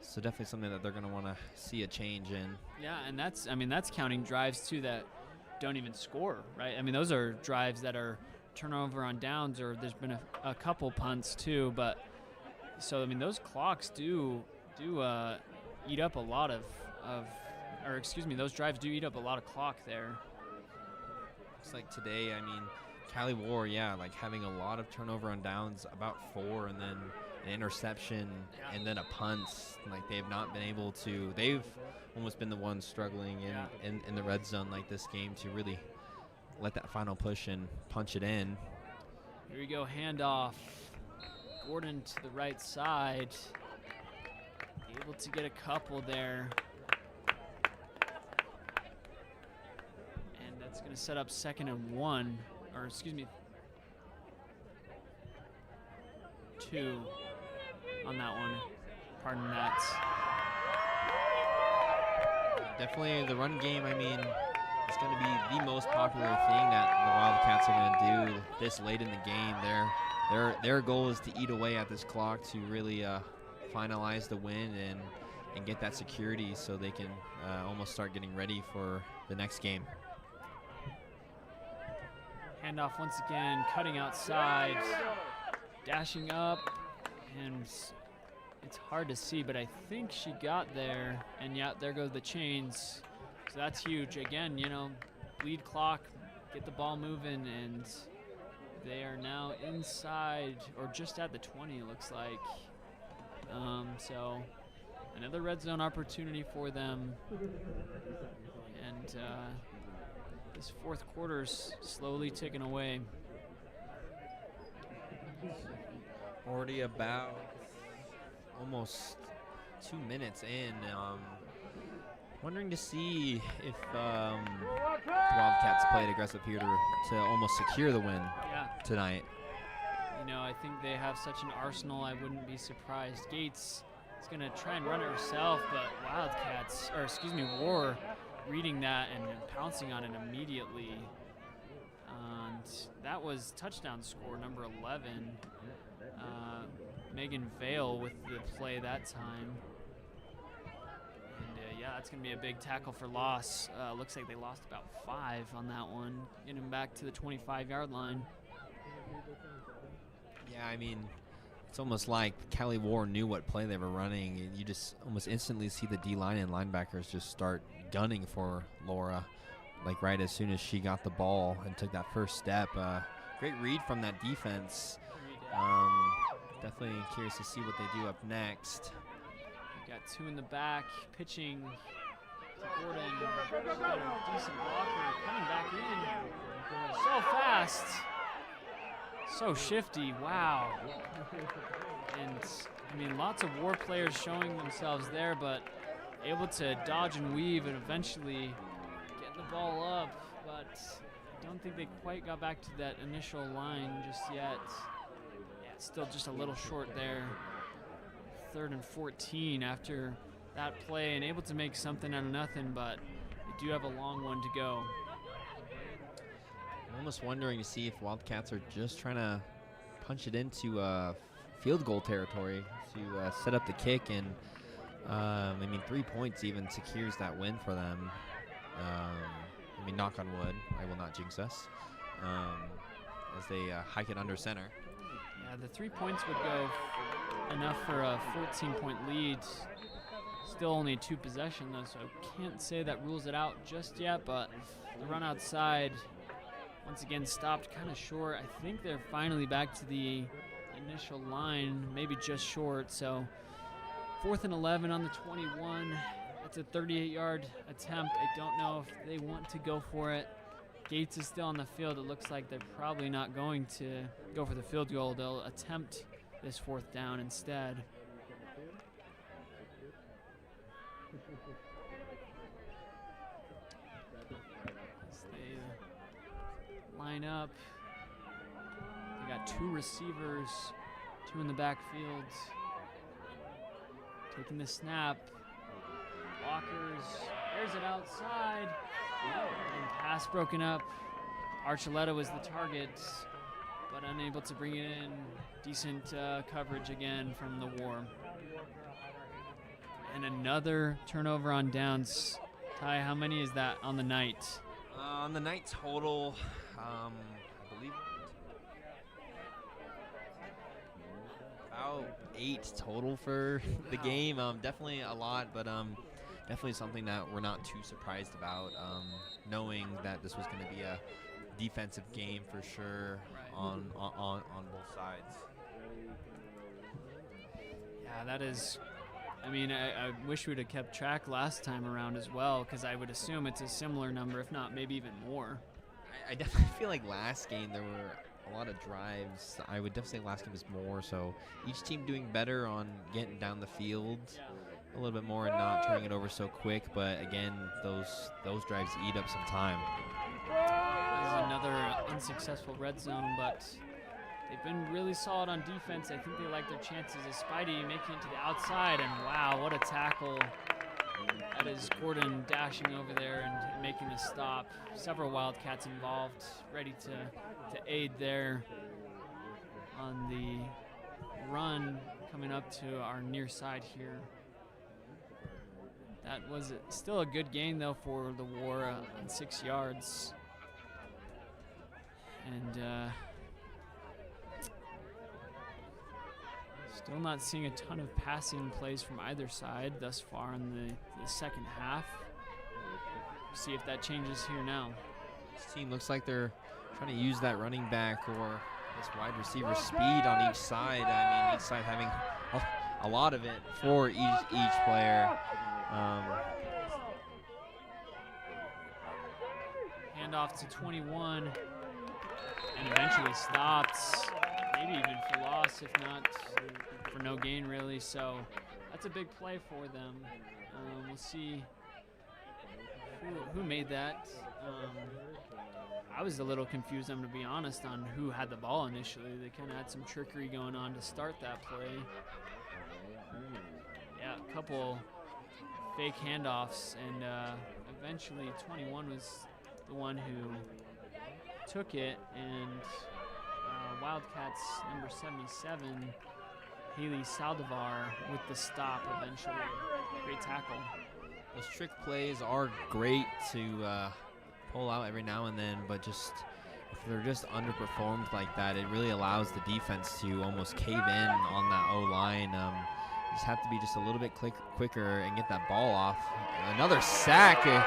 So definitely something that they're going to want to see a change in. Yeah, and that's counting drives, too, that don't even score, right? I mean, those are drives that are turnover on downs, or there's been a couple punts, too, but... So, I mean, those clocks do eat up a lot those drives do eat up a lot of clock there. Looks like today, I mean, Cali War, yeah, like having a lot of turnover on downs, about 4, and then an interception, and then a punt. Like, they've not been able to, they've almost been the ones struggling in the red zone like this game to really let that final push and punch it in. Here we go, handoff. Gordon to the right side, able to get a couple there. And that's going to set up 2nd and 1, or excuse me, 2 on that one. Pardon that. Definitely the run game, I mean, it's going to be the most popular thing that the Wildcats are going to do this late in the game. Their goal is to eat away at this clock to really finalize the win and get that security so they can almost start getting ready for the next game. Handoff once again, cutting outside, dashing up, and it's hard to see, but I think she got there, and yeah, there goes the chains. So that's huge. Again, you know, bleed clock, get the ball moving, and they are now inside, or just at the 20, it looks like. So another red zone opportunity for them. And this fourth quarter's slowly ticking away. Already about almost 2 minutes in. Wondering to see if Wildcats played aggressive here to almost secure the win tonight. You know, I think they have such an arsenal, I wouldn't be surprised. Gates is going to try and run it herself, but War reading that and pouncing on it immediately. And that was touchdown score number 11. Megan Vale with the play that time. And yeah, that's going to be a big tackle for loss. Looks like they lost about 5 on that one, getting back to the 25-yard line. Yeah, I mean, it's almost like Cali War knew what play they were running, and you just almost instantly see the D-line and linebackers just start gunning for Laura, like right as soon as she got the ball and took that first step. Great read from that defense. Definitely curious to see what they do up next. Got 2 in the back, pitching to Gordon. Got a decent blocker coming back in. So fast. So shifty, wow. And I mean, lots of War players showing themselves there, but able to dodge and weave and eventually get the ball up, but I don't think they quite got back to that initial line just yet. Yeah, still just a little short there. 3rd and 14 after that play, and able to make something out of nothing, but they do have a long one to go. I'm almost wondering to see if Wildcats are just trying to punch it into field goal territory to set up the kick, and 3 points even secures that win for them. Knock on wood, I will not jinx us, as they hike it under center. Yeah, the 3 points would go enough for a 14-point lead. Still only 2 possession though, so can't say that rules it out just yet, but the run outside once again stopped kind of short. I think they're finally back to the initial line, maybe just short, so 4th and 11 on the 21. That's a 38-yard attempt. I don't know if they want to go for it. Gates is still on the field. It looks like they're probably not going to go for the field goal. They'll attempt this 4th down instead. As they line up, they got 2 receivers, 2 in the backfield. Taking the snap. Walkers, there's it outside. And pass broken up. Archuleta was the target, but unable to bring it in. Decent coverage again from the War. And another turnover on downs. Ty, how many is that on the night? On the night total, I believe about 8 total for the game. Definitely a lot, but definitely something that we're not too surprised about, knowing that this was going to be a defensive game for sure on both sides. Yeah, that is. I wish we'd have kept track last time around as well, because I would assume it's a similar number, if not maybe even more. I definitely feel like last game there were a lot of drives. I would definitely say last game was more, so each team doing better on getting down the field a little bit more and not turning it over so quick, but again, those drives eat up some time. This is another unsuccessful red zone, but they've been really solid on defense. I think they like their chances of Spidey making it to the outside, and wow, what a tackle. That is Gordon dashing over there and making the stop. Several Wildcats involved, ready to aid there on the run coming up to our near side here. That was still a good gain though for the War on 6 yards. And still not seeing a ton of passing plays from either side thus far in the second half. See if that changes here now. This team looks like they're trying to use that running back or this wide receiver speed on each side. Each side having a lot of it for each player. Handoff to 21 and eventually stopped. Maybe even for loss, if not for no gain, really. So that's a big play for them. We'll see who made that. I was a little confused, I'm going to be honest, on who had the ball initially. They kind of had some trickery going on to start that play. Yeah, a couple fake handoffs, and eventually 21 was the one who took it, and Wildcats number 77, Haley Saldivar, with the stop eventually. Great tackle. Those trick plays are great to pull out every now and then, but just if they're just underperformed like that, it really allows the defense to almost cave in on that O-line. Just have to be just a little bit quicker and get that ball off. Another sack, a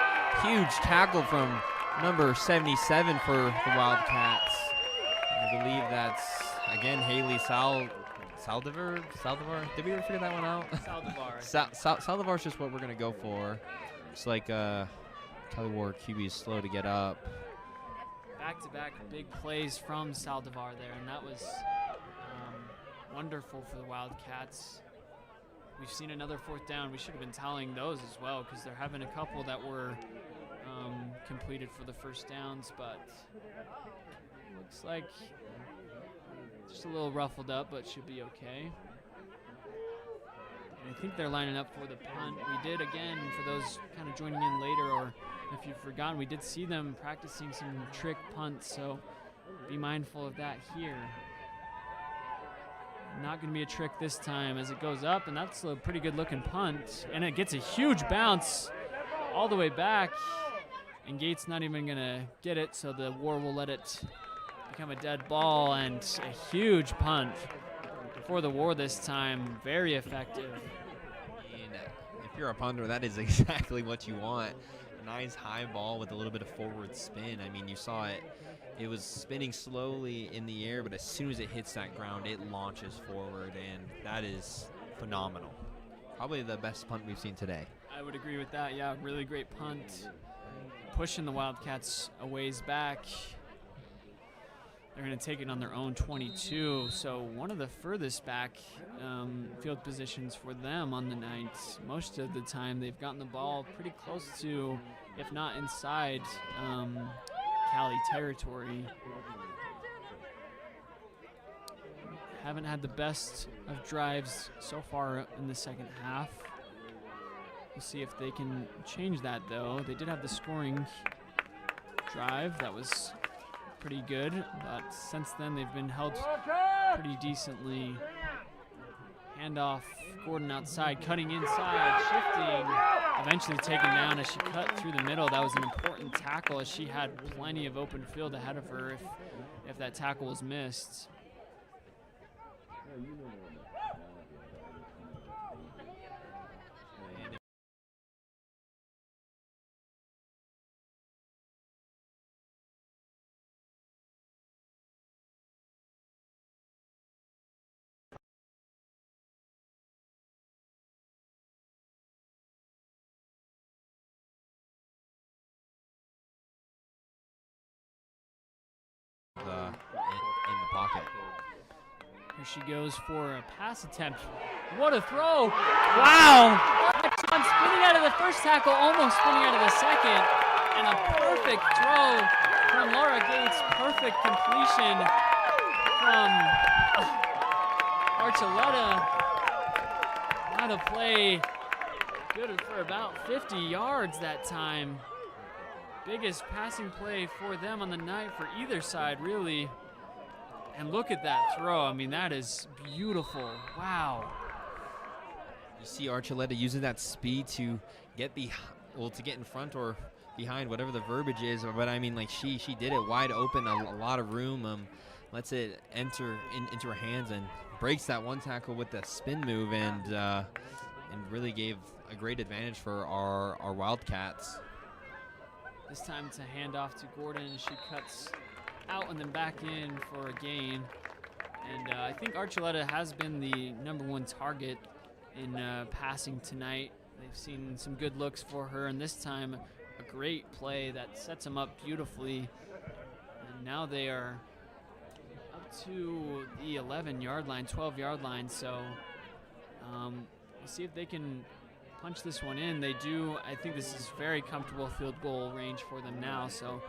huge tackle from number 77 for the Wildcats. I believe that's, again, Haley Saldivar? Did we ever figure that one out? Saldivar. Saldivar's just what we're going to go for. It's like Cali War QB is slow to get up. Back-to-back big plays from Saldivar there, and that was wonderful for the Wildcats. we've seen another 4th down. We should have been tallying those as well because they're having a couple that were completed for the 1st downs, but looks like just a little ruffled up, but should be okay. And I think they're lining up for the punt. We did, again, for those kind of joining in later, or if you've forgotten, we did see them practicing some trick punts, so be mindful of that here. Not going to be a trick this time as it goes up, and that's a pretty good looking punt. And it gets a huge bounce all the way back, and Gates not even going to get it, so the War will let it become a dead ball, and a huge punt for the War this time. Very effective. And if you're a punter, that is exactly what you want. A nice high ball with a little bit of forward spin. I mean, you saw it. It was spinning slowly in the air, but as soon as it hits that ground, it launches forward, and that is phenomenal. Probably the best punt we've seen today. I would agree with that. Yeah, really great punt. Pushing the Wildcats a ways back. They're going to take it on their own 22, so one of the furthest back field positions for them on the night. Most of the time, they've gotten the ball pretty close to, if not inside, Cali territory. Haven't had the best of drives so far in the second half. We'll see if they can change that, though. They did have the scoring drive. That was pretty good, but since then they've been held pretty decently. Handoff, Gordon outside, cutting inside, shifting, eventually taken down as she cut through the middle. That was an important tackle as she had plenty of open field ahead of her if that tackle was missed. In the pocket. Here she goes for a pass attempt. What a throw! Wow! Spinning out of the first tackle, almost spinning out of the second, and a perfect throw from Laura Gates. Perfect completion from Archuleta. Out of play, good for about 50 yards that time. Biggest passing play for them on the night for either side, really. And look at that throw. I mean, that is beautiful. Wow. You see Archuleta using that speed to get to get in front or behind, whatever the verbiage is. But I mean, like she did it wide open, a lot of room. Lets it enter into her hands and breaks that one tackle with the spin move, and really gave a great advantage for our Wildcats. This time it's a handoff to Gordon. She cuts out and then back in for a gain. And I think Archuleta has been the #1 target in passing tonight. They've seen some good looks for her, and this time a great play that sets them up beautifully. And now they are up to the 11-yard line, 12-yard line. So we'll see if they can punch this one in. They do. I think this is very comfortable field goal range for them now. So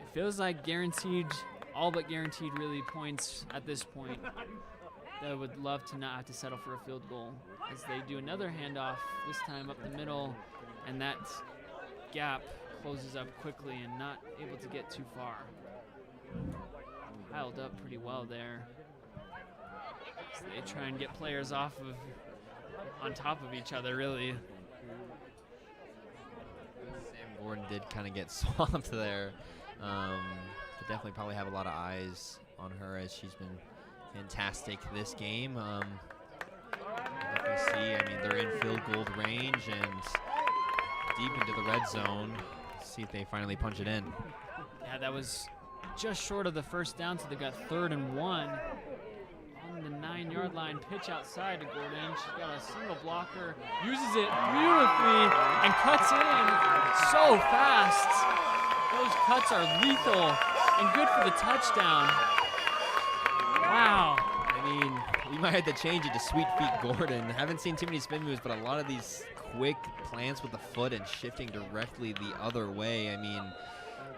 it feels like guaranteed, all but guaranteed really points at this point. They would love to not have to settle for a field goal as they do another handoff, this time up the middle, and that gap closes up quickly and not able to get too far. Piled up pretty well there. So they try and get players on top of each other, really. Sam Gordon did kind of get swamped there. But definitely probably have a lot of eyes on her as she's been fantastic this game. Definitely see, I mean, they're in field goal range and deep into the red zone. See if they finally punch it in. Yeah, that was just short of the first down, so they got 3rd and 1. On the 9-yard line, pitch outside to Gordon. She's got a single blocker, uses it beautifully, and cuts in so fast. Those cuts are lethal and good for the touchdown. Wow. I mean, we might have to change it to Sweet Feet Gordon. Haven't seen too many spin moves, but a lot of these quick plants with the foot and shifting directly the other way.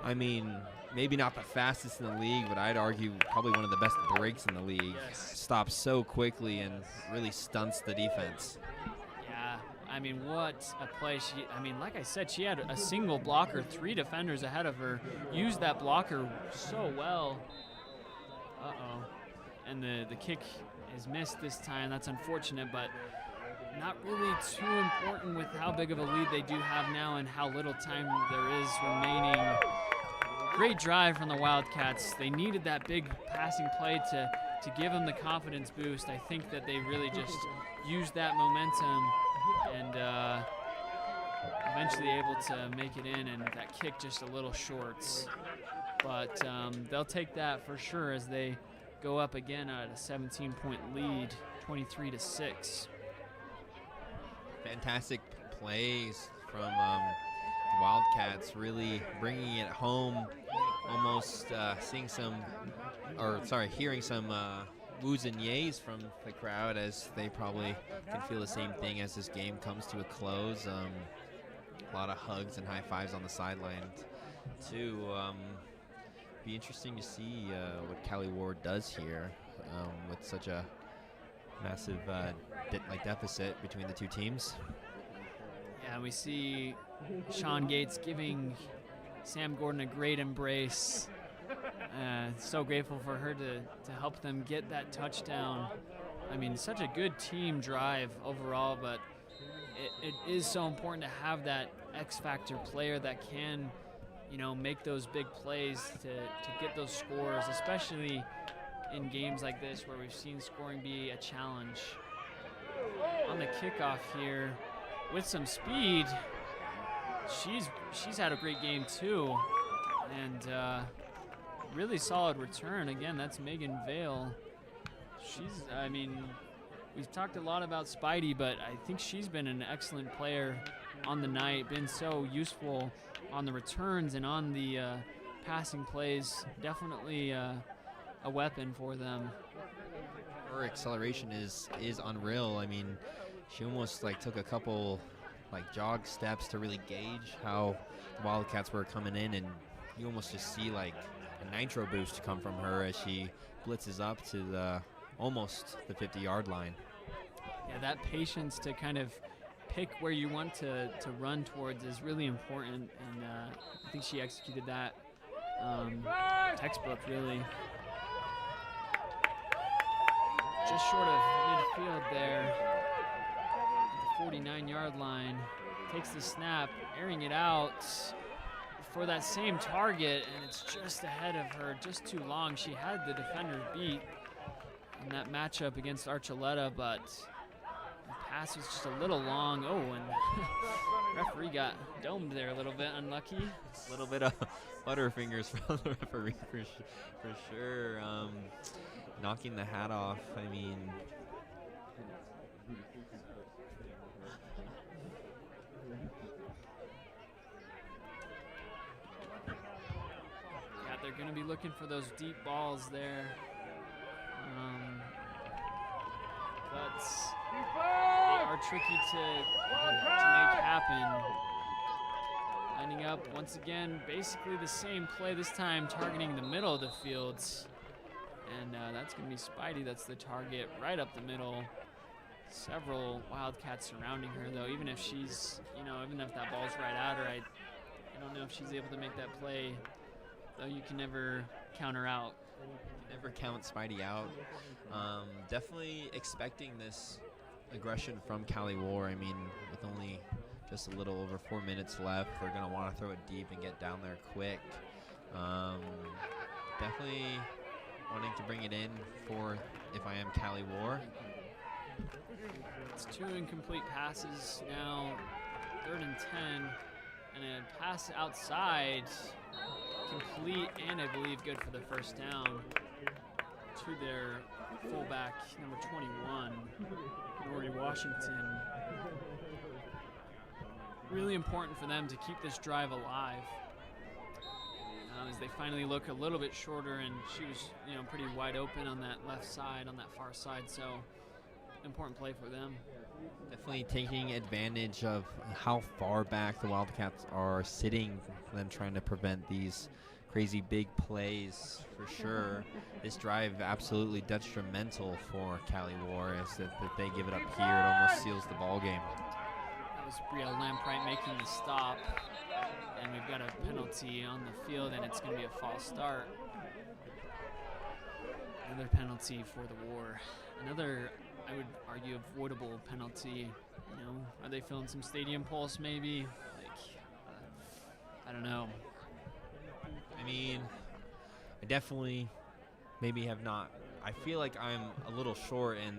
I mean, maybe not the fastest in the league, but I'd argue probably one of the best breaks in the league. Yes. Stops so quickly and really stunts the defense. Yeah, I mean, what a play. Like I said, she had a single blocker, 3 defenders ahead of her, used that blocker so well. Uh-oh. And the kick is missed this time. That's unfortunate, but not really too important with how big of a lead they do have now and how little time there is remaining. Great drive from the Wildcats. They needed that big passing play to give them the confidence boost. I think that they really just used that momentum and eventually able to make it in, and that kick just a little short. But they'll take that for sure as they go up again at a 17-point lead, 23-6. Fantastic plays from the Wildcats, really bringing it home, almost hearing some woos and yays from the crowd as they probably can feel the same thing as this game comes to a close. A lot of hugs and high fives on the sideline too. Be interesting to see what Cali Ward does here with such a massive deficit between the two teams. Yeah, we see Sean Gates giving Sam Gordon a great embrace. So grateful for her to help them get that touchdown. I mean, such a good team drive overall, but it is so important to have that X-factor player that can, make those big plays to get those scores, especially in games like this where we've seen scoring be a challenge. On the kickoff here, with some speed, she's had a great game too, and really solid return. Again, that's Megan Vale. We've talked a lot about Spidey, but I think she's been an excellent player on the night, been so useful on the returns and on the passing plays. Definitely a weapon for them. Her acceleration is unreal. I mean, she almost took a couple jog steps to really gauge how the Wildcats were coming in, and you almost just see a nitro boost come from her as she blitzes up to almost the 50-yard line. Yeah, that patience to kind of pick where you want to run towards is really important, and I think she executed that textbook, really. Just short of midfield there, at the 49-yard line. Takes the snap, airing it out for that same target, and it's just ahead of her, just too long. She had the defender beat in that matchup against Archuleta, but the pass was just a little long. Oh, and referee got domed there a little bit, unlucky. A little bit of butterfingers from the referee for sure. Knocking the hat off. I mean, yeah, they're going to be looking for those deep balls there. But they are tricky to make happen. Lining up once again, basically the same play, this time targeting the middle of the field. And that's going to be Spidey. That's the target right up the middle. Several Wildcats surrounding her, though. Even if she's, even if that ball's right at her, I don't know if she's able to make that play. Though you can never count her out. Never count Spidey out. Definitely expecting this aggression from Cali War. I mean, with only just a little over 4 minutes left, they're going to want to throw it deep and get down there quick. Definitely wanting to bring it in for if I am Cali War. It's 2 incomplete passes now, 3rd and 10, and a pass outside, complete and I believe good for the first down to their fullback, number 21, Rory Washington. Really important for them to keep this drive alive. as they finally look a little bit shorter, and she was, pretty wide open on that left side, on that far side. So important play for them. Definitely taking advantage of how far back the Wildcats are sitting, them trying to prevent these crazy big plays for sure. This drive absolutely detrimental for Cali War, as that they give it up here, it almost seals the ball game. That was Brielle Lampright making the stop, and we've got a penalty on the field, and it's going to be a false start. Another penalty for the War. Another, I would argue, avoidable penalty. Are they feeling some stadium pulse maybe? I don't know. I mean, I definitely maybe have not. I feel like I'm a little short, and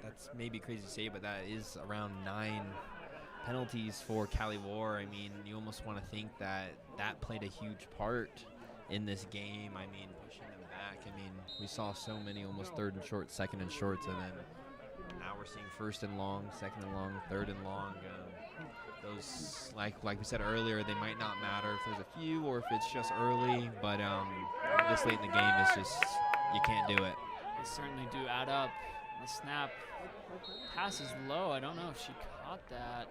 that's maybe crazy to say, but that is around 9 penalties for Cali War. I mean, you almost want to think that played a huge part in this game. I mean, pushing them back. I mean, we saw so many almost 3rd and short, 2nd and shorts, and then now we're seeing 1st and long, 2nd and long, 3rd and long. Those, like we said earlier, they might not matter if there's a few or if it's just early, but this late in the game, it's just, you can't do it. They certainly do add up. The snap pass is low. I don't know if she caught that.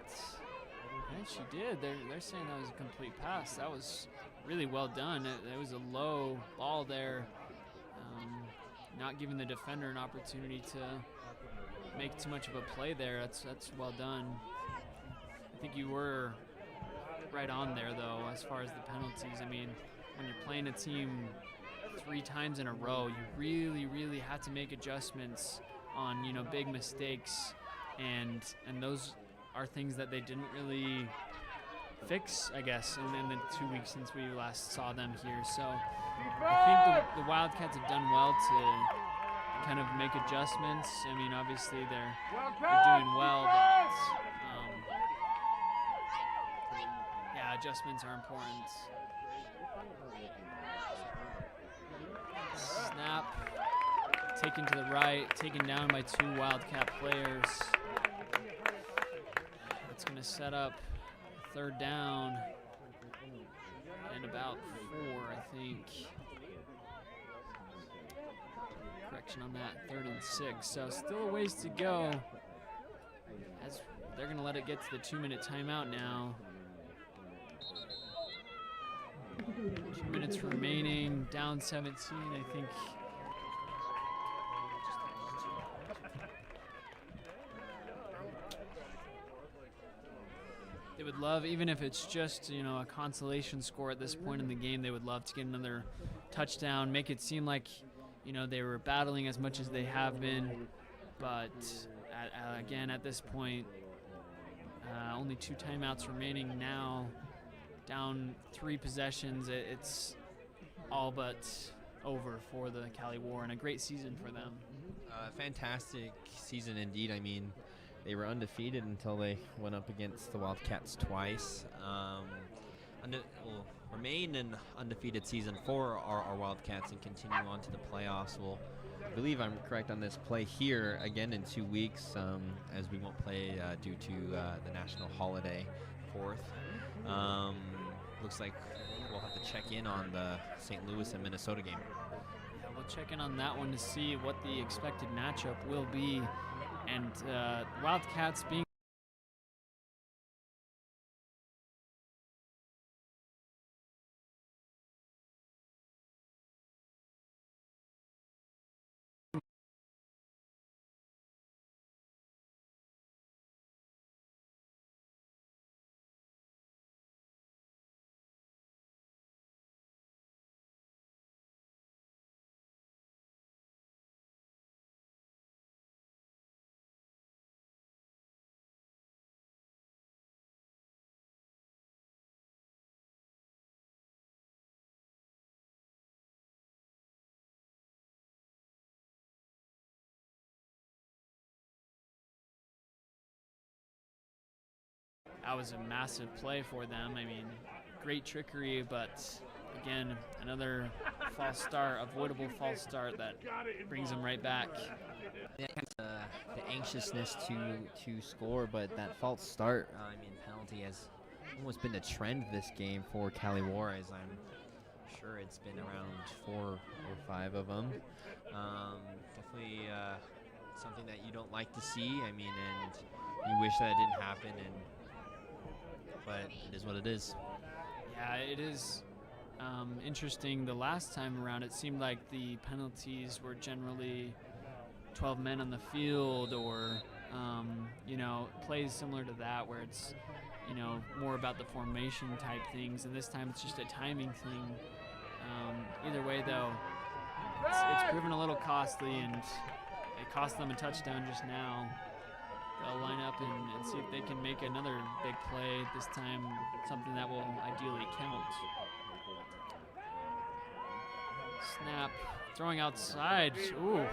And she did. They're saying that was a complete pass. That was really well done. It was a low ball there, not giving the defender an opportunity to make too much of a play there. That's well done. I think you were right on there, though, as far as the penalties. I mean, when you're playing a team 3 times in a row, you really, really had to make adjustments on, big mistakes, and those are things that they didn't really fix, I guess, in the 2 weeks since we last saw them here. So I think the Wildcats have done well to kind of make adjustments. I mean, obviously they're doing well, but adjustments are important. Snap, taken to the right, taken down by 2 Wildcat players. That's going to set up 3rd down and about 4, I think. Correction on that, 3rd and 6. So still a ways to go, as they're going to let it get to the 2-minute timeout now. 2 minutes remaining, down 17, I think. They would love, even if it's just, a consolation score at this point in the game, they would love to get another touchdown, make it seem like, they were battling as much as they have been. But again, at this point, only 2 timeouts remaining now. Down 3 possessions, it's all but over for the Cali War, and a great season for them. Fantastic season indeed. I mean, they were undefeated until they went up against the Wildcats twice. Remain an undefeated season for our Wildcats and continue on to the playoffs. I believe I'm correct on this, play here again in 2 weeks, as we won't play due to the national holiday, 4th. Looks like we'll have to check in on the St. Louis and Minnesota game. Yeah, we'll check in on that one to see what the expected matchup will be. And Wildcats being that was a massive play for them. I mean, great trickery, but again, another false start, avoidable false start that brings them right back. The anxiousness to score, but that false start, penalty has almost been a trend this game for Cali War, as I'm sure it's been around 4 or 5 of them. Definitely something that you don't like to see. I mean, and you wish that it didn't happen, but it is what it is. Yeah, it is interesting. The last time around, it seemed like the penalties were generally 12 men on the field, or plays similar to that, where it's more about the formation type things, and this time it's just a timing thing. Either way, though, it's proven a little costly, and it cost them a touchdown just now. They'll line up and see if they can make another big play, this time something that will ideally count. Snap, throwing outside. Ooh,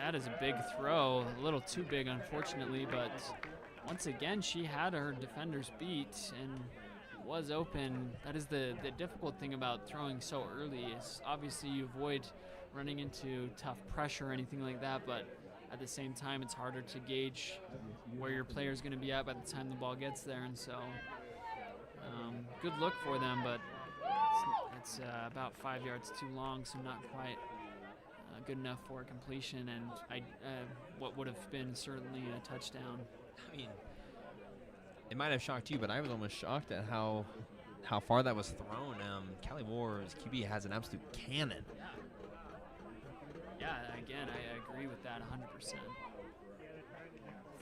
that is a big throw. A little too big, unfortunately, but once again, she had her defenders beat and was open. That is the difficult thing about throwing so early, is obviously you avoid running into tough pressure or anything like that, but at the same time, it's harder to gauge where your player is going to be at by the time the ball gets there, and so good look for them, but it's about 5 yards too long, so not quite good enough for a completion, and what would have been certainly a touchdown. I mean, it might have shocked you, but I was almost shocked at how far that was thrown. Cali War's QB has an absolute cannon. Yeah, again, I agree with that 100%.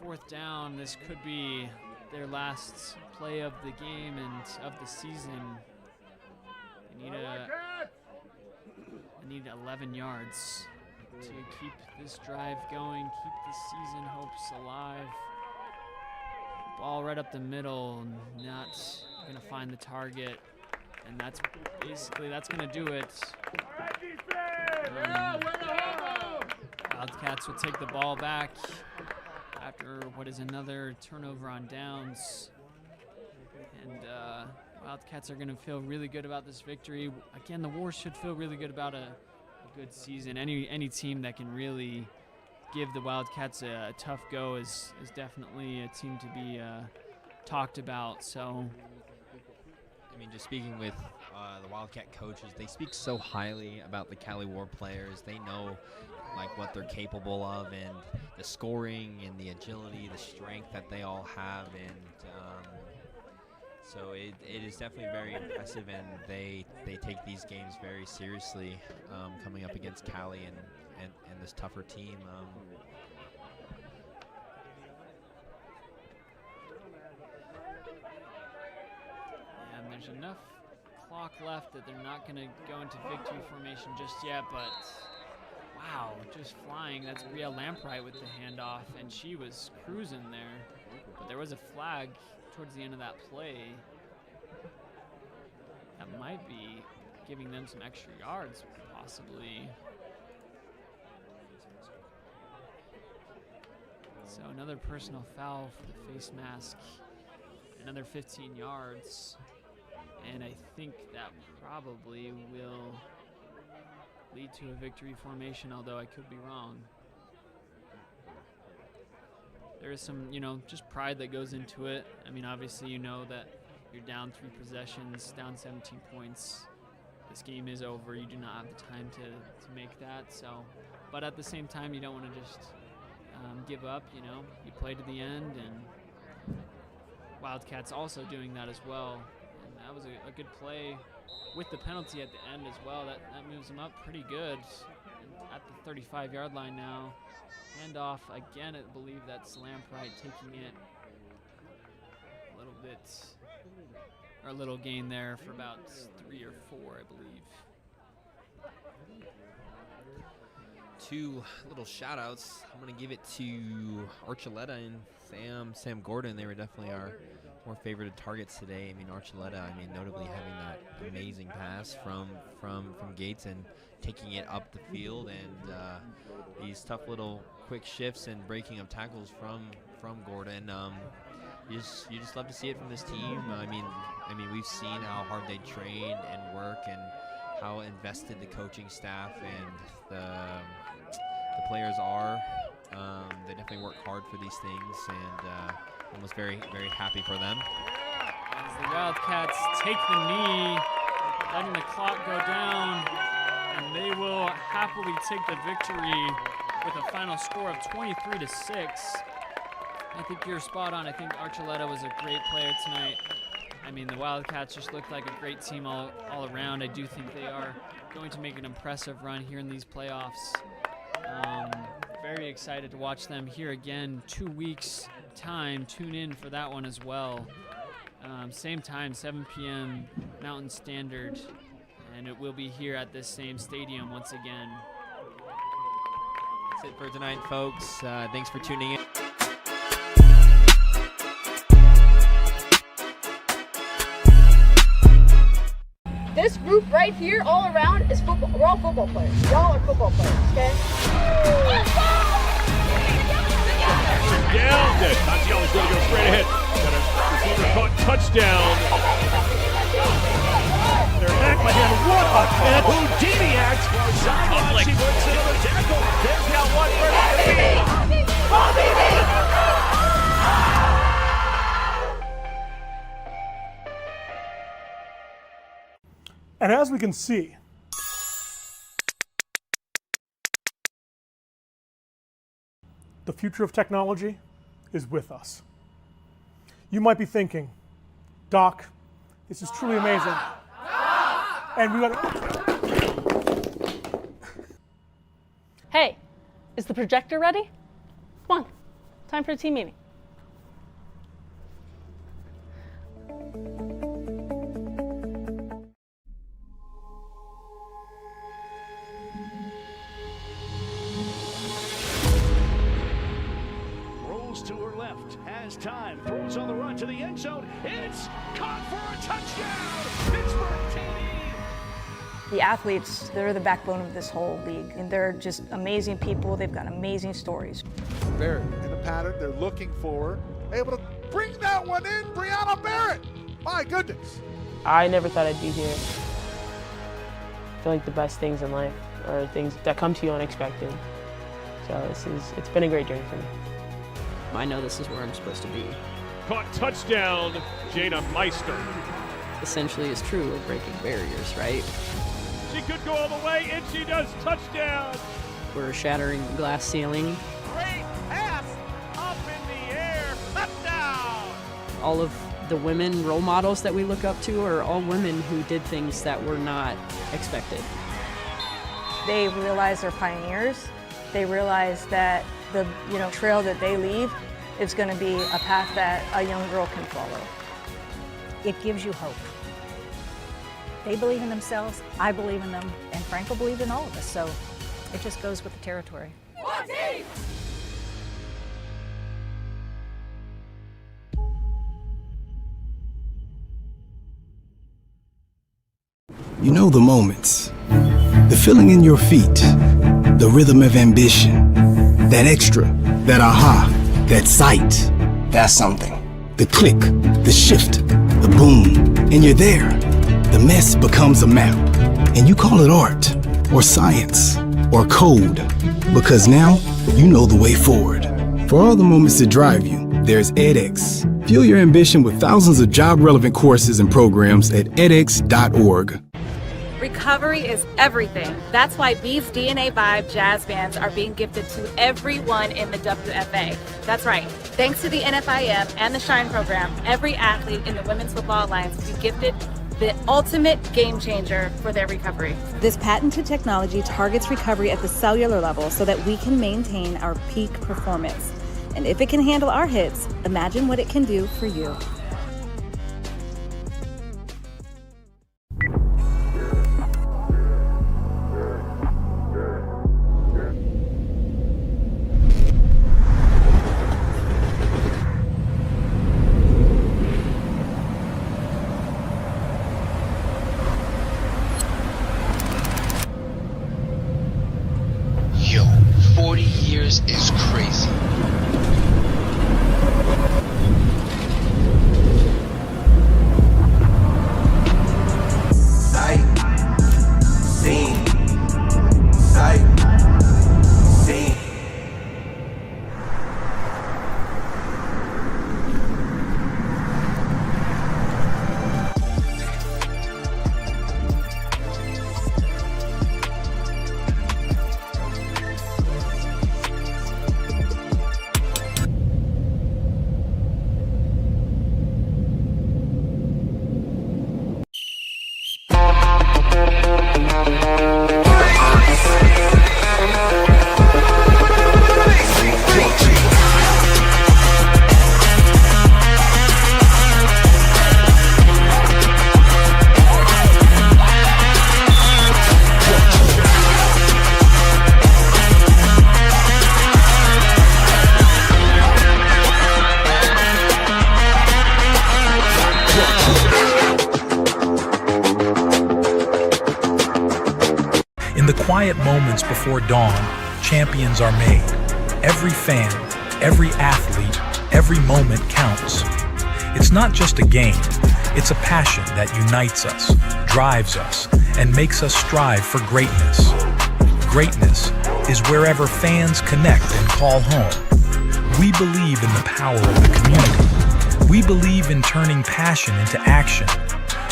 4th down, this could be their last play of the game and of the season. They need 11 yards to keep this drive going, keep the season hopes alive. Ball right up the middle, not gonna find the target, and that's gonna do it. Wildcats will take the ball back after what is another turnover on downs, and Wildcats are gonna feel really good about this victory. Again, the Wars should feel really good about a good season. Any team that can really give the Wildcats a tough go is definitely a team to be talked about. So, I mean, just speaking with the Wildcat coaches, they speak so highly about the Cali War players. They know like what they're capable of, and the scoring and the agility, the strength that they all have, and so it is definitely very impressive, and they take these games very seriously, coming up against Cali and this tougher team. And there's enough clock left that they're not going to go into victory formation just yet, but wow, just flying. That's Rhea Lampright with the handoff, and she was cruising there, but there was a flag towards the end of that play that might be giving them some extra yards, possibly. So another personal foul for the face mask, another 15 yards, and I think that probably will lead to a victory formation, although I could be wrong. There is some, just pride that goes into it. I mean, obviously, that you're down 3 possessions, down 17 points. This game is over. You do not have the time to make that. So, but at the same time, you don't want to just give up. You play to the end, and Wildcats also doing that as well. And that was a good play with the penalty at the end as well. That moves them up pretty good at the 35-yard line now. Handoff again. I believe that's Lampright taking it a little gain there for about 3 or 4, I believe. 2 little shout outs. I'm going to give it to Archuleta and Sam Gordon. They were definitely our more favorited targets today. I mean, Archuleta, notably having that amazing pass from Gates and taking it up the field, and these tough little quick shifts and breaking of tackles from Gordon. You just love to see it from this team. I mean, we've seen how hard they train and work, and how invested the coaching staff and the players are. They definitely work hard for these things, and I was very, very happy for them. As the Wildcats take the knee, letting the clock go down, and they will happily take the victory with a final score of 23-6. I think you're spot on. I think Archuleta was a great player tonight. I mean, the Wildcats just looked like a great team all around. I do think they are going to make an impressive run here in these playoffs. Very excited to watch them here again. 2 weeks time. Tune in for that one as well. Same time, 7 p.m. Mountain Standard, and it will be here at this same stadium once again. That's it for tonight, folks. Thanks for tuning in. This group right here, all around, is football. We're all football players. Y'all are football players, okay? Down. Tatsiali's going to go straight ahead. Got a receiver caught. Touchdown. They're back by him. What a catch. Houdini act. Sideline. She breaks another tackle. There's now one for And as we can see, the future of technology is with us. You might be thinking, Doc, this is truly amazing. And we got. Hey, is the projector ready? Come on, time for a team meeting. To her left, has time, throws on the run to the end zone. It's caught for a touchdown. Pittsburgh TD. The athletes, they're the backbone of this whole league, and they're just amazing people. They've got amazing stories. Barrett in the pattern, they're looking for her. Able to bring that one in, Brianna Barrett. My goodness. I never thought I'd be here. I feel like the best things in life are things that come to you unexpected. So it's been a great journey for me. I know this is where I'm supposed to be. Caught touchdown, Jada Meister. Essentially, is true of breaking barriers, right? She could go all the way, and she does. Touchdown. We're shattering the glass ceiling. Great pass up in the air. Touchdown. All of the women role models that we look up to are all women who did things that were not expected. They realize they're pioneers. They realize that the trail that they leave is going to be a path that a young girl can follow. It gives you hope. They believe in themselves, I believe in them, and Franco believes in all of us, so it just goes with the territory. One team! You know the moments, the feeling in your feet, the rhythm of ambition, that extra, that aha, that sight. That's something. The click, the shift, the boom, and you're there. The mess becomes a map, and you call it art, or science, or code, because now you know the way forward. For all the moments that drive you, there's edX. Fuel your ambition with thousands of job-relevant courses and programs at edX.org. Recovery is everything. That's why Bees DNA Vibe jazz bands are being gifted to everyone in the WFA. That's right. Thanks to the NFIM and the Shine program, every athlete in the Women's Football Alliance will be gifted the ultimate game changer for their recovery. This patented technology targets recovery at the cellular level so that we can maintain our peak performance. And if it can handle our hits, imagine what it can do for you. Yo, 40 years is crazy. Sight, seen, sight, seen. quiet moments before dawn, champions are made. Every fan, every athlete, every moment counts. It's not just a game, it's a passion that unites us, drives us, and makes us strive for greatness. Greatness is wherever fans connect and call home. We believe in the power of the community. We believe in turning passion into action.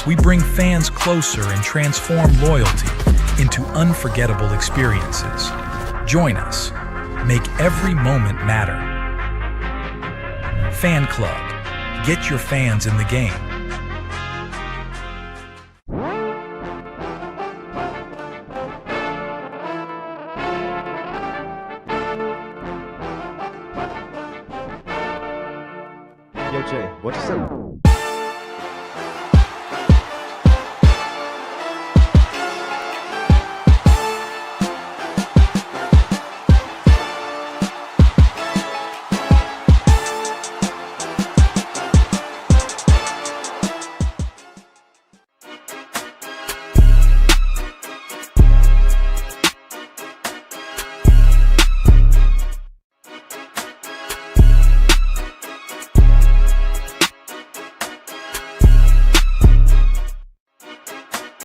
We bring fans closer and transform loyalty into unforgettable experiences. Join us. Make every moment matter. Fan Club. Get your fans in the game. Yo, Jay, what you say?